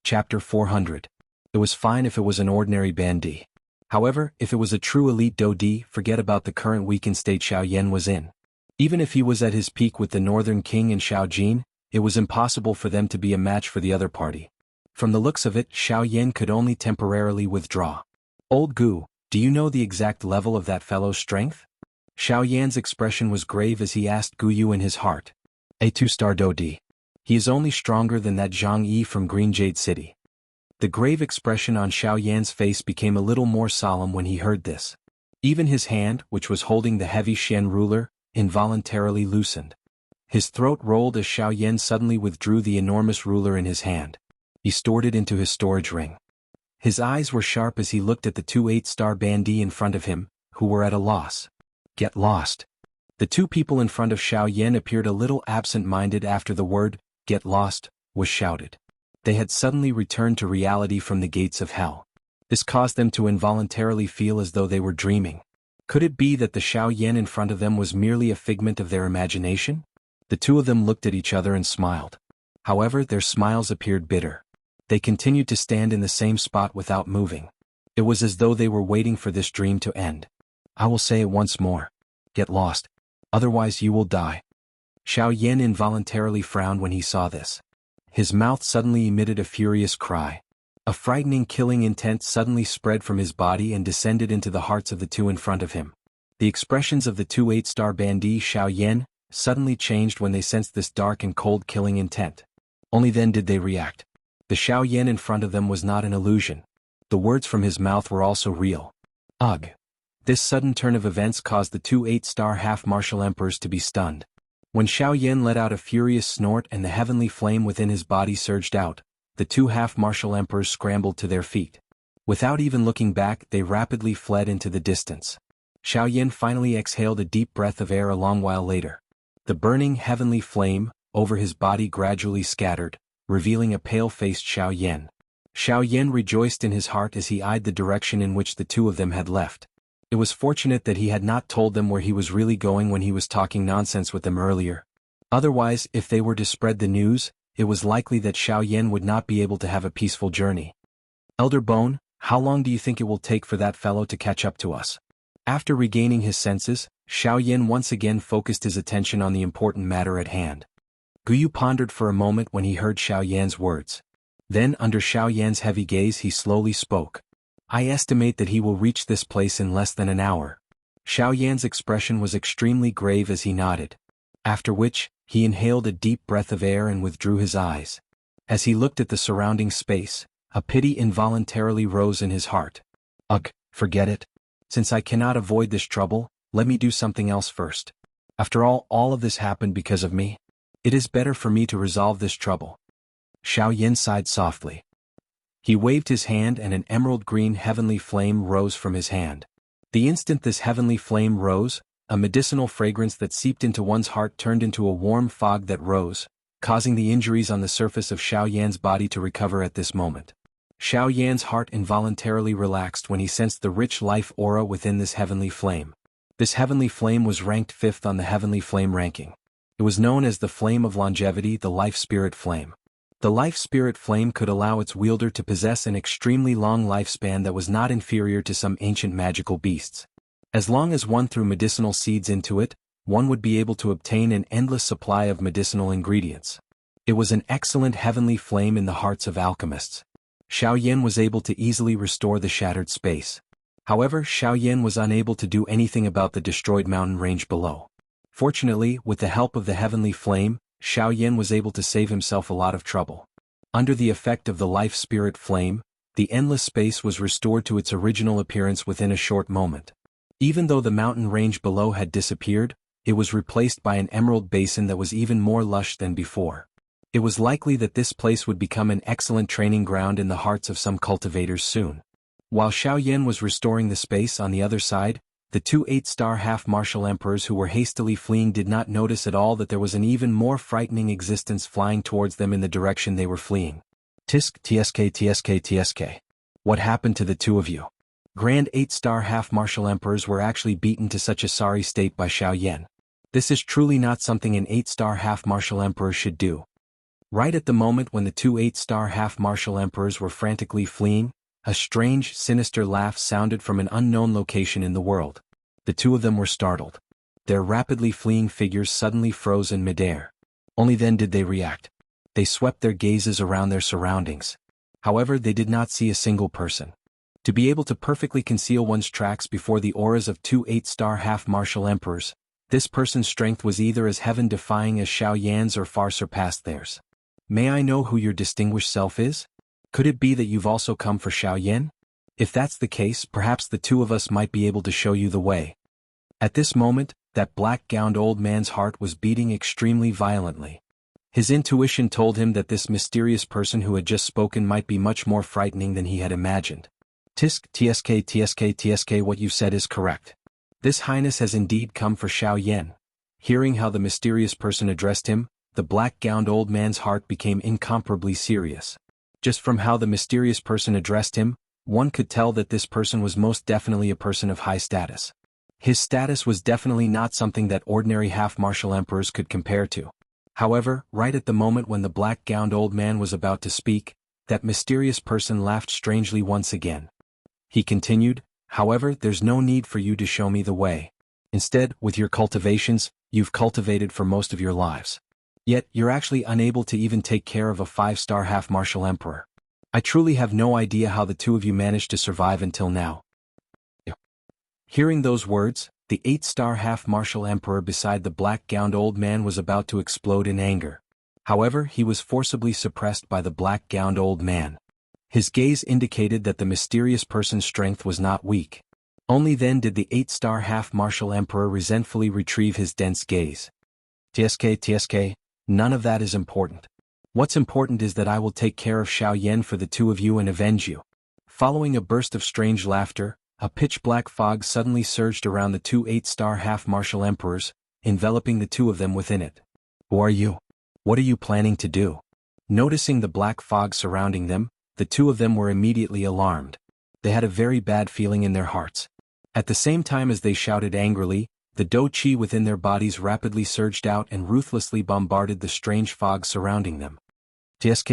Chapter 400. It was fine if it was an ordinary bandi. However, if it was a true elite do di, forget about the current weakened state Xiao Yan was in. Even if he was at his peak with the Northern King and Xiao Jin, it was impossible for them to be a match for the other party. From the looks of it, Xiao Yan could only temporarily withdraw. Old Gu, do you know the exact level of that fellow's strength? Xiao Yan's expression was grave as he asked Gu Yu in his heart. A 2-star do di. He is only stronger than that Jianghu from Green Jade City. The grave expression on Xiao Yan's face became a little more solemn when he heard this. Even his hand, which was holding the heavy Shen ruler, involuntarily loosened. His throat rolled as Xiao Yan suddenly withdrew the enormous ruler in his hand. He stored it into his storage ring. His eyes were sharp as he looked at the 2 8-star bandi in front of him, who were at a loss. Get lost. The 2 people in front of Xiao Yan appeared a little absent-minded after the word, get lost, was shouted. They had suddenly returned to reality from the gates of hell. This caused them to involuntarily feel as though they were dreaming. Could it be that the Xiao Yan in front of them was merely a figment of their imagination? The 2 of them looked at each other and smiled. However, their smiles appeared bitter. They continued to stand in the same spot without moving. It was as though they were waiting for this dream to end. I will say it once more. Get lost. Otherwise you will die. Xiao Yan involuntarily frowned when he saw this. His mouth suddenly emitted a furious cry. A frightening killing intent suddenly spread from his body and descended into the hearts of the 2 in front of him. The expressions of the 2 8-star bandi Xiao Yan suddenly changed when they sensed this dark and cold killing intent. Only then did they react. The Xiao Yan in front of them was not an illusion. The words from his mouth were also real. Ugh. This sudden turn of events caused the 2 8-star half-martial emperors to be stunned. When Xiao Yan let out a furious snort and the heavenly flame within his body surged out, the 2 half-martial emperors scrambled to their feet. Without even looking back, they rapidly fled into the distance. Xiao Yan finally exhaled a deep breath of air a long while later. The burning heavenly flame over his body gradually scattered, revealing a pale-faced Xiao Yan. Xiao Yan rejoiced in his heart as he eyed the direction in which the 2 of them had left. It was fortunate that he had not told them where he was really going when he was talking nonsense with them earlier. Otherwise, if they were to spread the news, it was likely that Xiao Yan would not be able to have a peaceful journey. Elder Bone, how long do you think it will take for that fellow to catch up to us? After regaining his senses, Xiaoyan once again focused his attention on the important matter at hand. Guyu pondered for a moment when he heard Xiaoyan's words. Then, under Xiaoyan's heavy gaze, he slowly spoke. I estimate that he will reach this place in less than an hour. Xiaoyan's expression was extremely grave as he nodded. After which, he inhaled a deep breath of air and withdrew his eyes. As he looked at the surrounding space, a pity involuntarily rose in his heart. Ugh, forget it. Since I cannot avoid this trouble, let me do something else first. After all of this happened because of me. It is better for me to resolve this trouble. Xiaoyan sighed softly. He waved his hand and an emerald green heavenly flame rose from his hand. The instant this heavenly flame rose, a medicinal fragrance that seeped into one's heart turned into a warm fog that rose, causing the injuries on the surface of Xiaoyan's body to recover at this moment. Xiaoyan's heart involuntarily relaxed when he sensed the rich life aura within this heavenly flame. This heavenly flame was ranked 5th on the heavenly flame ranking. It was known as the Flame of Longevity, the Life Spirit Flame. The Life Spirit Flame could allow its wielder to possess an extremely long lifespan that was not inferior to some ancient magical beasts. As long as one threw medicinal seeds into it, one would be able to obtain an endless supply of medicinal ingredients. It was an excellent heavenly flame in the hearts of alchemists. Xiaoyan was able to easily restore the shattered space. However, Xiaoyan was unable to do anything about the destroyed mountain range below. Fortunately, with the help of the heavenly flame, Xiaoyan was able to save himself a lot of trouble. Under the effect of the life spirit flame, the endless space was restored to its original appearance within a short moment. Even though the mountain range below had disappeared, it was replaced by an emerald basin that was even more lush than before. It was likely that this place would become an excellent training ground in the hearts of some cultivators soon. While Xiaoyan was restoring the space on the other side, the two 8-star half-martial emperors who were hastily fleeing did not notice at all that there was an even more frightening existence flying towards them in the direction they were fleeing. Tsk. What happened to the two of you? Grand 8-star half-martial emperors were actually beaten to such a sorry state by Xiaoyan. This is truly not something an 8-star half-martial emperor should do. Right at the moment when the two 8-star half-martial emperors were frantically fleeing, a strange, sinister laugh sounded from an unknown location in the world. The two of them were startled. Their rapidly fleeing figures suddenly froze in midair. Only then did they react. They swept their gazes around their surroundings. However, they did not see a single person. To be able to perfectly conceal one's tracks before the auras of two 8-star half-martial emperors, this person's strength was either as heaven-defying as Xiaoyan's or far surpassed theirs. May I know who your distinguished self is? Could it be that you've also come for Xiaoyan? If that's the case, perhaps the two of us might be able to show you the way. At this moment, that black-gowned old man's heart was beating extremely violently. His intuition told him that this mysterious person who had just spoken might be much more frightening than he had imagined. Tsk, what you said is correct. This highness has indeed come for Xiaoyan. Hearing how the mysterious person addressed him, the black-gowned old man's heart became incomparably serious. Just from how the mysterious person addressed him, one could tell that this person was most definitely a person of high status. His status was definitely not something that ordinary half-martial emperors could compare to. However, right at the moment when the black-gowned old man was about to speak, that mysterious person laughed strangely once again. He continued, however, there's no need for you to show me the way. Instead, with your cultivations, you've cultivated for most of your lives. Yet, you're actually unable to even take care of a 5-star half-martial emperor. I truly have no idea how the two of you managed to survive until now. Hearing those words, the 8-star half-martial emperor beside the black-gowned old man was about to explode in anger. However, he was forcibly suppressed by the black-gowned old man. His gaze indicated that the mysterious person's strength was not weak. Only then did the 8-star half-martial emperor resentfully retrieve his dense gaze. Tsk, none of that is important. What's important is that I will take care of Xiaoyan for the two of you and avenge you. Following a burst of strange laughter, a pitch-black fog suddenly surged around the two 8-star half-martial emperors, enveloping the two of them within it. Who are you? What are you planning to do? Noticing the black fog surrounding them, the two of them were immediately alarmed. They had a very bad feeling in their hearts. At the same time as they shouted angrily, the dou qi within their bodies rapidly surged out and ruthlessly bombarded the strange fog surrounding them. Tsk.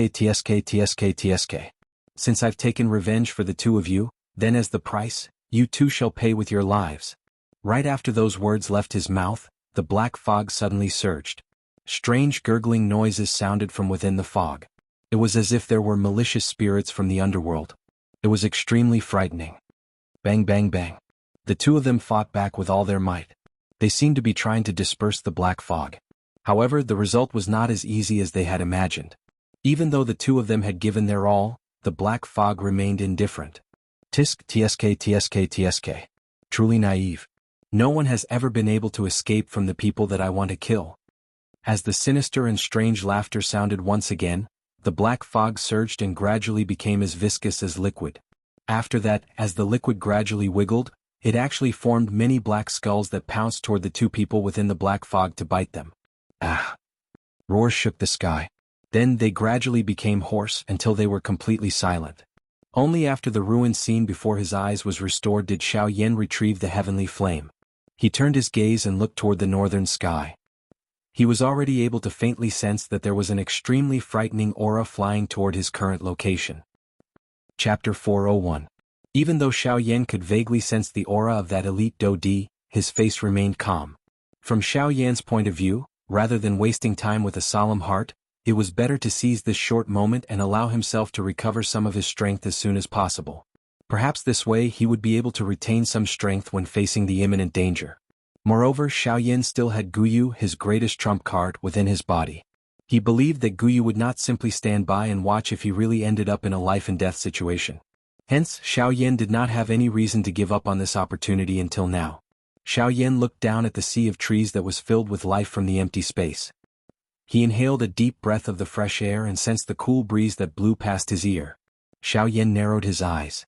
Since I've taken revenge for the two of you, then as the price, you too shall pay with your lives. Right after those words left his mouth, the black fog suddenly surged. Strange gurgling noises sounded from within the fog. It was as if there were malicious spirits from the underworld. It was extremely frightening. Bang bang bang. The two of them fought back with all their might. They seemed to be trying to disperse the black fog. However, the result was not as easy as they had imagined. Even though the two of them had given their all, the black fog remained indifferent. Tsk. Truly naive. No one has ever been able to escape from the people that I want to kill. As the sinister and strange laughter sounded once again, the black fog surged and gradually became as viscous as liquid. After that, as the liquid gradually wiggled, it actually formed many black skulls that pounced toward the two people within the black fog to bite them. Ah! Roars shook the sky. Then they gradually became hoarse until they were completely silent. Only after the ruined scene before his eyes was restored did Xiaoyan retrieve the heavenly flame. He turned his gaze and looked toward the northern sky. He was already able to faintly sense that there was an extremely frightening aura flying toward his current location. Chapter 401. Even though Xiaoyan could vaguely sense the aura of that elite Dou-Di, his face remained calm. From Xiaoyan's point of view, rather than wasting time with a solemn heart, it was better to seize this short moment and allow himself to recover some of his strength as soon as possible. Perhaps this way he would be able to retain some strength when facing the imminent danger. Moreover, Xiaoyan still had Guyu, his greatest trump card, within his body. He believed that Guyu would not simply stand by and watch if he really ended up in a life-and-death situation. Hence, Xiaoyan did not have any reason to give up on this opportunity until now. Xiaoyan looked down at the sea of trees that was filled with life from the empty space. He inhaled a deep breath of the fresh air and sensed the cool breeze that blew past his ear. Xiaoyan narrowed his eyes.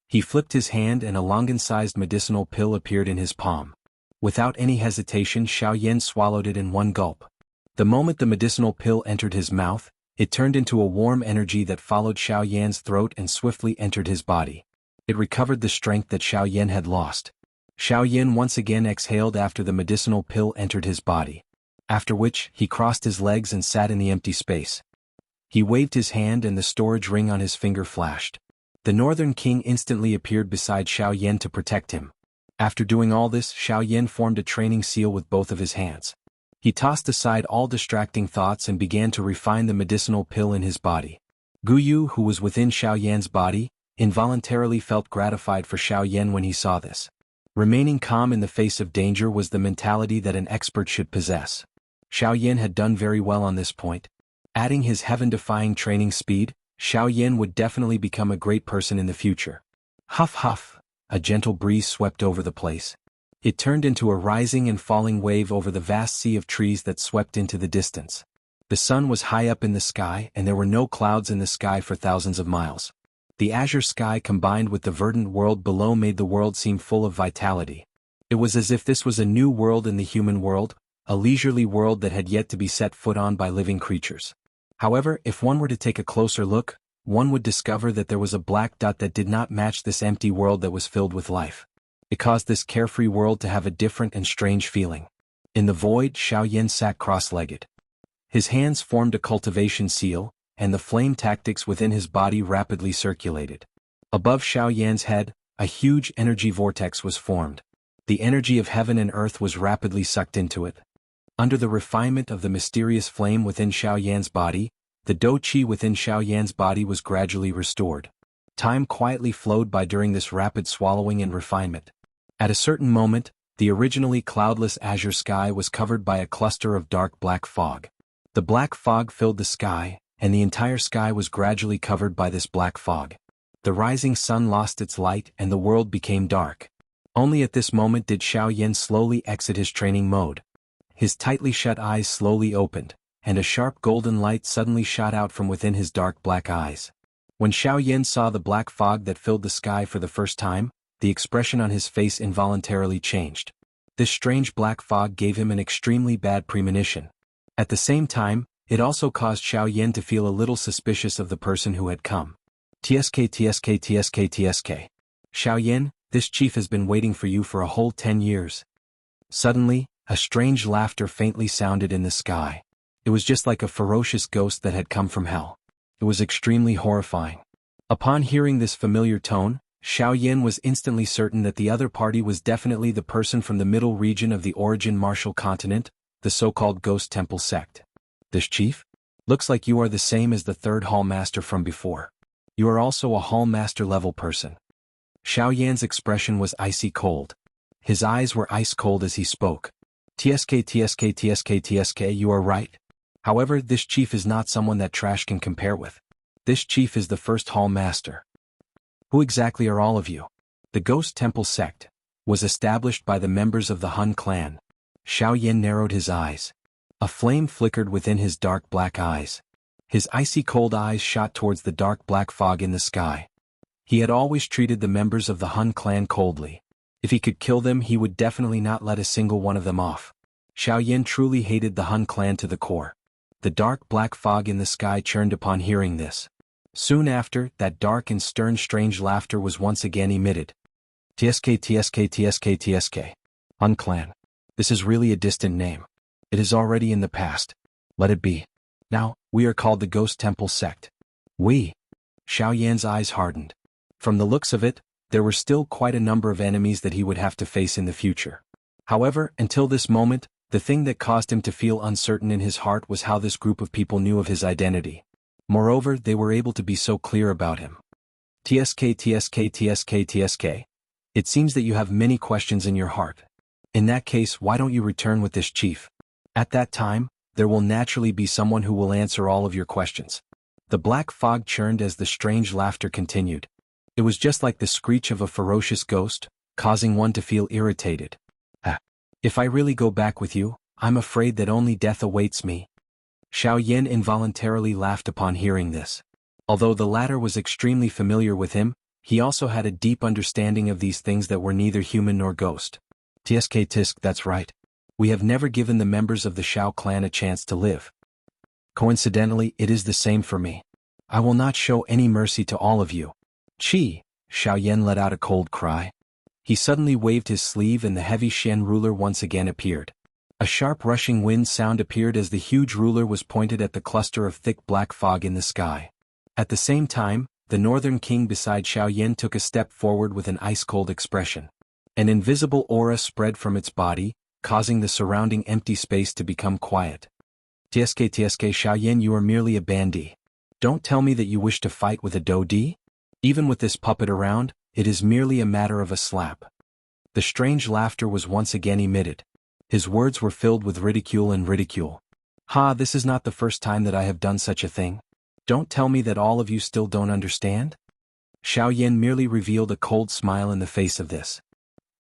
He flipped his hand and a longan-sized medicinal pill appeared in his palm. Without any hesitation, Xiaoyan swallowed it in one gulp. The moment the medicinal pill entered his mouth, it turned into a warm energy that followed Xiaoyan's throat and swiftly entered his body. It recovered the strength that Xiaoyan had lost. Xiaoyan once again exhaled after the medicinal pill entered his body. After which, he crossed his legs and sat in the empty space. He waved his hand and the storage ring on his finger flashed. The Northern King instantly appeared beside Xiaoyan to protect him. After doing all this, Xiaoyan formed a training seal with both of his hands. He tossed aside all distracting thoughts and began to refine the medicinal pill in his body. Guyu, who was within Xiaoyan's body, involuntarily felt gratified for Xiaoyan when he saw this. Remaining calm in the face of danger was the mentality that an expert should possess. Xiaoyan had done very well on this point. Adding his heaven-defying training speed, Xiaoyan would definitely become a great person in the future. Huff huff, a gentle breeze swept over the place. It turned into a rising and falling wave over the vast sea of trees that swept into the distance. The sun was high up in the sky and there were no clouds in the sky for thousands of miles. The azure sky combined with the verdant world below made the world seem full of vitality. It was as if this was a new world in the human world, a leisurely world that had yet to be set foot on by living creatures. However, if one were to take a closer look, one would discover that there was a black dot that did not match this empty world that was filled with life. It caused this carefree world to have a different and strange feeling. In the void, Xiaoyan sat cross-legged. His hands formed a cultivation seal, and the flame tactics within his body rapidly circulated. Above Xiaoyan's head, a huge energy vortex was formed. The energy of heaven and earth was rapidly sucked into it. Under the refinement of the mysterious flame within Xiaoyan's body, the Dou-Qi within Xiaoyan's body was gradually restored. Time quietly flowed by during this rapid swallowing and refinement. At a certain moment, the originally cloudless azure sky was covered by a cluster of dark black fog. The black fog filled the sky, and the entire sky was gradually covered by this black fog. The rising sun lost its light and the world became dark. Only at this moment did Xiaoyan slowly exit his training mode. His tightly shut eyes slowly opened, and a sharp golden light suddenly shot out from within his dark black eyes. When Xiaoyan saw the black fog that filled the sky for the first time, the expression on his face involuntarily changed. This strange black fog gave him an extremely bad premonition. At the same time, it also caused Xiaoyan to feel a little suspicious of the person who had come. Tsk. Xiaoyan, this chief has been waiting for you for a whole 10 years. Suddenly, a strange laughter faintly sounded in the sky. It was just like a ferocious ghost that had come from hell. It was extremely horrifying. Upon hearing this familiar tone, Xiao Yan was instantly certain that the other party was definitely the person from the middle region of the origin martial continent, the so-called Ghost Temple sect. This chief? Looks like you are the same as the third hall master from before. You are also a hall master level person. Xiao Yan's expression was icy cold. His eyes were ice cold as he spoke. TSK, you are right. However, this chief is not someone that trash can compare with. This chief is the first hall master. Who exactly are all of you? The Ghost Temple sect was established by the members of the Hun clan. Xiao Yan narrowed his eyes. A flame flickered within his dark black eyes. His icy cold eyes shot towards the dark black fog in the sky. He had always treated the members of the Hun clan coldly. If he could kill them, he would definitely not let a single one of them off. Xiao Yan truly hated the Hun clan to the core. The dark black fog in the sky churned upon hearing this. Soon after, that dark and stern strange laughter was once again emitted. TSK. Hun clan. This is really a distant name. It is already in the past. Let it be. Now, we are called the Ghost Temple sect. We? Xiao Yan's eyes hardened. From the looks of it, there were still quite a number of enemies that he would have to face in the future. However, until this moment, the thing that caused him to feel uncertain in his heart was how this group of people knew of his identity. Moreover, they were able to be so clear about him. TSK. It seems that you have many questions in your heart. In that case, why don't you return with this chief? At that time, there will naturally be someone who will answer all of your questions. The black fog churned as the strange laughter continued. It was just like the screech of a ferocious ghost, causing one to feel irritated. If I really go back with you, I'm afraid that only death awaits me. Xiao Yan involuntarily laughed upon hearing this. Although the latter was extremely familiar with him, he also had a deep understanding of these things that were neither human nor ghost. Tisk, that's right. We have never given the members of the Xiao clan a chance to live. Coincidentally, it is the same for me. I will not show any mercy to all of you. Chi! Xiao Yan let out a cold cry. He suddenly waved his sleeve and the heavy Shen ruler once again appeared. A sharp rushing wind sound appeared as the huge ruler was pointed at the cluster of thick black fog in the sky. At the same time, the northern king beside Xiao Yan took a step forward with an ice-cold expression. An invisible aura spread from its body, causing the surrounding empty space to become quiet. Tsk Xiao Yan, you are merely a bandit. Don't tell me that you wish to fight with a Dodi? Even with this puppet around, it is merely a matter of a slap. The strange laughter was once again emitted. His words were filled with ridicule and ridicule. Ha, this is not the first time that I have done such a thing. Don't tell me that all of you still don't understand? Xiao Yan merely revealed a cold smile in the face of this.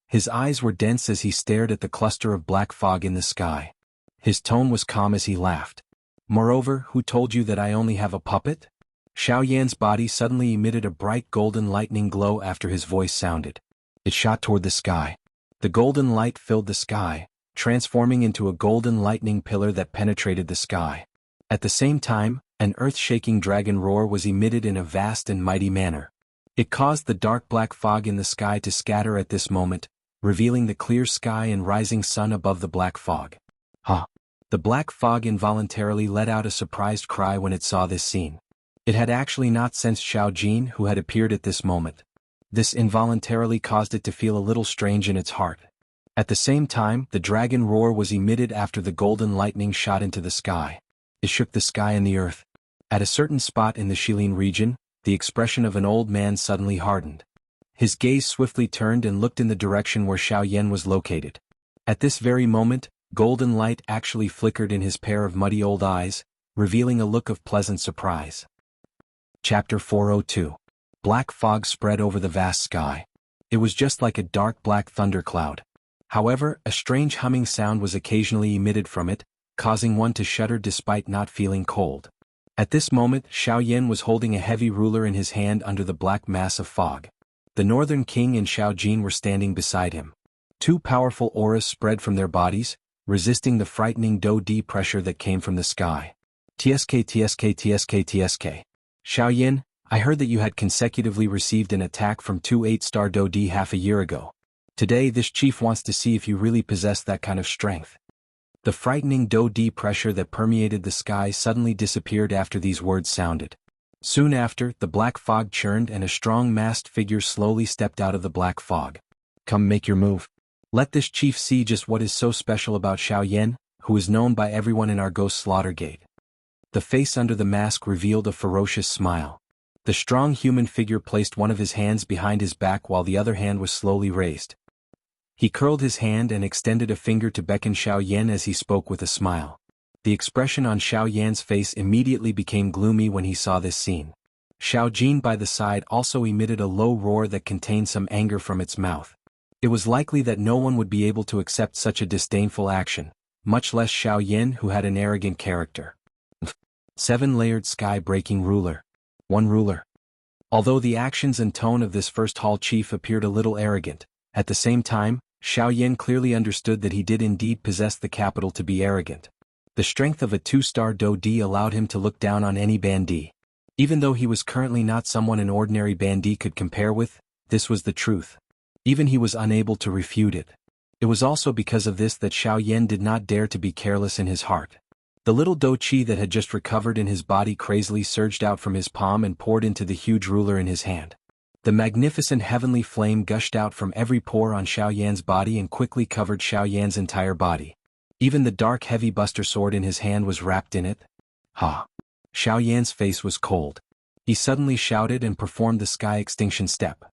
His eyes were dense as he stared at the cluster of black fog in the sky. His tone was calm as he laughed. Moreover, who told you that I only have a puppet? Xiao Yan's body suddenly emitted a bright golden lightning glow after his voice sounded. It shot toward the sky. The golden light filled the sky, transforming into a golden lightning pillar that penetrated the sky. At the same time, an earth-shaking dragon roar was emitted in a vast and mighty manner. It caused the dark black fog in the sky to scatter at this moment, revealing the clear sky and rising sun above the black fog. Ha! The black fog involuntarily let out a surprised cry when it saw this scene. It had actually not sensed Xiao Jin, who had appeared at this moment. This involuntarily caused it to feel a little strange in its heart. At the same time, the dragon roar was emitted after the golden lightning shot into the sky. It shook the sky and the earth. At a certain spot in the Shilin region, the expression of an old man suddenly hardened. His gaze swiftly turned and looked in the direction where Xiao Yan was located. At this very moment, golden light actually flickered in his pair of muddy old eyes, revealing a look of pleasant surprise. Chapter 402. Black fog spread over the vast sky. It was just like a dark black thundercloud. However, a strange humming sound was occasionally emitted from it, causing one to shudder despite not feeling cold. At this moment, Xiao Yan was holding a heavy ruler in his hand under the black mass of fog. The Northern King and Xiao Jin were standing beside him. Two powerful auras spread from their bodies, resisting the frightening Do-D pressure that came from the sky. Tsk. Xiao Yan, I heard that you had consecutively received an attack from two 8-star Do-D half a year ago. Today this chief wants to see if you really possess that kind of strength. The frightening Do-D pressure that permeated the sky suddenly disappeared after these words sounded. Soon after, the black fog churned and a strong masked figure slowly stepped out of the black fog. Come, make your move. Let this chief see just what is so special about Xiaoyan, who is known by everyone in our ghost slaughter gate. The face under the mask revealed a ferocious smile. The strong human figure placed one of his hands behind his back while the other hand was slowly raised. He curled his hand and extended a finger to beckon Xiaoyan as he spoke with a smile. The expression on Xiaoyan's face immediately became gloomy when he saw this scene. Xiaojin by the side also emitted a low roar that contained some anger from its mouth. It was likely that no one would be able to accept such a disdainful action, much less Xiaoyan, who had an arrogant character. 7-layered sky-breaking ruler. One ruler. Although the actions and tone of this first hall chief appeared a little arrogant, at the same time, Xiaoyan clearly understood that he did indeed possess the capital to be arrogant. The strength of a 2-star Do D allowed him to look down on any bandit. Even though he was currently not someone an ordinary bandit could compare with, this was the truth. Even he was unable to refute it. It was also because of this that Xiaoyan did not dare to be careless in his heart. The little Do Qi that had just recovered in his body crazily surged out from his palm and poured into the huge ruler in his hand. The magnificent heavenly flame gushed out from every pore on Xiaoyan's body and quickly covered Xiaoyan's entire body. Even the dark heavy buster sword in his hand was wrapped in it. Ha! Xiaoyan's face was cold. He suddenly shouted and performed the sky extinction step.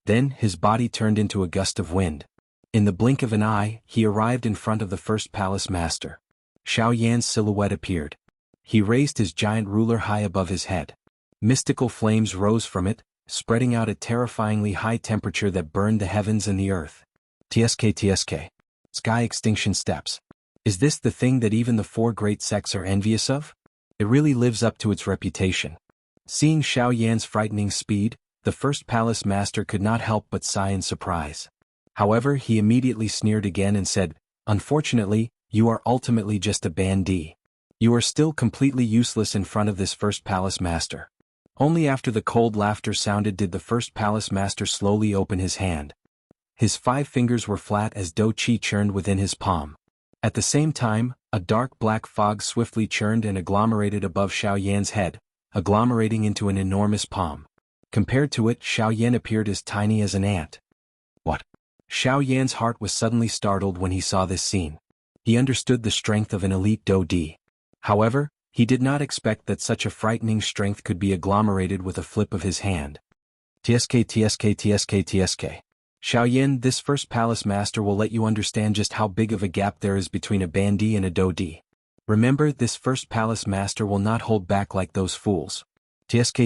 Then, his body turned into a gust of wind. In the blink of an eye, he arrived in front of the first palace master. Xiaoyan's silhouette appeared. He raised his giant ruler high above his head. Mystical flames rose from it, spreading out at terrifyingly high temperature that burned the heavens and the earth. TSK. Sky extinction steps. Is this the thing that even the 4 great sects are envious of? It really lives up to its reputation. Seeing Xiaoyan's frightening speed, the first palace master could not help but sigh in surprise. However, he immediately sneered again and said, "Unfortunately, you are ultimately just a bandit. You are still completely useless in front of this first palace master." Only after the cold laughter sounded did the first palace master slowly open his hand. His 5 fingers were flat as Do Qi churned within his palm. At the same time, a dark black fog swiftly churned and agglomerated above Xiaoyan's head, agglomerating into an enormous palm. Compared to it, Xiaoyan appeared as tiny as an ant. What? Xiaoyan's heart was suddenly startled when he saw this scene. He understood the strength of an elite Do Di. However, he did not expect that such a frightening strength could be agglomerated with a flip of his hand. TSK. Xiaoyan, this first palace master will let you understand just how big of a gap there is between a bandit and a Do Di. Remember, this first palace master will not hold back like those fools. TSK.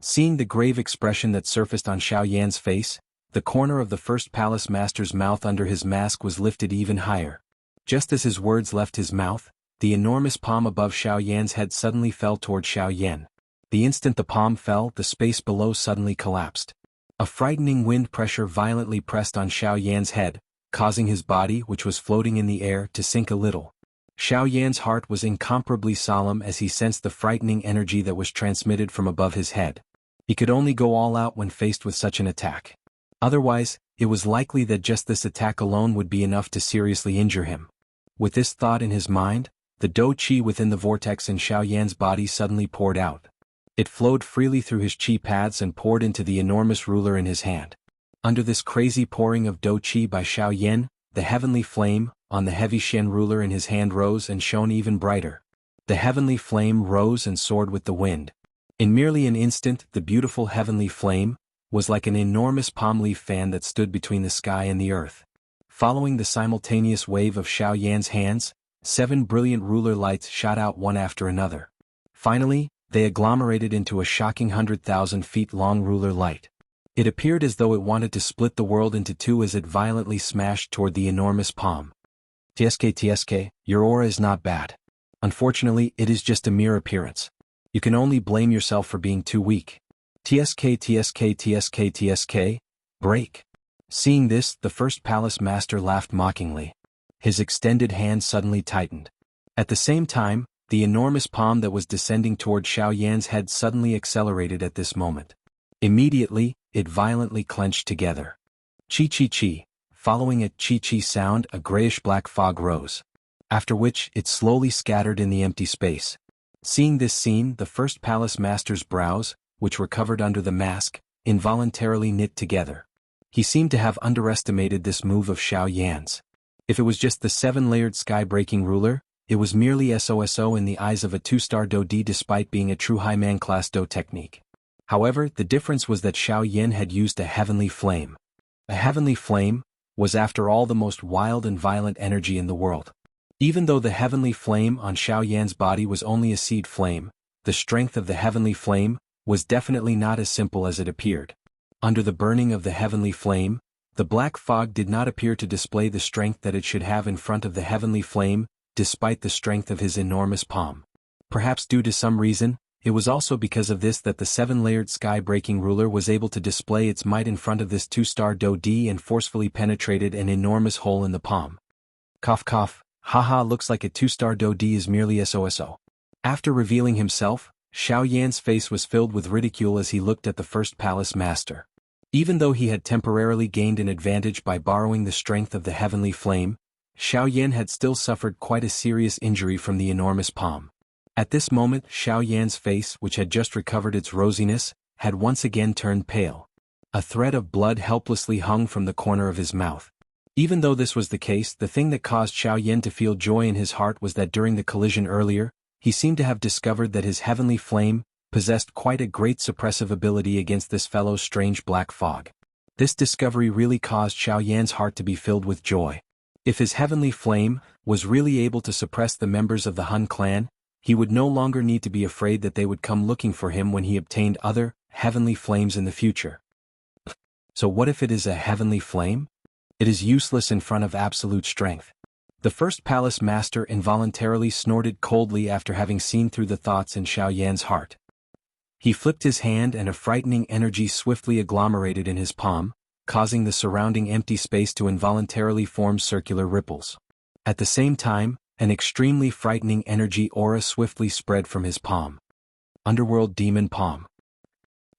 Seeing the grave expression that surfaced on Xiaoyan's face, the corner of the first palace master's mouth under his mask was lifted even higher. Just as his words left his mouth, the enormous palm above Xiaoyan's head suddenly fell toward Xiaoyan. The instant the palm fell, the space below suddenly collapsed. A frightening wind pressure violently pressed on Xiaoyan's head, causing his body, which was floating in the air, to sink a little. Xiaoyan's heart was incomparably solemn as he sensed the frightening energy that was transmitted from above his head. He could only go all out when faced with such an attack. Otherwise, it was likely that just this attack alone would be enough to seriously injure him. With this thought in his mind, the Do Qi within the vortex in Xiaoyan's body suddenly poured out. It flowed freely through his Qi paths and poured into the enormous ruler in his hand. Under this crazy pouring of Do Qi by Xiaoyan, the heavenly flame, on the heavy Xian ruler in his hand rose and shone even brighter. The heavenly flame rose and soared with the wind. In merely an instant, the beautiful heavenly flame was like an enormous palm leaf fan that stood between the sky and the earth. Following the simultaneous wave of Xiaoyan's hands, 7 brilliant ruler lights shot out one after another. Finally, they agglomerated into a shocking 100,000 feet long ruler light. It appeared as though it wanted to split the world into 2 as it violently smashed toward the enormous palm. TSK, your aura is not bad. Unfortunately, it is just a mere appearance. You can only blame yourself for being too weak. TSK, break. Seeing this, the first palace master laughed mockingly. His extended hand suddenly tightened. At the same time, the enormous palm that was descending toward Xiaoyan's head suddenly accelerated at this moment. Immediately, it violently clenched together. Chi. Following a chi sound, a grayish-black fog rose. After which, it slowly scattered in the empty space. Seeing this scene, the first palace master's brows, which were covered under the mask, involuntarily knit together. He seemed to have underestimated this move of Xianxia's. If it was just the 7-layered sky-breaking ruler, it was merely SOSO in the eyes of a 2-star Do D despite being a true High-Man class Do technique. However, the difference was that Xiaoyan had used a heavenly flame. A heavenly flame was after all the most wild and violent energy in the world. Even though the heavenly flame on Xiaoyan's body was only a seed flame, the strength of the heavenly flame was definitely not as simple as it appeared. Under the burning of the heavenly flame, the black fog did not appear to display the strength that it should have in front of the heavenly flame, despite the strength of his enormous palm. Perhaps due to some reason, it was also because of this that the 7-layered sky-breaking ruler was able to display its might in front of this 2-star Do D and forcefully penetrated an enormous hole in the palm. Cough cough, haha, looks like a 2-star Do D is merely SOSO. After revealing himself, Xiaoyan's face was filled with ridicule as he looked at the first palace master. Even though he had temporarily gained an advantage by borrowing the strength of the heavenly flame, Xiaoyan had still suffered quite a serious injury from the enormous palm. At this moment, Xiaoyan's face, which had just recovered its rosiness, had once again turned pale. A thread of blood helplessly hung from the corner of his mouth. Even though this was the case, the thing that caused Xiaoyan to feel joy in his heart was that during the collision earlier, he seemed to have discovered that his heavenly flame possessed quite a great suppressive ability against this fellow's strange black fog. This discovery really caused Xiaoyan's heart to be filled with joy. If his heavenly flame was really able to suppress the members of the Hun clan, he would no longer need to be afraid that they would come looking for him when he obtained other heavenly flames in the future. So what if it is a heavenly flame? It is useless in front of absolute strength. The first palace master involuntarily snorted coldly after having seen through the thoughts in Xiaoyan's heart. He flipped his hand and a frightening energy swiftly agglomerated in his palm, causing the surrounding empty space to involuntarily form circular ripples. At the same time, an extremely frightening energy aura swiftly spread from his palm. Underworld Demon Palm.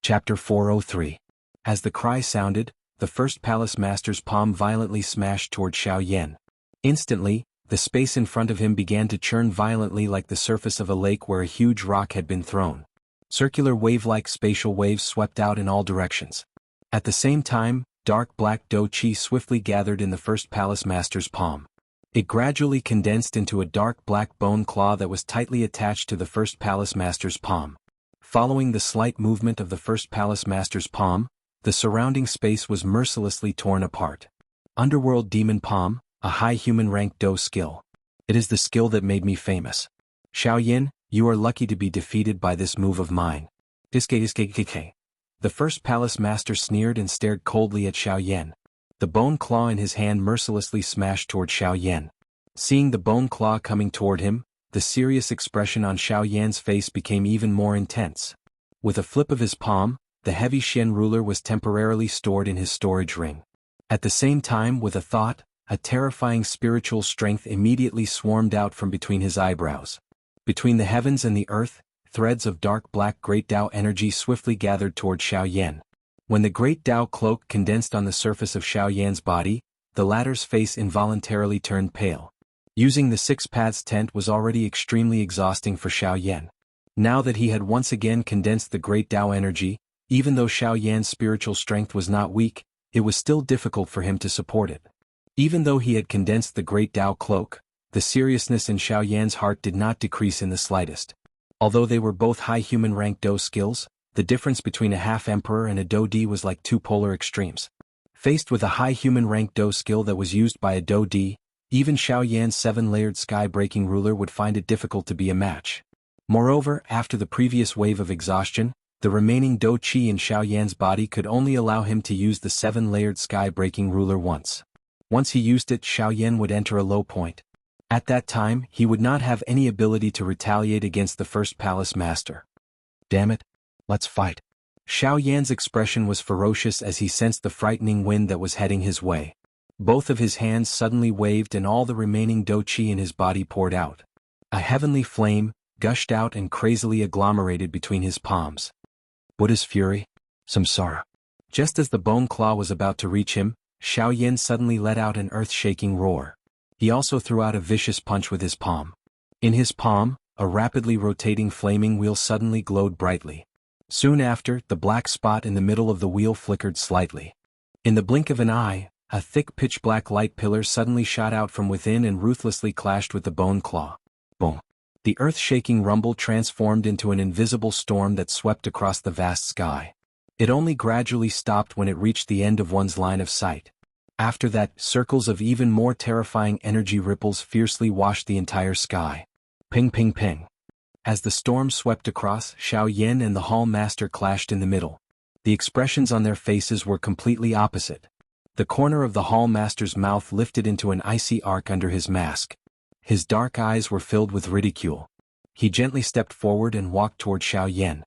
Chapter 403. As the cry sounded, the first palace master's palm violently smashed toward Xiaoyan. Instantly, the space in front of him began to churn violently like the surface of a lake where a huge rock had been thrown. Circular wave-like spatial waves swept out in all directions. At the same time, dark black Do Chi swiftly gathered in the first palace master's palm. It gradually condensed into a dark black bone claw that was tightly attached to the first palace master's palm. Following the slight movement of the first palace master's palm, the surrounding space was mercilessly torn apart. Underworld Demon Palm, a high human rank Do skill. It is the skill that made me famous. Xiaoyan, you are lucky to be defeated by this move of mine. The first palace master sneered and stared coldly at Xiaoyan. The bone claw in his hand mercilessly smashed toward Xiaoyan. Seeing the bone claw coming toward him, the serious expression on Xiaoyan's face became even more intense. With a flip of his palm, the heavy Xian ruler was temporarily stored in his storage ring. At the same time, with a thought, a terrifying spiritual strength immediately swarmed out from between his eyebrows. Between the heavens and the earth, threads of dark black Great Tao energy swiftly gathered toward Xiaoyan. When the Great Tao cloak condensed on the surface of Xiaoyan's body, the latter's face involuntarily turned pale. Using the 6 paths tent was already extremely exhausting for Xiaoyan. Now that he had once again condensed the Great Tao energy, even though Xiaoyan's spiritual strength was not weak, it was still difficult for him to support it. Even though he had condensed the Great Tao cloak, the seriousness in Xiaoyan's heart did not decrease in the slightest. Although they were both high human rank Do skills, the difference between a half-emperor and a Do D was like two polar extremes. Faced with a high human rank Do skill that was used by a Do D, even Xiaoyan's 7-layered sky-breaking ruler would find it difficult to be a match. Moreover, after the previous wave of exhaustion, the remaining Do Chi in Xiaoyan's body could only allow him to use the 7-layered sky-breaking ruler once. Once he used it, Xiaoyan would enter a low point. At that time, he would not have any ability to retaliate against the first palace master. Damn it, let's fight. Xiaoyan's expression was ferocious as he sensed the frightening wind that was heading his way. Both of his hands suddenly waved and all the remaining Do Chi in his body poured out. A heavenly flame gushed out and crazily agglomerated between his palms. What is fury? Samsara. Just as the bone claw was about to reach him, Xiaoyan suddenly let out an earth-shaking roar. He also threw out a vicious punch with his palm. In his palm, a rapidly rotating flaming wheel suddenly glowed brightly. Soon after, the black spot in the middle of the wheel flickered slightly. In the blink of an eye, a thick pitch-black light pillar suddenly shot out from within and ruthlessly clashed with the bone claw. Boom! The earth-shaking rumble transformed into an invisible storm that swept across the vast sky. It only gradually stopped when it reached the end of one's line of sight. After that, circles of even more terrifying energy ripples fiercely washed the entire sky. Ping ping ping. As the storm swept across, Xianxia and the Hall Master clashed in the middle. The expressions on their faces were completely opposite. The corner of the Hall Master's mouth lifted into an icy arc under his mask. His dark eyes were filled with ridicule. He gently stepped forward and walked toward Xianxia.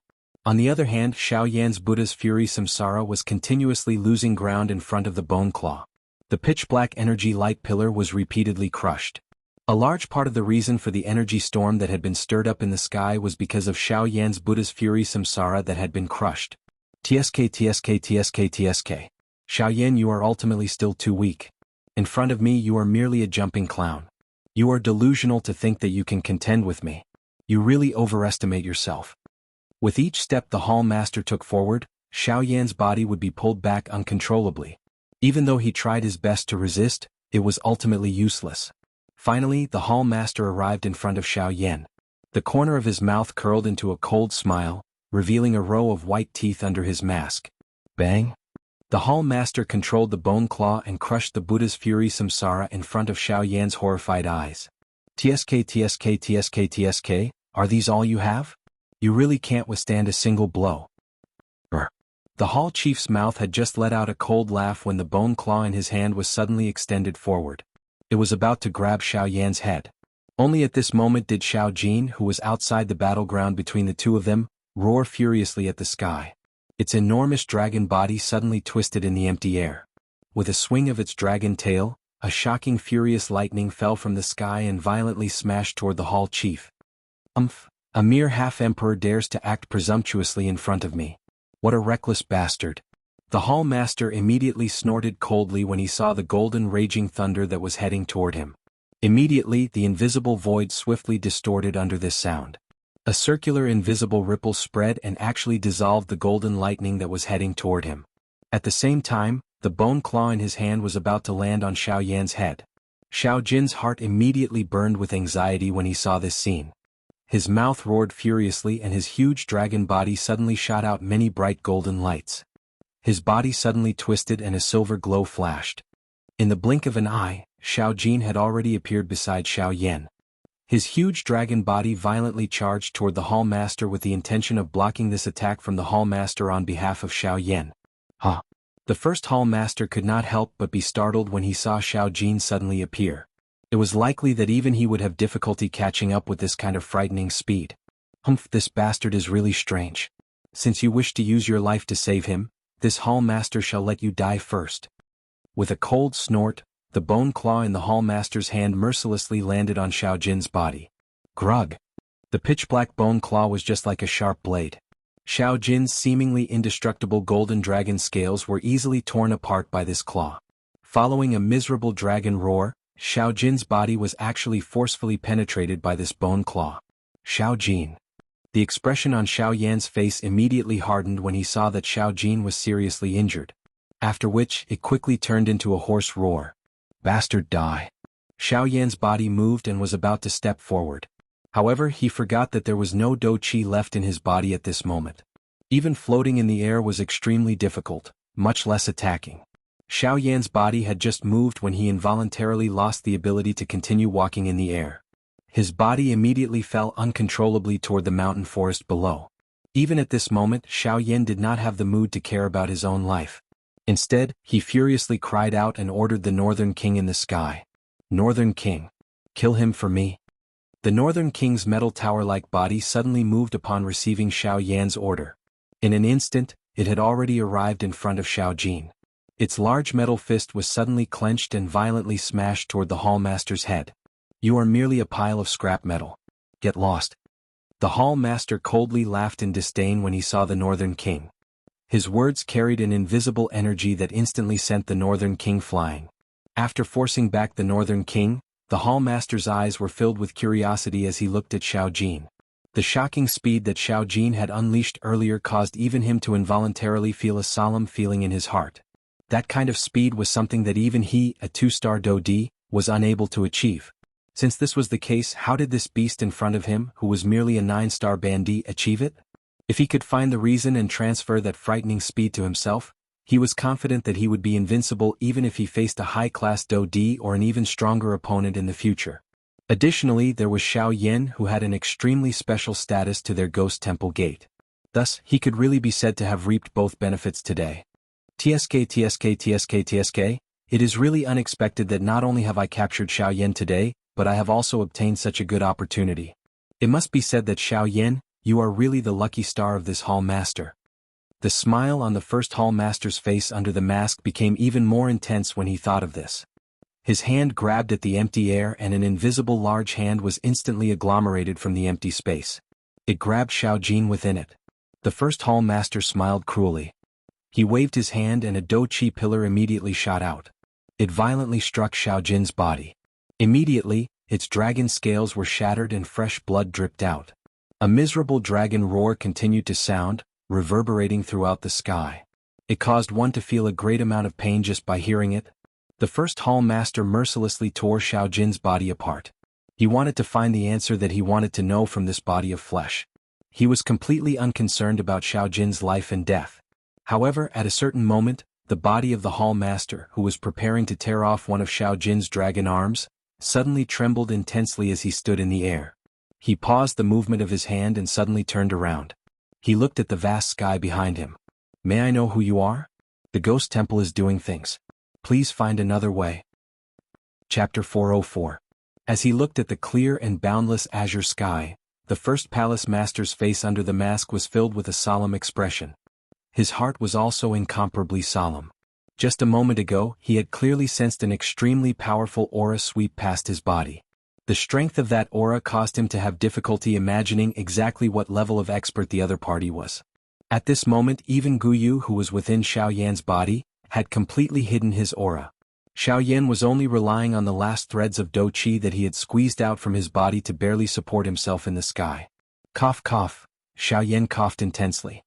On the other hand, Xianxia's Buddha's Fury Samsara was continuously losing ground in front of the bone claw. The pitch-black energy light pillar was repeatedly crushed. A large part of the reason for the energy storm that had been stirred up in the sky was because of Xianxia's Buddha's Fury Samsara that had been crushed. TSK. Xianxia, you are ultimately still too weak. In front of me you are merely a jumping clown. You are delusional to think that you can contend with me. You really overestimate yourself. With each step the Hall Master took forward, Xianxia's body would be pulled back uncontrollably. Even though he tried his best to resist, it was ultimately useless. Finally, the Hall Master arrived in front of Xianxia. The corner of his mouth curled into a cold smile, revealing a row of white teeth under his mask. Bang! The Hall Master controlled the bone claw and crushed the Buddha's Fury Samsara in front of Xianxia's horrified eyes. TSK, are these all you have? You really can't withstand a single blow. The Hall Chief's mouth had just let out a cold laugh when the bone claw in his hand was suddenly extended forward. It was about to grab Xianxia's head. Only at this moment did Xiao Jin, who was outside the battleground between the two of them, roar furiously at the sky. Its enormous dragon body suddenly twisted in the empty air. With a swing of its dragon tail, a shocking furious lightning fell from the sky and violently smashed toward the Hall Chief. A mere half-emperor dares to act presumptuously in front of me. What a reckless bastard. The Hall Master immediately snorted coldly when he saw the golden raging thunder that was heading toward him. Immediately, the invisible void swiftly distorted under this sound. A circular invisible ripple spread and actually dissolved the golden lightning that was heading toward him. At the same time, the bone claw in his hand was about to land on Xianxia's head. Xiao Jin's heart immediately burned with anxiety when he saw this scene. His mouth roared furiously and his huge dragon body suddenly shot out many bright golden lights. His body suddenly twisted and a silver glow flashed. In the blink of an eye, Xiao Jin had already appeared beside Xianxia. His huge dragon body violently charged toward the Hall Master with the intention of blocking this attack from the Hall Master on behalf of Xianxia. The first Hall Master could not help but be startled when he saw Xiao Jin suddenly appear. It was likely that even he would have difficulty catching up with this kind of frightening speed. This bastard is really strange. Since you wish to use your life to save him, this Hall Master shall let you die first. With a cold snort, the bone claw in the Hall Master's hand mercilessly landed on Xiao Jin's body. Grug! The pitch-black bone claw was just like a sharp blade. Xiao Jin's seemingly indestructible golden dragon scales were easily torn apart by this claw. Following a miserable dragon roar, Xiao Jin's body was actually forcefully penetrated by this bone claw. Xiao Jin. The expression on Xianxia's face immediately hardened when he saw that Xiao Jin was seriously injured. After which, it quickly turned into a hoarse roar. Bastard, die. Xianxia's body moved and was about to step forward. However, he forgot that there was no do qi left in his body at this moment. Even floating in the air was extremely difficult, much less attacking. Xianxia's body had just moved when he involuntarily lost the ability to continue walking in the air. His body immediately fell uncontrollably toward the mountain forest below. Even at this moment, Xianxia did not have the mood to care about his own life. Instead, he furiously cried out and ordered the Northern King in the sky. Northern King. Kill him for me. The Northern King's metal tower-like body suddenly moved upon receiving Xianxia's order. In an instant, it had already arrived in front of Xiao Jin. Its large metal fist was suddenly clenched and violently smashed toward the Hall Master's head. You are merely a pile of scrap metal. Get lost. The Hall Master coldly laughed in disdain when he saw the Northern King. His words carried an invisible energy that instantly sent the Northern King flying. After forcing back the Northern King, The Hall Master's eyes were filled with curiosity as he looked at Xiao Jin. The shocking speed that Xiao Jin had unleashed earlier caused even him to involuntarily feel a solemn feeling in his heart. That kind of speed was something that even he, a 2-star Do-Di, was unable to achieve. Since this was the case, how did this beast in front of him, who was merely a 9-star Bandi, achieve it? If he could find the reason and transfer that frightening speed to himself, he was confident that he would be invincible even if he faced a high-class Do-Di or an even stronger opponent in the future. Additionally, there was Xiao Yan, who had an extremely special status to their Ghost Temple gate. Thus, he could really be said to have reaped both benefits today. TSK, it is really unexpected that not only have I captured Xiao Yan today, but I have also obtained such a good opportunity. It must be said that Xiao Yan, you are really the lucky star of this Hall Master. The smile on the first Hall Master's face under the mask became even more intense when he thought of this. His hand grabbed at the empty air and an invisible large hand was instantly agglomerated from the empty space. It grabbed Xiao Jin within it. The first Hall Master smiled cruelly. He waved his hand and a Do-Chi pillar immediately shot out. It violently struck Xiao Jin's body. Immediately, its dragon scales were shattered and fresh blood dripped out. A miserable dragon roar continued to sound, reverberating throughout the sky. It caused one to feel a great amount of pain just by hearing it. The first Hall Master mercilessly tore Xiao Jin's body apart. He wanted to find the answer that he wanted to know from this body of flesh. He was completely unconcerned about Xiao Jin's life and death. However, at a certain moment, the body of the Hall Master, who was preparing to tear off one of Xiao Jin's dragon arms, suddenly trembled intensely as he stood in the air. He paused the movement of his hand and suddenly turned around. He looked at the vast sky behind him. May I know who you are? The Ghost Temple is doing things. Please find another way. Chapter 404. As he looked at the clear and boundless azure sky, the first Palace Master's face under the mask was filled with a solemn expression. His heart was also incomparably solemn. Just a moment ago, he had clearly sensed an extremely powerful aura sweep past his body. The strength of that aura caused him to have difficulty imagining exactly what level of expert the other party was. At this moment, even Guyu, who was within Xiao Yan's body, had completely hidden his aura. Xiao Yan was only relying on the last threads of Do-Chi that he had squeezed out from his body to barely support himself in the sky. Cough cough, Xiao Yan coughed intensely.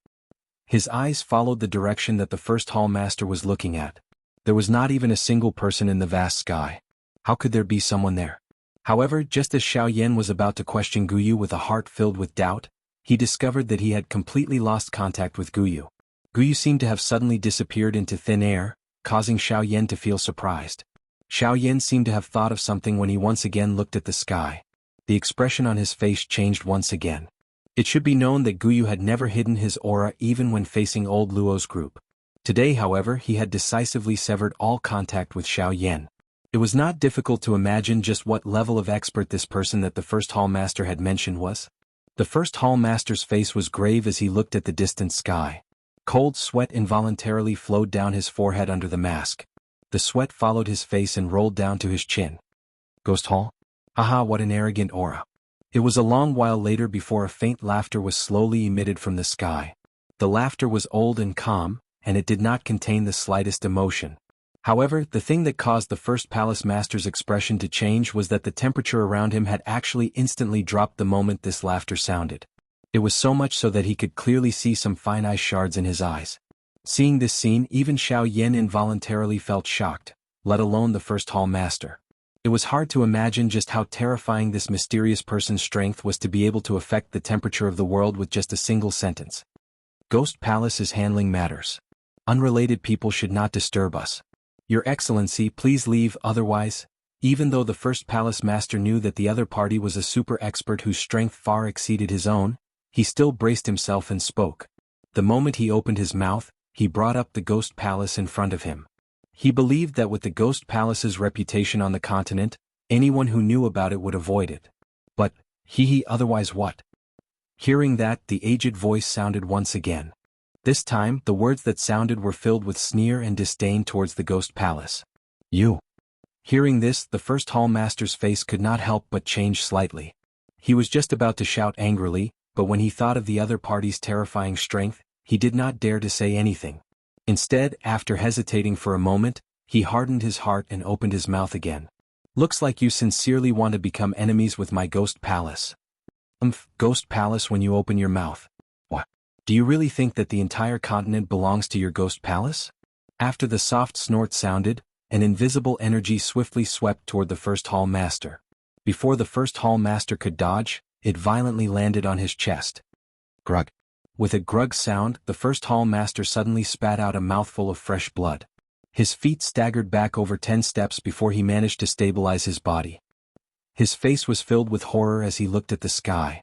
His eyes followed the direction that the first Hall Master was looking at. There was not even a single person in the vast sky. How could there be someone there? However, just as Xiao Yan was about to question Guyu with a heart filled with doubt, he discovered that he had completely lost contact with Guyu. Guyu seemed to have suddenly disappeared into thin air, causing Xiao Yan to feel surprised. Xiao Yan seemed to have thought of something when he once again looked at the sky. The expression on his face changed once again. It should be known that Guyu had never hidden his aura even when facing old Luo's group. Today, however, he had decisively severed all contact with Xiao Yan. It was not difficult to imagine just what level of expert this person that the first Hall Master had mentioned was. The first Hall Master's face was grave as he looked at the distant sky. Cold sweat involuntarily flowed down his forehead under the mask. The sweat followed his face and rolled down to his chin. Ghost Hall? Haha, what an arrogant aura. It was a long while later before a faint laughter was slowly emitted from the sky. The laughter was old and calm, and it did not contain the slightest emotion. However, the thing that caused the first Palace Master's expression to change was that the temperature around him had actually instantly dropped the moment this laughter sounded. It was so much so that he could clearly see some fine ice shards in his eyes. Seeing this scene, even Xiao Yan involuntarily felt shocked, let alone the first Hall Master. It was hard to imagine just how terrifying this mysterious person's strength was to be able to affect the temperature of the world with just a single sentence. Ghost Palace is handling matters. Unrelated people should not disturb us. Your Excellency, please leave, otherwise. Even though the first Palace Master knew that the other party was a super expert whose strength far exceeded his own, he still braced himself and spoke. The moment he opened his mouth, he brought up the Ghost Palace in front of him. He believed that with the Ghost Palace's reputation on the continent, anyone who knew about it would avoid it. But, otherwise what? Hearing that, the aged voice sounded once again. This time, the words that sounded were filled with sneer and disdain towards the Ghost Palace. You. Hearing this, the first Hall Master's face could not help but change slightly. He was just about to shout angrily, but when he thought of the other party's terrifying strength, he did not dare to say anything. Instead, after hesitating for a moment, he hardened his heart and opened his mouth again. Looks like you sincerely want to become enemies with my ghost palace. Ghost palace when you open your mouth. What? Do you really think that the entire continent belongs to your ghost palace? After the soft snort sounded, an invisible energy swiftly swept toward the first hall master. Before the first hall master could dodge, it violently landed on his chest. Grug. With a grug sound, the first hall master suddenly spat out a mouthful of fresh blood. His feet staggered back over 10 steps before he managed to stabilize his body. His face was filled with horror as he looked at the sky.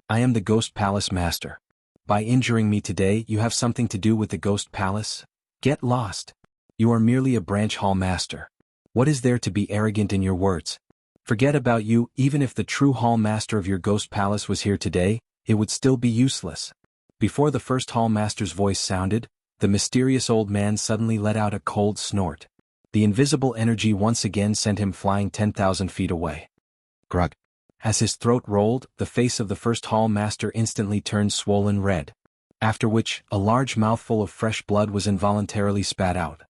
I am the Ghost Palace Master. By injuring me today, you have something to do with the Ghost Palace? Get lost. You are merely a branch hall master. What is there to be arrogant in your words? Forget about you. Even if the true hall master of your Ghost Palace was here today, it would still be useless. Before the first hall master's voice sounded, the mysterious old man suddenly let out a cold snort. The invisible energy once again sent him flying 10,000 feet away. Grug. As his throat rolled, the face of the first hall master instantly turned swollen red. After which, a large mouthful of fresh blood was involuntarily spat out.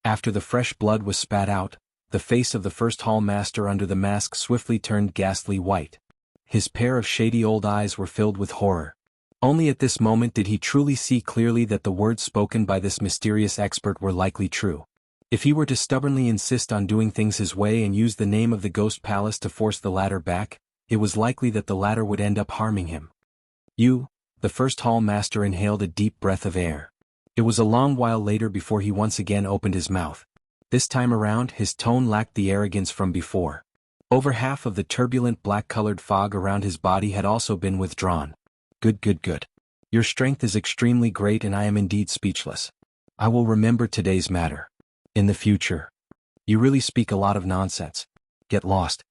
After the fresh blood was spat out, the face of the first hall master under the mask swiftly turned ghastly white. His pair of shady old eyes were filled with horror. Only at this moment did he truly see clearly that the words spoken by this mysterious expert were likely true. If he were to stubbornly insist on doing things his way and use the name of the Ghost Palace to force the latter back, it was likely that the latter would end up harming him. The first hall master inhaled a deep breath of air. It was a long while later before he once again opened his mouth. This time around, his tone lacked the arrogance from before. Over half of the turbulent black-colored fog around his body had also been withdrawn. Good. Your strength is extremely great and I am indeed speechless. I will remember today's matter. In the future. You really speak a lot of nonsense. Get lost.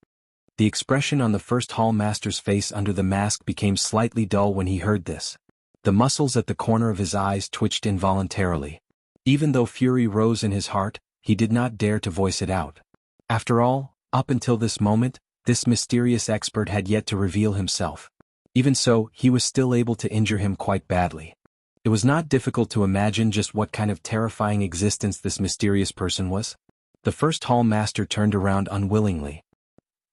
The expression on the first hall master's face under the mask became slightly dull when he heard this. The muscles at the corner of his eyes twitched involuntarily. Even though fury rose in his heart, he did not dare to voice it out. After all, up until this moment, this mysterious expert had yet to reveal himself. Even so, he was still able to injure him quite badly. It was not difficult to imagine just what kind of terrifying existence this mysterious person was. The first hall master turned around unwillingly.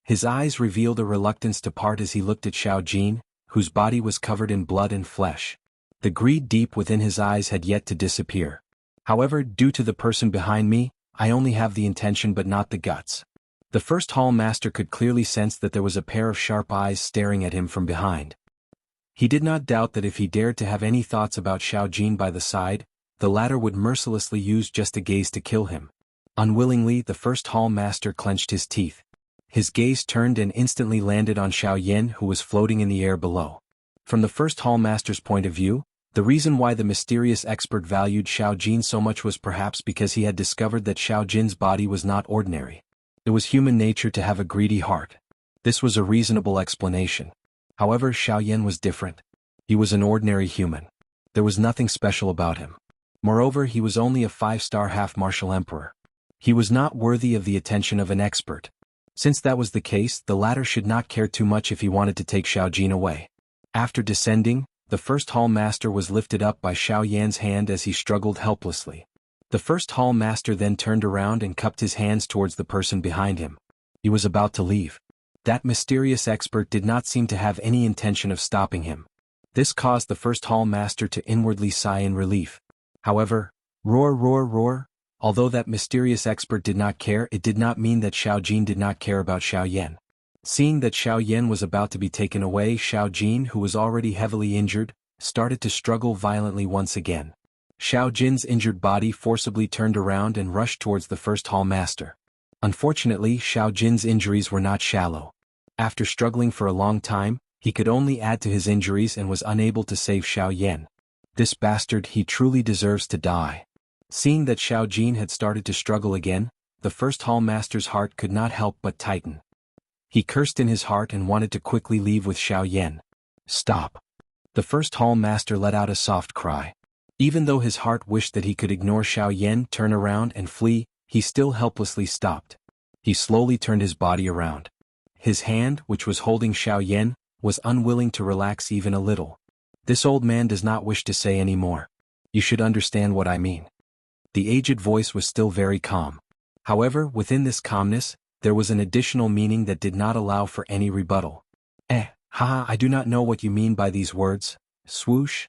His eyes revealed a reluctance to part as he looked at Xiao Jin, whose body was covered in blood and flesh. The greed deep within his eyes had yet to disappear. However, due to the person behind me, I only have the intention but not the guts. The first hall master could clearly sense that there was a pair of sharp eyes staring at him from behind. He did not doubt that if he dared to have any thoughts about Xiao Jin by the side, the latter would mercilessly use just a gaze to kill him. Unwillingly, the first hall master clenched his teeth. His gaze turned and instantly landed on Xiao Yan, who was floating in the air below. From the first hall master's point of view, the reason why the mysterious expert valued Xiao Jin so much was perhaps because he had discovered that Xiao Jin's body was not ordinary. It was human nature to have a greedy heart. This was a reasonable explanation. However, Xiao Yan was different. He was an ordinary human. There was nothing special about him. Moreover, he was only a 5-star half-martial emperor. He was not worthy of the attention of an expert. Since that was the case, the latter should not care too much if he wanted to take Xiao Jin away. After descending, the first hall master was lifted up by Xiao Yan's hand as he struggled helplessly. The first hall master then turned around and cupped his hands towards the person behind him. He was about to leave. That mysterious expert did not seem to have any intention of stopping him. This caused the first hall master to inwardly sigh in relief. However, roar. Although that mysterious expert did not care, it did not mean that Xiao Jin did not care about Xiao Yan. Seeing that Xiao Yan was about to be taken away, Xiao Jin, who was already heavily injured, started to struggle violently once again. Xiao Jin's injured body forcibly turned around and rushed towards the first hall master. Unfortunately, Xiao Jin's injuries were not shallow. After struggling for a long time, he could only add to his injuries and was unable to save Xiao Yan. This bastard, he truly deserves to die. Seeing that Xiao Jin had started to struggle again, the first hall master's heart could not help but tighten. He cursed in his heart and wanted to quickly leave with Xiao Yan. Stop. The first hall master let out a soft cry. Even though his heart wished that he could ignore Xiao Yan, turn around and flee, he still helplessly stopped. He slowly turned his body around. His hand, which was holding Xiao Yan, was unwilling to relax even a little. This old man does not wish to say any more. You should understand what I mean. The aged voice was still very calm. However, within this calmness, there was an additional meaning that did not allow for any rebuttal. Haha, I do not know what you mean by these words. Swoosh.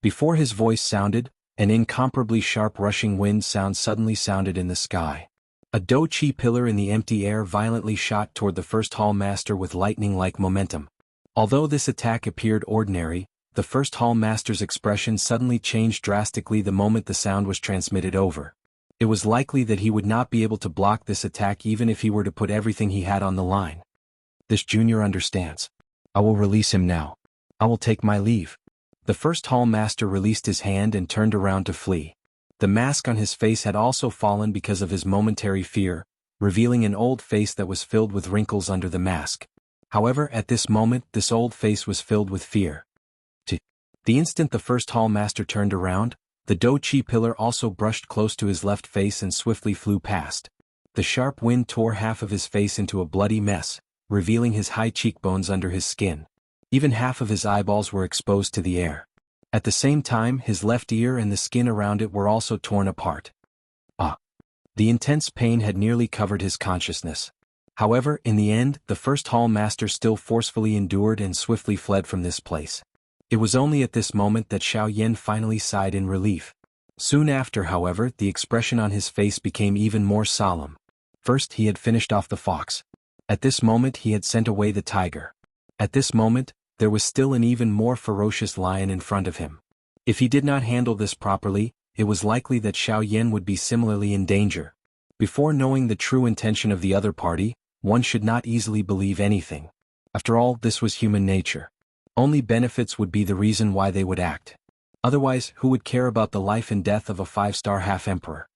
Before his voice sounded, an incomparably sharp rushing wind sound suddenly sounded in the sky. A Do-Chi pillar in the empty air violently shot toward the first Hall Master with lightning-like momentum. Although this attack appeared ordinary, the first Hall Master's expression suddenly changed drastically the moment the sound was transmitted over. It was likely that he would not be able to block this attack even if he were to put everything he had on the line. This junior understands. I will release him now. I will take my leave. The first Hall Master released his hand and turned around to flee. The mask on his face had also fallen because of his momentary fear, revealing an old face that was filled with wrinkles under the mask. However, at this moment, this old face was filled with fear. The instant the first Hall Master turned around, the Do-Chi pillar also brushed close to his left face and swiftly flew past. The sharp wind tore half of his face into a bloody mess, revealing his high cheekbones under his skin. Even half of his eyeballs were exposed to the air. At the same time, his left ear and the skin around it were also torn apart. The intense pain had nearly covered his consciousness. However, in the end, the first Hall Master still forcefully endured and swiftly fled from this place. It was only at this moment that Xiaoyan finally sighed in relief. Soon after, however, the expression on his face became even more solemn. First, he had finished off the fox. At this moment, he had sent away the tiger. At this moment, there was still an even more ferocious lion in front of him. If he did not handle this properly, it was likely that Xiaoyan would be similarly in danger. Before knowing the true intention of the other party, one should not easily believe anything. After all, this was human nature. Only benefits would be the reason why they would act. Otherwise, who would care about the life and death of a 5-star half-emperor?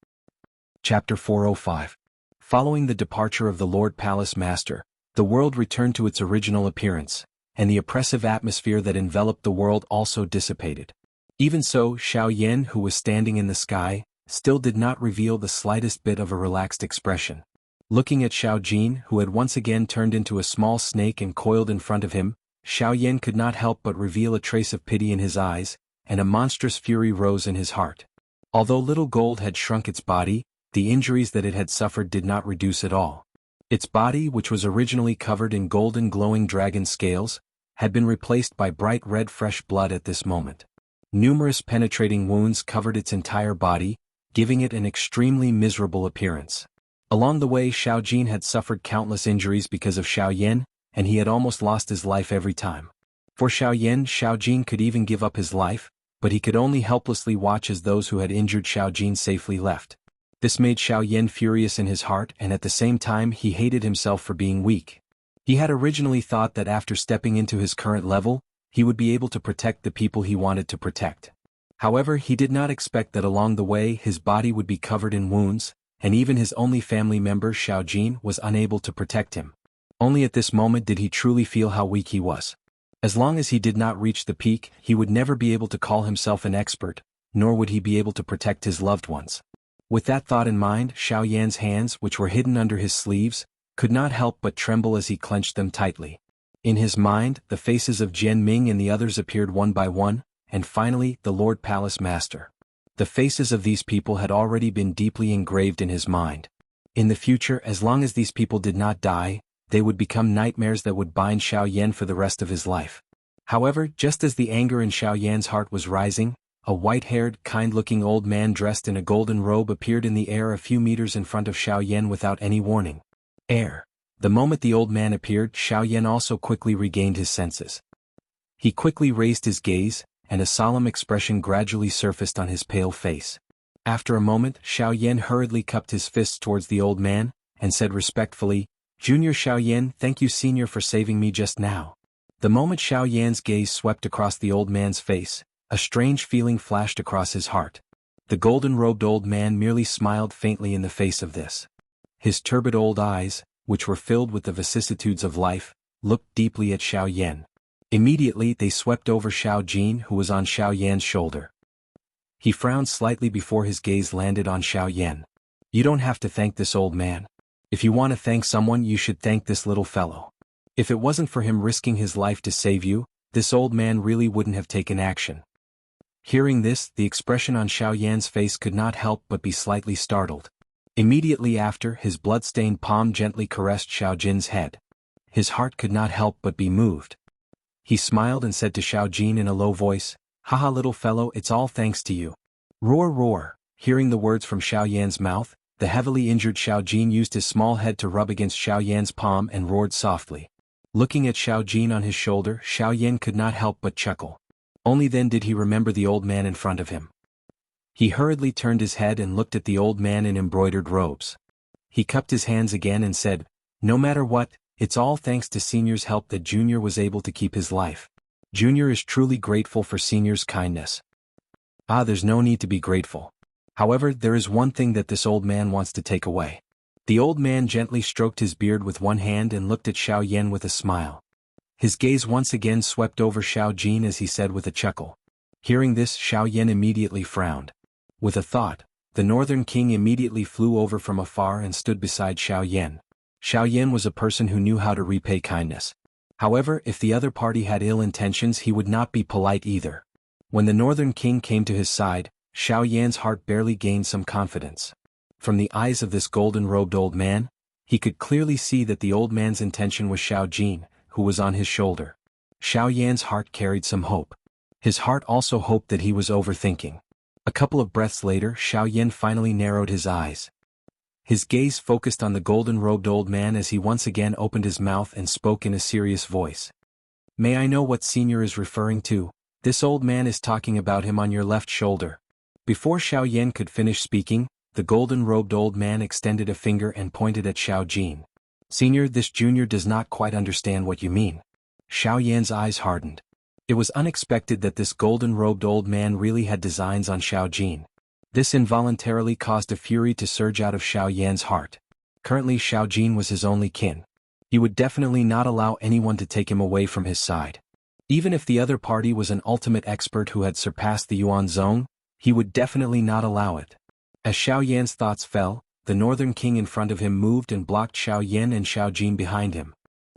Chapter 405. Following the departure of the Lord Palace Master, the world returned to its original appearance, and the oppressive atmosphere that enveloped the world also dissipated. Even so, Xiaoyan, who was standing in the sky, still did not reveal the slightest bit of a relaxed expression. Looking at Xiaojin, who had once again turned into a small snake and coiled in front of him, Xiaoyan could not help but reveal a trace of pity in his eyes, and a monstrous fury rose in his heart. Although Little Gold had shrunk its body, the injuries that it had suffered did not reduce at all. Its body, which was originally covered in golden glowing dragon scales, had been replaced by bright red fresh blood at this moment. Numerous penetrating wounds covered its entire body, giving it an extremely miserable appearance. Along the way, Xiaojin had suffered countless injuries because of Xiaoyan, and he had almost lost his life every time. For Xiaoyan, Xiaojin could even give up his life, but he could only helplessly watch as those who had injured Xiaojin safely left. This made Xiaoyan furious in his heart, and at the same time he hated himself for being weak. He had originally thought that after stepping into his current level, he would be able to protect the people he wanted to protect. However, he did not expect that along the way his body would be covered in wounds, and even his only family member Xiaojin was unable to protect him. Only at this moment did he truly feel how weak he was. As long as he did not reach the peak, he would never be able to call himself an expert, nor would he be able to protect his loved ones. With that thought in mind, Xiaoyan's hands, which were hidden under his sleeves, could not help but tremble as he clenched them tightly. In his mind, the faces of Jian Ming and the others appeared one by one, and finally, the Lord Palace Master. The faces of these people had already been deeply engraved in his mind. In the future, as long as these people did not die, they would become nightmares that would bind Xiaoyan for the rest of his life. However, just as the anger in Xiaoyan's heart was rising, a white-haired, kind-looking old man dressed in a golden robe appeared in the air a few meters in front of Xiaoyan without any warning. The moment the old man appeared, Xiaoyan also quickly regained his senses. He quickly raised his gaze, and a solemn expression gradually surfaced on his pale face. After a moment, Xiaoyan hurriedly cupped his fists towards the old man, and said respectfully, "Junior Xiaoyan, thank you senior for saving me just now." The moment Xiaoyan's gaze swept across the old man's face, a strange feeling flashed across his heart. The golden-robed old man merely smiled faintly in the face of this. His turbid old eyes, which were filled with the vicissitudes of life, looked deeply at Xiaoyan. Immediately they swept over Xiaojin, who was on Xiaoyan's shoulder. He frowned slightly before his gaze landed on Xiaoyan. "You don't have to thank this old man. If you want to thank someone, you should thank this little fellow. If it wasn't for him risking his life to save you, this old man really wouldn't have taken action." Hearing this, the expression on Xiaoyan's face could not help but be slightly startled. Immediately after, his blood-stained palm gently caressed Xiao Jin's head. His heart could not help but be moved. He smiled and said to Xiao Jin in a low voice, "Haha, little fellow, it's all thanks to you." Roar roar. Hearing the words from Xiao Yan's mouth, the heavily injured Xiao Jin used his small head to rub against Xiao Yan's palm and roared softly. Looking at Xiao Jin on his shoulder, Xiao Yan could not help but chuckle. Only then did he remember the old man in front of him. He hurriedly turned his head and looked at the old man in embroidered robes. He cupped his hands again and said, "No matter what, it's all thanks to Senior's help that Junior was able to keep his life. Junior is truly grateful for Senior's kindness." "Ah, there's no need to be grateful. However, there is one thing that this old man wants to take away." The old man gently stroked his beard with one hand and looked at Xiao Yan with a smile. His gaze once again swept over Xiao Jin as he said with a chuckle. Hearing this, Xiao Yan immediately frowned. With a thought, the Northern King immediately flew over from afar and stood beside Xiao Yan. Xiao Yan was a person who knew how to repay kindness. However, if the other party had ill intentions, he would not be polite either. When the Northern King came to his side, Xiao Yan's heart barely gained some confidence. From the eyes of this golden-robed old man, he could clearly see that the old man's intention was Xiao Jin, who was on his shoulder. Xiao Yan's heart carried some hope. His heart also hoped that he was overthinking. A couple of breaths later, Xiao Yan finally narrowed his eyes. His gaze focused on the golden-robed old man as he once again opened his mouth and spoke in a serious voice. "May I know what Senior is referring to? This old man is talking about him on your left shoulder." Before Xiao Yan could finish speaking, the golden-robed old man extended a finger and pointed at Xiao Jin. "Senior, this junior does not quite understand what you mean." Xiao Yan's eyes hardened. It was unexpected that this golden-robed old man really had designs on Xiao Jin. This involuntarily caused a fury to surge out of Xiao Yan's heart. Currently Xiao Jin was his only kin. He would definitely not allow anyone to take him away from his side. Even if the other party was an ultimate expert who had surpassed the Yuan Zone, he would definitely not allow it. As Xiao Yan's thoughts fell, the Northern King in front of him moved and blocked Xiao Yan and Xiao Jin behind him.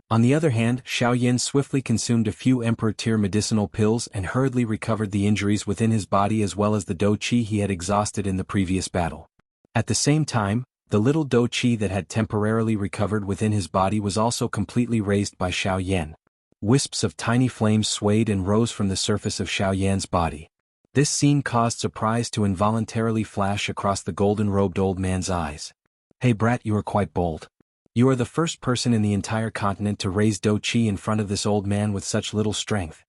On the other hand, Xiao Yan swiftly consumed a few Emperor-tier medicinal pills and hurriedly recovered the injuries within his body as well as the Do Qi he had exhausted in the previous battle. At the same time, the little Do Qi that had temporarily recovered within his body was also completely raised by Xiao Yan. Wisps of tiny flames swayed and rose from the surface of Xiao Yan's body. This scene caused surprise to involuntarily flash across the golden-robed old man's eyes. "Hey brat, you are quite bold. You are the first person in the entire continent to raise Do Qi in front of this old man with such little strength."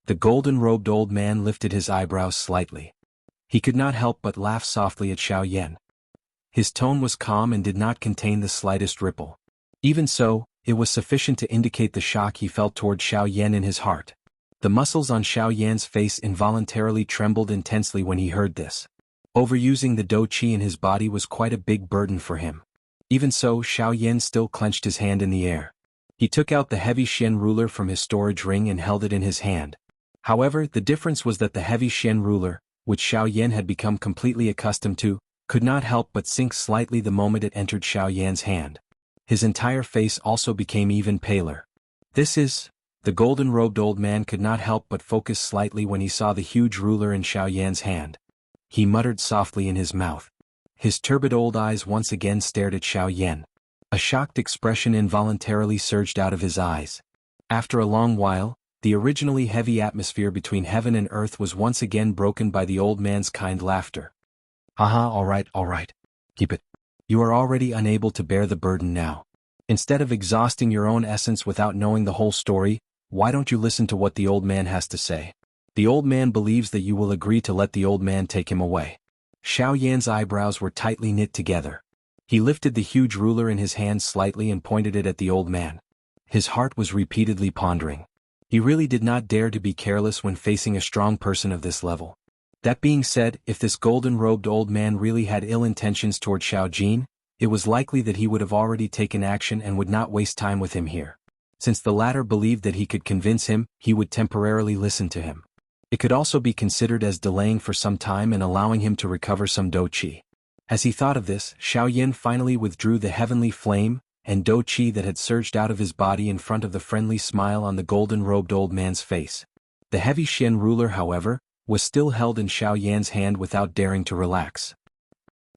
The golden-robed old man lifted his eyebrows slightly. He could not help but laugh softly at Xiao Yan. His tone was calm and did not contain the slightest ripple. Even so, it was sufficient to indicate the shock he felt toward Xiao Yan in his heart. The muscles on Xiao Yan's face involuntarily trembled intensely when he heard this. Overusing the Do Qi in his body was quite a big burden for him. Even so, Xiao Yan still clenched his hand in the air. He took out the heavy Xian ruler from his storage ring and held it in his hand. However, the difference was that the heavy Xian ruler, which Xiao Yan had become completely accustomed to, could not help but sink slightly the moment it entered Xiao Yan's hand. His entire face also became even paler. The golden-robed old man could not help but focus slightly when he saw the huge ruler in Xiao Yan's hand. He muttered softly in his mouth. His turbid old eyes once again stared at Xiao Yan. A shocked expression involuntarily surged out of his eyes. After a long while, the originally heavy atmosphere between heaven and earth was once again broken by the old man's kind laughter. "Haha, all right. Keep it. You are already unable to bear the burden now. Instead of exhausting your own essence without knowing the whole story, why don't you listen to what the old man has to say? The old man believes that you will agree to let the old man take him away." Xiao Yan's eyebrows were tightly knit together. He lifted the huge ruler in his hand slightly and pointed it at the old man. His heart was repeatedly pondering. He really did not dare to be careless when facing a strong person of this level. That being said, if this golden-robed old man really had ill intentions toward Xiao Jin, it was likely that he would have already taken action and would not waste time with him here. Since the latter believed that he could convince him, he would temporarily listen to him. It could also be considered as delaying for some time and allowing him to recover some Do Qi. As he thought of this, Xiao Yan finally withdrew the heavenly flame and Do Qi that had surged out of his body in front of the friendly smile on the golden-robed old man's face. The heavy Xian ruler, however, was still held in Xiao Yan's hand without daring to relax.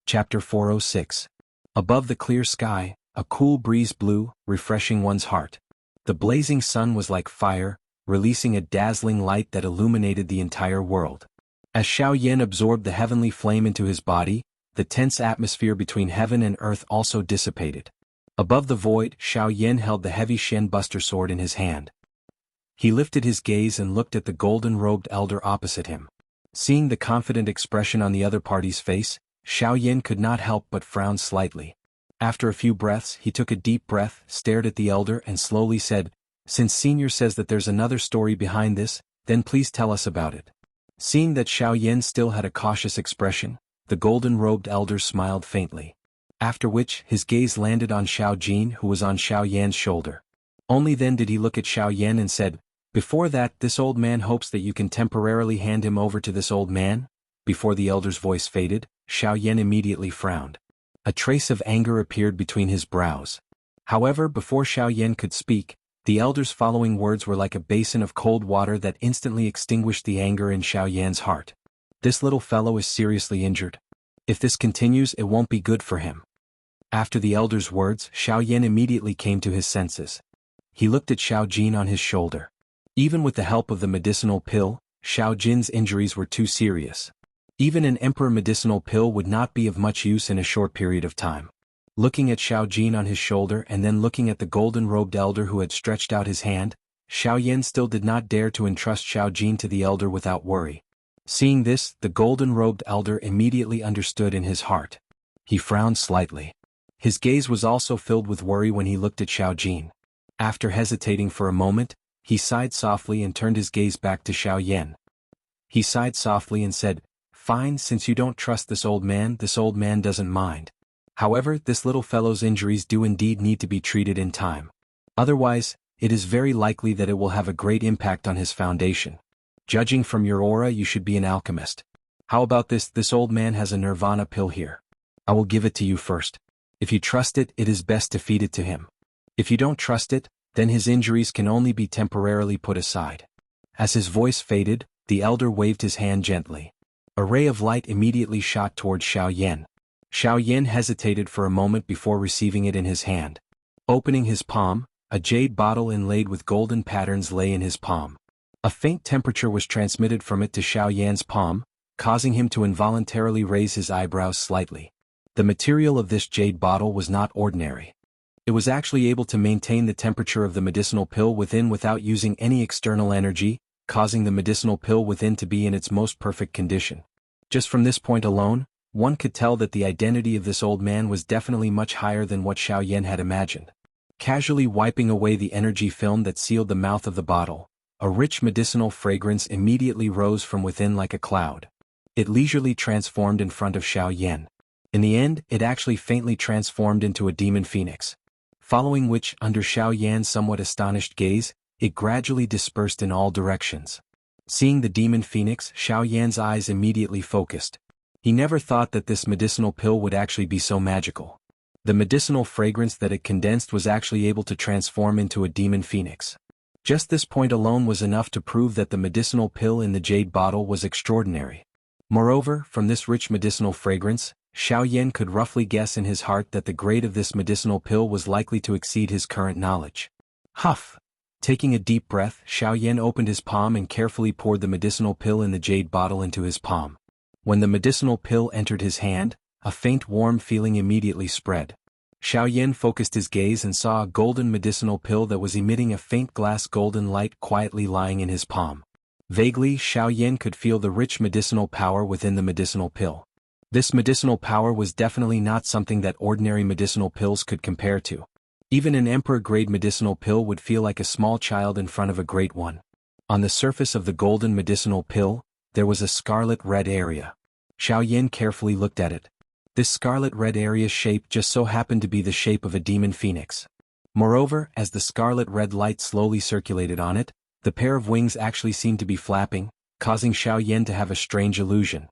Chapter 406. Above the clear sky, a cool breeze blew, refreshing one's heart. The blazing sun was like fire, releasing a dazzling light that illuminated the entire world. As Xiaoyan absorbed the heavenly flame into his body, the tense atmosphere between heaven and earth also dissipated. Above the void, Xiaoyan held the heavy Shen Buster sword in his hand. He lifted his gaze and looked at the golden-robed elder opposite him. Seeing the confident expression on the other party's face, Xiaoyan could not help but frown slightly. After a few breaths, he took a deep breath, stared at the elder and slowly said, "Since Senior says that there's another story behind this, then please tell us about it." Seeing that Xiaoyan still had a cautious expression, the golden-robed elder smiled faintly. After which, his gaze landed on Xiaojin, who was on Xiaoyan's shoulder. Only then did he look at Xiaoyan and said, "Before that, this old man hopes that you can temporarily hand him over to this old man?" Before the elder's voice faded, Xiaoyan immediately frowned. A trace of anger appeared between his brows. However, before Xiaoyan could speak, the elder's following words were like a basin of cold water that instantly extinguished the anger in Xiaoyan's heart. "This little fellow is seriously injured. If this continues, it won't be good for him." After the elder's words, Xiaoyan immediately came to his senses. He looked at Xiaojin on his shoulder. Even with the help of the medicinal pill, Xiaojin's injuries were too serious. Even an emperor medicinal pill would not be of much use in a short period of time. Looking at Xiaojin on his shoulder and then looking at the golden-robed elder who had stretched out his hand, Xiaoyan still did not dare to entrust Xiaojin to the elder without worry. Seeing this, the golden-robed elder immediately understood in his heart. He frowned slightly. His gaze was also filled with worry when he looked at Xiaojin. After hesitating for a moment, he sighed softly and turned his gaze back to Xiaoyan. He sighed softly and said, "Fine, since you don't trust this old man doesn't mind. However, this little fellow's injuries do indeed need to be treated in time. Otherwise, it is very likely that it will have a great impact on his foundation. Judging from your aura, you should be an alchemist. How about this? This old man has a nirvana pill here. I will give it to you first. If you trust it, it is best to feed it to him. If you don't trust it, then his injuries can only be temporarily put aside." As his voice faded, the elder waved his hand gently. A ray of light immediately shot towards Xiaoyan. Xiaoyan hesitated for a moment before receiving it in his hand. Opening his palm, a jade bottle inlaid with golden patterns lay in his palm. A faint temperature was transmitted from it to Xiaoyan's palm, causing him to involuntarily raise his eyebrows slightly. The material of this jade bottle was not ordinary. It was actually able to maintain the temperature of the medicinal pill within without using any external energy, causing the medicinal pill within to be in its most perfect condition. Just from this point alone, one could tell that the identity of this old man was definitely much higher than what Xiaoyan had imagined. Casually wiping away the energy film that sealed the mouth of the bottle, a rich medicinal fragrance immediately rose from within like a cloud. It leisurely transformed in front of Xiaoyan. In the end, it actually faintly transformed into a demon phoenix. Following which, under Xiaoyan's somewhat astonished gaze, it gradually dispersed in all directions. Seeing the demon phoenix, Xiaoyan's eyes immediately focused. He never thought that this medicinal pill would actually be so magical. The medicinal fragrance that it condensed was actually able to transform into a demon phoenix. Just this point alone was enough to prove that the medicinal pill in the jade bottle was extraordinary. Moreover, from this rich medicinal fragrance, Xiaoyan could roughly guess in his heart that the grade of this medicinal pill was likely to exceed his current knowledge. Huff! Taking a deep breath, Xiaoyan opened his palm and carefully poured the medicinal pill in the jade bottle into his palm. When the medicinal pill entered his hand, a faint warm feeling immediately spread. Xiaoyan focused his gaze and saw a golden medicinal pill that was emitting a faint glass golden light quietly lying in his palm. Vaguely, Xiaoyan could feel the rich medicinal power within the medicinal pill. This medicinal power was definitely not something that ordinary medicinal pills could compare to. Even an emperor-grade medicinal pill would feel like a small child in front of a great one. On the surface of the golden medicinal pill, there was a scarlet-red area. Xiaoyan carefully looked at it. This scarlet-red area's shape just so happened to be the shape of a demon phoenix. Moreover, as the scarlet-red light slowly circulated on it, the pair of wings actually seemed to be flapping, causing Xiaoyan to have a strange illusion.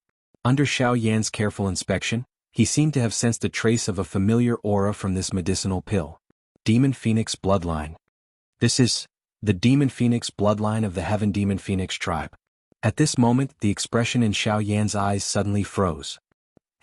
Under Xiaoyan's careful inspection, he seemed to have sensed a trace of a familiar aura from this medicinal pill. Demon Phoenix Bloodline. This is the Demon Phoenix bloodline of the Heaven Demon Phoenix tribe. At this moment, the expression in Xiaoyan's eyes suddenly froze.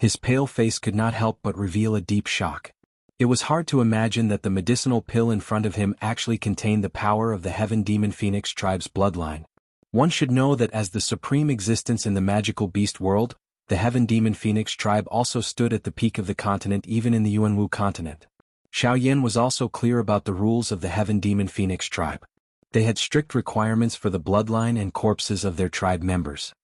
His pale face could not help but reveal a deep shock. It was hard to imagine that the medicinal pill in front of him actually contained the power of the Heaven Demon Phoenix tribe's bloodline. One should know that as the supreme existence in the magical beast world, the Heaven Demon Phoenix tribe also stood at the peak of the continent even in the Yuanwu continent. Xiaoyan was also clear about the rules of the Heaven Demon Phoenix tribe. They had strict requirements for the bloodline and corpses of their tribe members.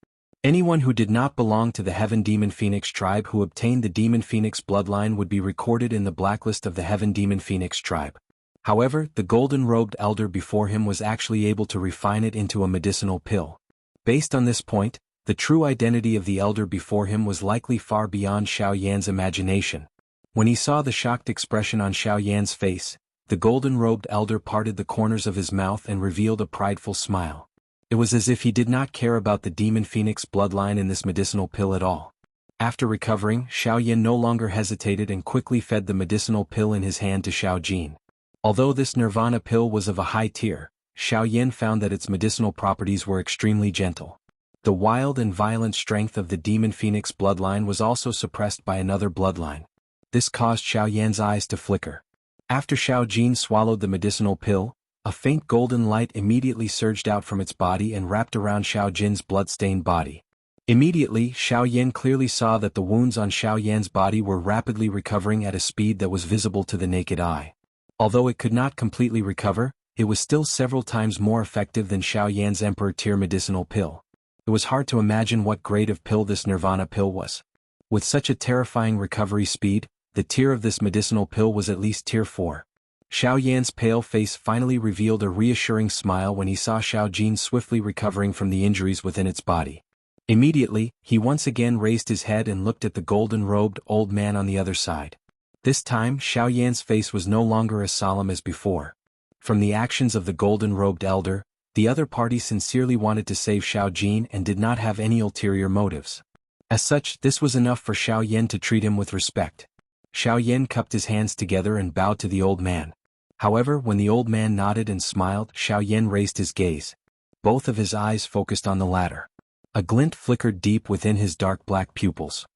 Anyone who did not belong to the Heaven Demon Phoenix tribe who obtained the Demon Phoenix bloodline would be recorded in the blacklist of the Heaven Demon Phoenix tribe. However, the golden-robed elder before him was actually able to refine it into a medicinal pill. Based on this point, the true identity of the elder before him was likely far beyond Xiaoyan's imagination. When he saw the shocked expression on Xiaoyan's face, the golden-robed elder parted the corners of his mouth and revealed a prideful smile. It was as if he did not care about the Demon Phoenix bloodline in this medicinal pill at all. After recovering, Xiaoyan no longer hesitated and quickly fed the medicinal pill in his hand to Xiaojin. Although this Nirvana pill was of a high tier, Xiaoyan found that its medicinal properties were extremely gentle. The wild and violent strength of the Demon Phoenix bloodline was also suppressed by another bloodline. This caused Xiaoyan's eyes to flicker. After Xiaojin swallowed the medicinal pill, a faint golden light immediately surged out from its body and wrapped around Xiaojin's blood-stained body. Immediately, Xiaoyan clearly saw that the wounds on Xiaoyan's body were rapidly recovering at a speed that was visible to the naked eye. Although it could not completely recover, it was still several times more effective than Xiaoyan's Emperor tier medicinal pill. It was hard to imagine what grade of pill this Nirvana pill was. With such a terrifying recovery speed, the tier of this medicinal pill was at least tier 4. Xiaoyan's pale face finally revealed a reassuring smile when he saw Xiaojin swiftly recovering from the injuries within its body. Immediately, he once again raised his head and looked at the golden-robed old man on the other side. This time, Xiaoyan's face was no longer as solemn as before. From the actions of the golden-robed elder, the other party sincerely wanted to save Xiaojin and did not have any ulterior motives. As such, this was enough for Xiaoyan to treat him with respect. Xiaoyan cupped his hands together and bowed to the old man. However, when the old man nodded and smiled, Xiaoyan raised his gaze. Both of his eyes focused on the latter. A glint flickered deep within his dark black pupils.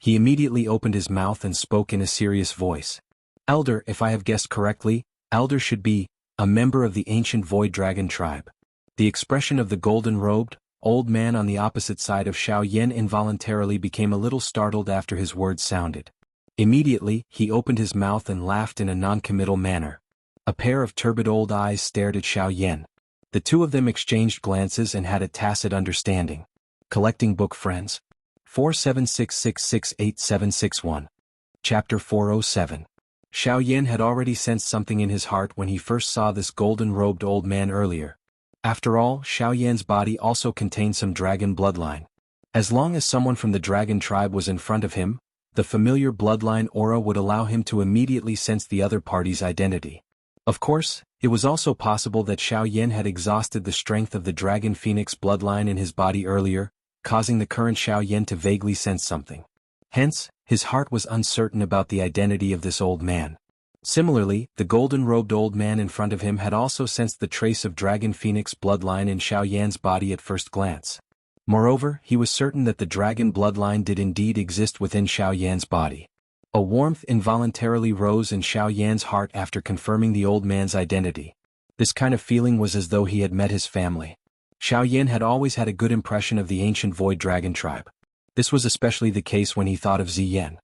He immediately opened his mouth and spoke in a serious voice. "Elder, if I have guessed correctly, Elder should be a member of the ancient Void Dragon tribe." The expression of the golden-robed old man on the opposite side of Xiaoyan involuntarily became a little startled after his words sounded. Immediately, he opened his mouth and laughed in a non-committal manner. A pair of turbid old eyes stared at Xiaoyan. The two of them exchanged glances and had a tacit understanding. Collecting book friends. 4766686761. Chapter 407. Xiaoyan had already sensed something in his heart when he first saw this golden-robed old man earlier. After all, Xiaoyan's body also contained some dragon bloodline. As long as someone from the dragon tribe was in front of him, the familiar bloodline aura would allow him to immediately sense the other party's identity. Of course, it was also possible that Xiaoyan had exhausted the strength of the Dragon Phoenix bloodline in his body earlier, causing the current Xiaoyan to vaguely sense something. Hence, his heart was uncertain about the identity of this old man. Similarly, the golden-robed old man in front of him had also sensed the trace of Dragon Phoenix bloodline in Xiaoyan's body at first glance. Moreover, he was certain that the dragon bloodline did indeed exist within Xiaoyan's body. A warmth involuntarily rose in Xiaoyan's heart after confirming the old man's identity. This kind of feeling was as though he had met his family. Xiaoyan had always had a good impression of the ancient Void Dragon tribe. This was especially the case when he thought of Ziyan.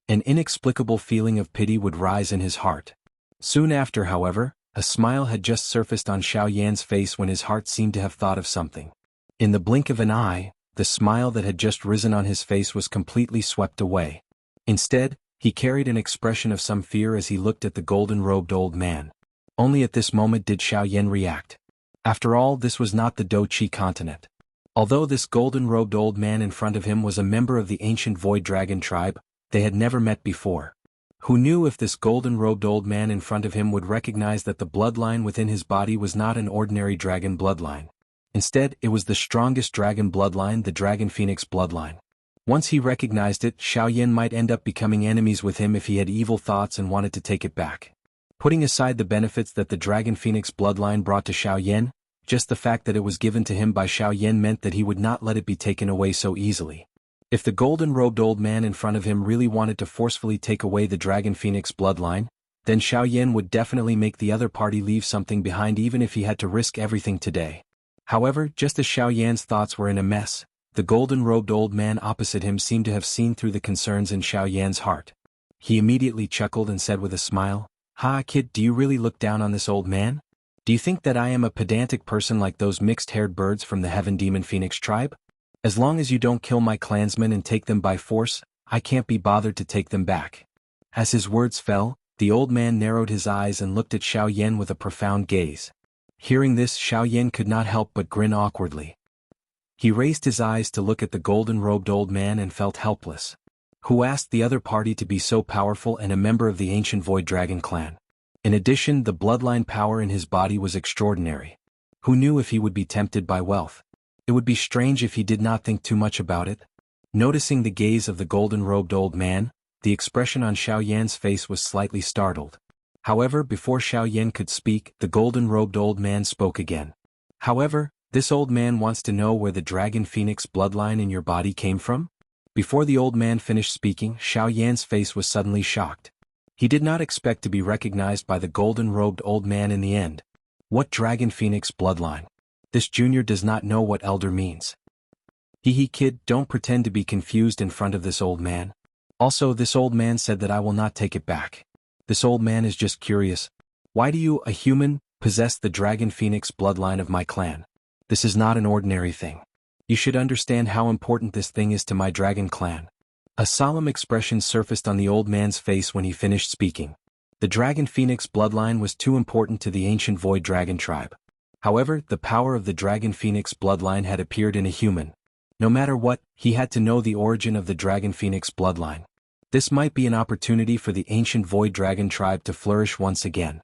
An inexplicable feeling of pity would rise in his heart. Soon after, however, a smile had just surfaced on Xiaoyan's face when his heart seemed to have thought of something. In the blink of an eye, the smile that had just risen on his face was completely swept away. Instead, he carried an expression of some fear as he looked at the golden-robed old man. Only at this moment did Xiaoyan react. After all, this was not the Doqi continent. Although this golden-robed old man in front of him was a member of the ancient Void Dragon tribe, they had never met before. Who knew if this golden-robed old man in front of him would recognize that the bloodline within his body was not an ordinary dragon bloodline. Instead, it was the strongest dragon bloodline, the Dragon Phoenix bloodline. Once he recognized it, Xiaoyan might end up becoming enemies with him if he had evil thoughts and wanted to take it back. Putting aside the benefits that the Dragon Phoenix bloodline brought to Xiaoyan, just the fact that it was given to him by Xiaoyan meant that he would not let it be taken away so easily. If the golden-robed old man in front of him really wanted to forcefully take away the Dragon Phoenix bloodline, then Xiaoyan would definitely make the other party leave something behind even if he had to risk everything today. However, just as Xiaoyan's thoughts were in a mess, the golden-robed old man opposite him seemed to have seen through the concerns in Xiaoyan's heart. He immediately chuckled and said with a smile, "Ha, kid, do you really look down on this old man? Do you think that I am a pedantic person like those mixed-haired birds from the Heaven Demon Phoenix tribe? As long as you don't kill my clansmen and take them by force, I can't be bothered to take them back." As his words fell, the old man narrowed his eyes and looked at Xiaoyan with a profound gaze. Hearing this, Xiaoyan could not help but grin awkwardly. He raised his eyes to look at the golden-robed old man and felt helpless. Who asked the other party to be so powerful and a member of the ancient Void Dragon clan? In addition, the bloodline power in his body was extraordinary. Who knew if he would be tempted by wealth? It would be strange if he did not think too much about it. Noticing the gaze of the golden-robed old man, the expression on Xiaoyan's face was slightly startled. However, before Xiaoyan could speak, the golden-robed old man spoke again. "However, this old man wants to know where the Dragon Phoenix bloodline in your body came from?" Before the old man finished speaking, Xiaoyan's face was suddenly shocked. He did not expect to be recognized by the golden-robed old man in the end. What Dragon Phoenix bloodline? This junior does not know what elder means. Hee kid, don't pretend to be confused in front of this old man. Also, this old man said that I will not take it back. This old man is just curious. Why do you, a human, possess the Dragon Phoenix bloodline of my clan? This is not an ordinary thing. You should understand how important this thing is to my dragon clan. A solemn expression surfaced on the old man's face when he finished speaking. The Dragon Phoenix bloodline was too important to the ancient Void Dragon tribe. However, the power of the Dragon Phoenix bloodline had appeared in a human. No matter what, he had to know the origin of the Dragon Phoenix bloodline. This might be an opportunity for the ancient Void Dragon tribe to flourish once again.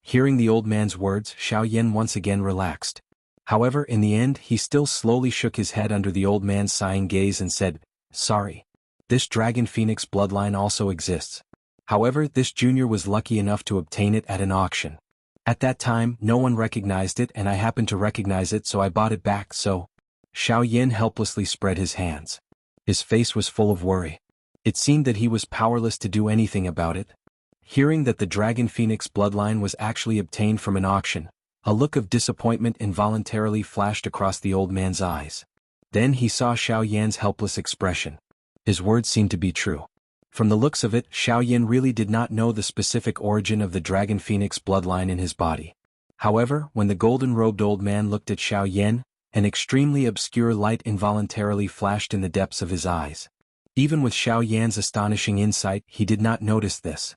Hearing the old man's words, Xiaoyan once again relaxed. However, in the end, he still slowly shook his head under the old man's sighing gaze and said, "Sorry. This Dragon Phoenix bloodline also exists. However, this junior was lucky enough to obtain it at an auction. At that time, no one recognized it and I happened to recognize it, so I bought it back, so..." Xiaoyan helplessly spread his hands. His face was full of worry. It seemed that he was powerless to do anything about it. Hearing that the Dragon Phoenix bloodline was actually obtained from an auction, a look of disappointment involuntarily flashed across the old man's eyes. Then he saw Xiaoyan's helpless expression. His words seemed to be true. From the looks of it, Xiaoyan really did not know the specific origin of the Dragon Phoenix bloodline in his body. However, when the golden-robed old man looked at Xiaoyan, an extremely obscure light involuntarily flashed in the depths of his eyes. Even with Xiaoyan's astonishing insight, he did not notice this.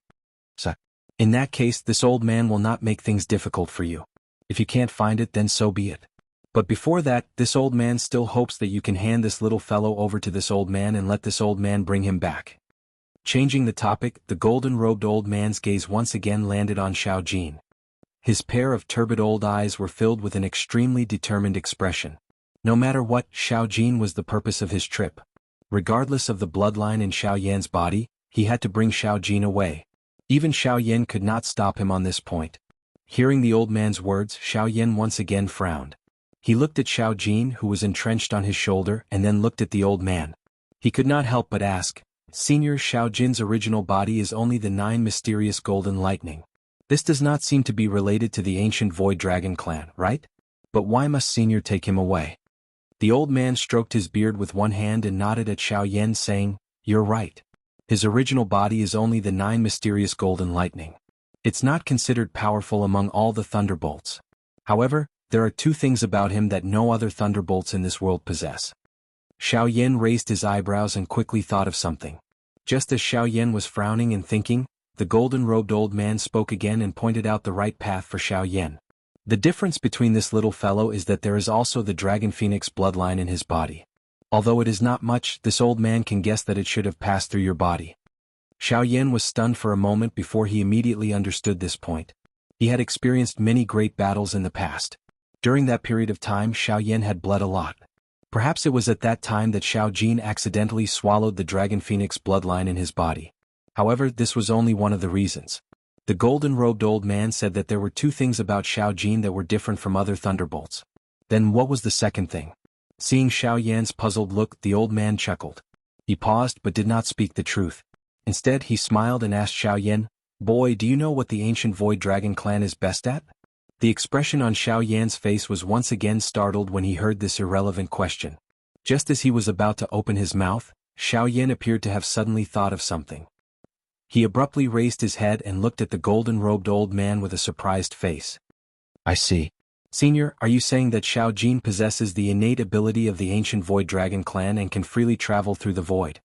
"So, in that case, this old man will not make things difficult for you. If you can't find it, then so be it. But before that, this old man still hopes that you can hand this little fellow over to this old man and let this old man bring him back." Changing the topic, the golden-robed old man's gaze once again landed on Xiao Jin. His pair of turbid old eyes were filled with an extremely determined expression. No matter what, Xiao Jin was the purpose of his trip. Regardless of the bloodline in Xiaoyan's body, he had to bring Xiao Jin away. Even Xiaoyan could not stop him on this point. Hearing the old man's words, Xiaoyan once again frowned. He looked at Xiao Jin, who was entrenched on his shoulder, and then looked at the old man. He could not help but ask, "Senior, Xiao Jin's original body is only the 9 mysterious golden lightning. This does not seem to be related to the ancient Void Dragon clan, right? But why must Senior take him away?" The old man stroked his beard with one hand and nodded at Xiaoyan, saying, "You're right. His original body is only the 9 mysterious golden lightning. It's not considered powerful among all the thunderbolts. However, there are 2 things about him that no other thunderbolts in this world possess." Xiaoyan raised his eyebrows and quickly thought of something. Just as Xiaoyan was frowning and thinking, the golden-robed old man spoke again and pointed out the right path for Xiaoyan. "The difference between this little fellow is that there is also the Dragon Phoenix bloodline in his body. Although it is not much, this old man can guess that it should have passed through your body." Xiaoyan was stunned for a moment before he immediately understood this point. He had experienced many great battles in the past. During that period of time, Xiaoyan had bled a lot. Perhaps it was at that time that Xiao Jin accidentally swallowed the Dragon Phoenix bloodline in his body. However, this was only one of the reasons. The golden-robed old man said that there were 2 things about Xiao Jin that were different from other thunderbolts. Then what was the second thing? Seeing Xiaoyan's puzzled look, the old man chuckled. He paused but did not speak the truth. Instead he smiled and asked Xiaoyan, "Boy, do you know what the ancient Void Dragon clan is best at?" The expression on Xiaoyan's face was once again startled when he heard this irrelevant question. Just as he was about to open his mouth, Xiaoyan appeared to have suddenly thought of something. He abruptly raised his head and looked at the golden-robed old man with a surprised face. "I see. Senior, are you saying that Xiao Jin possesses the innate ability of the ancient Void Dragon clan and can freely travel through the void?"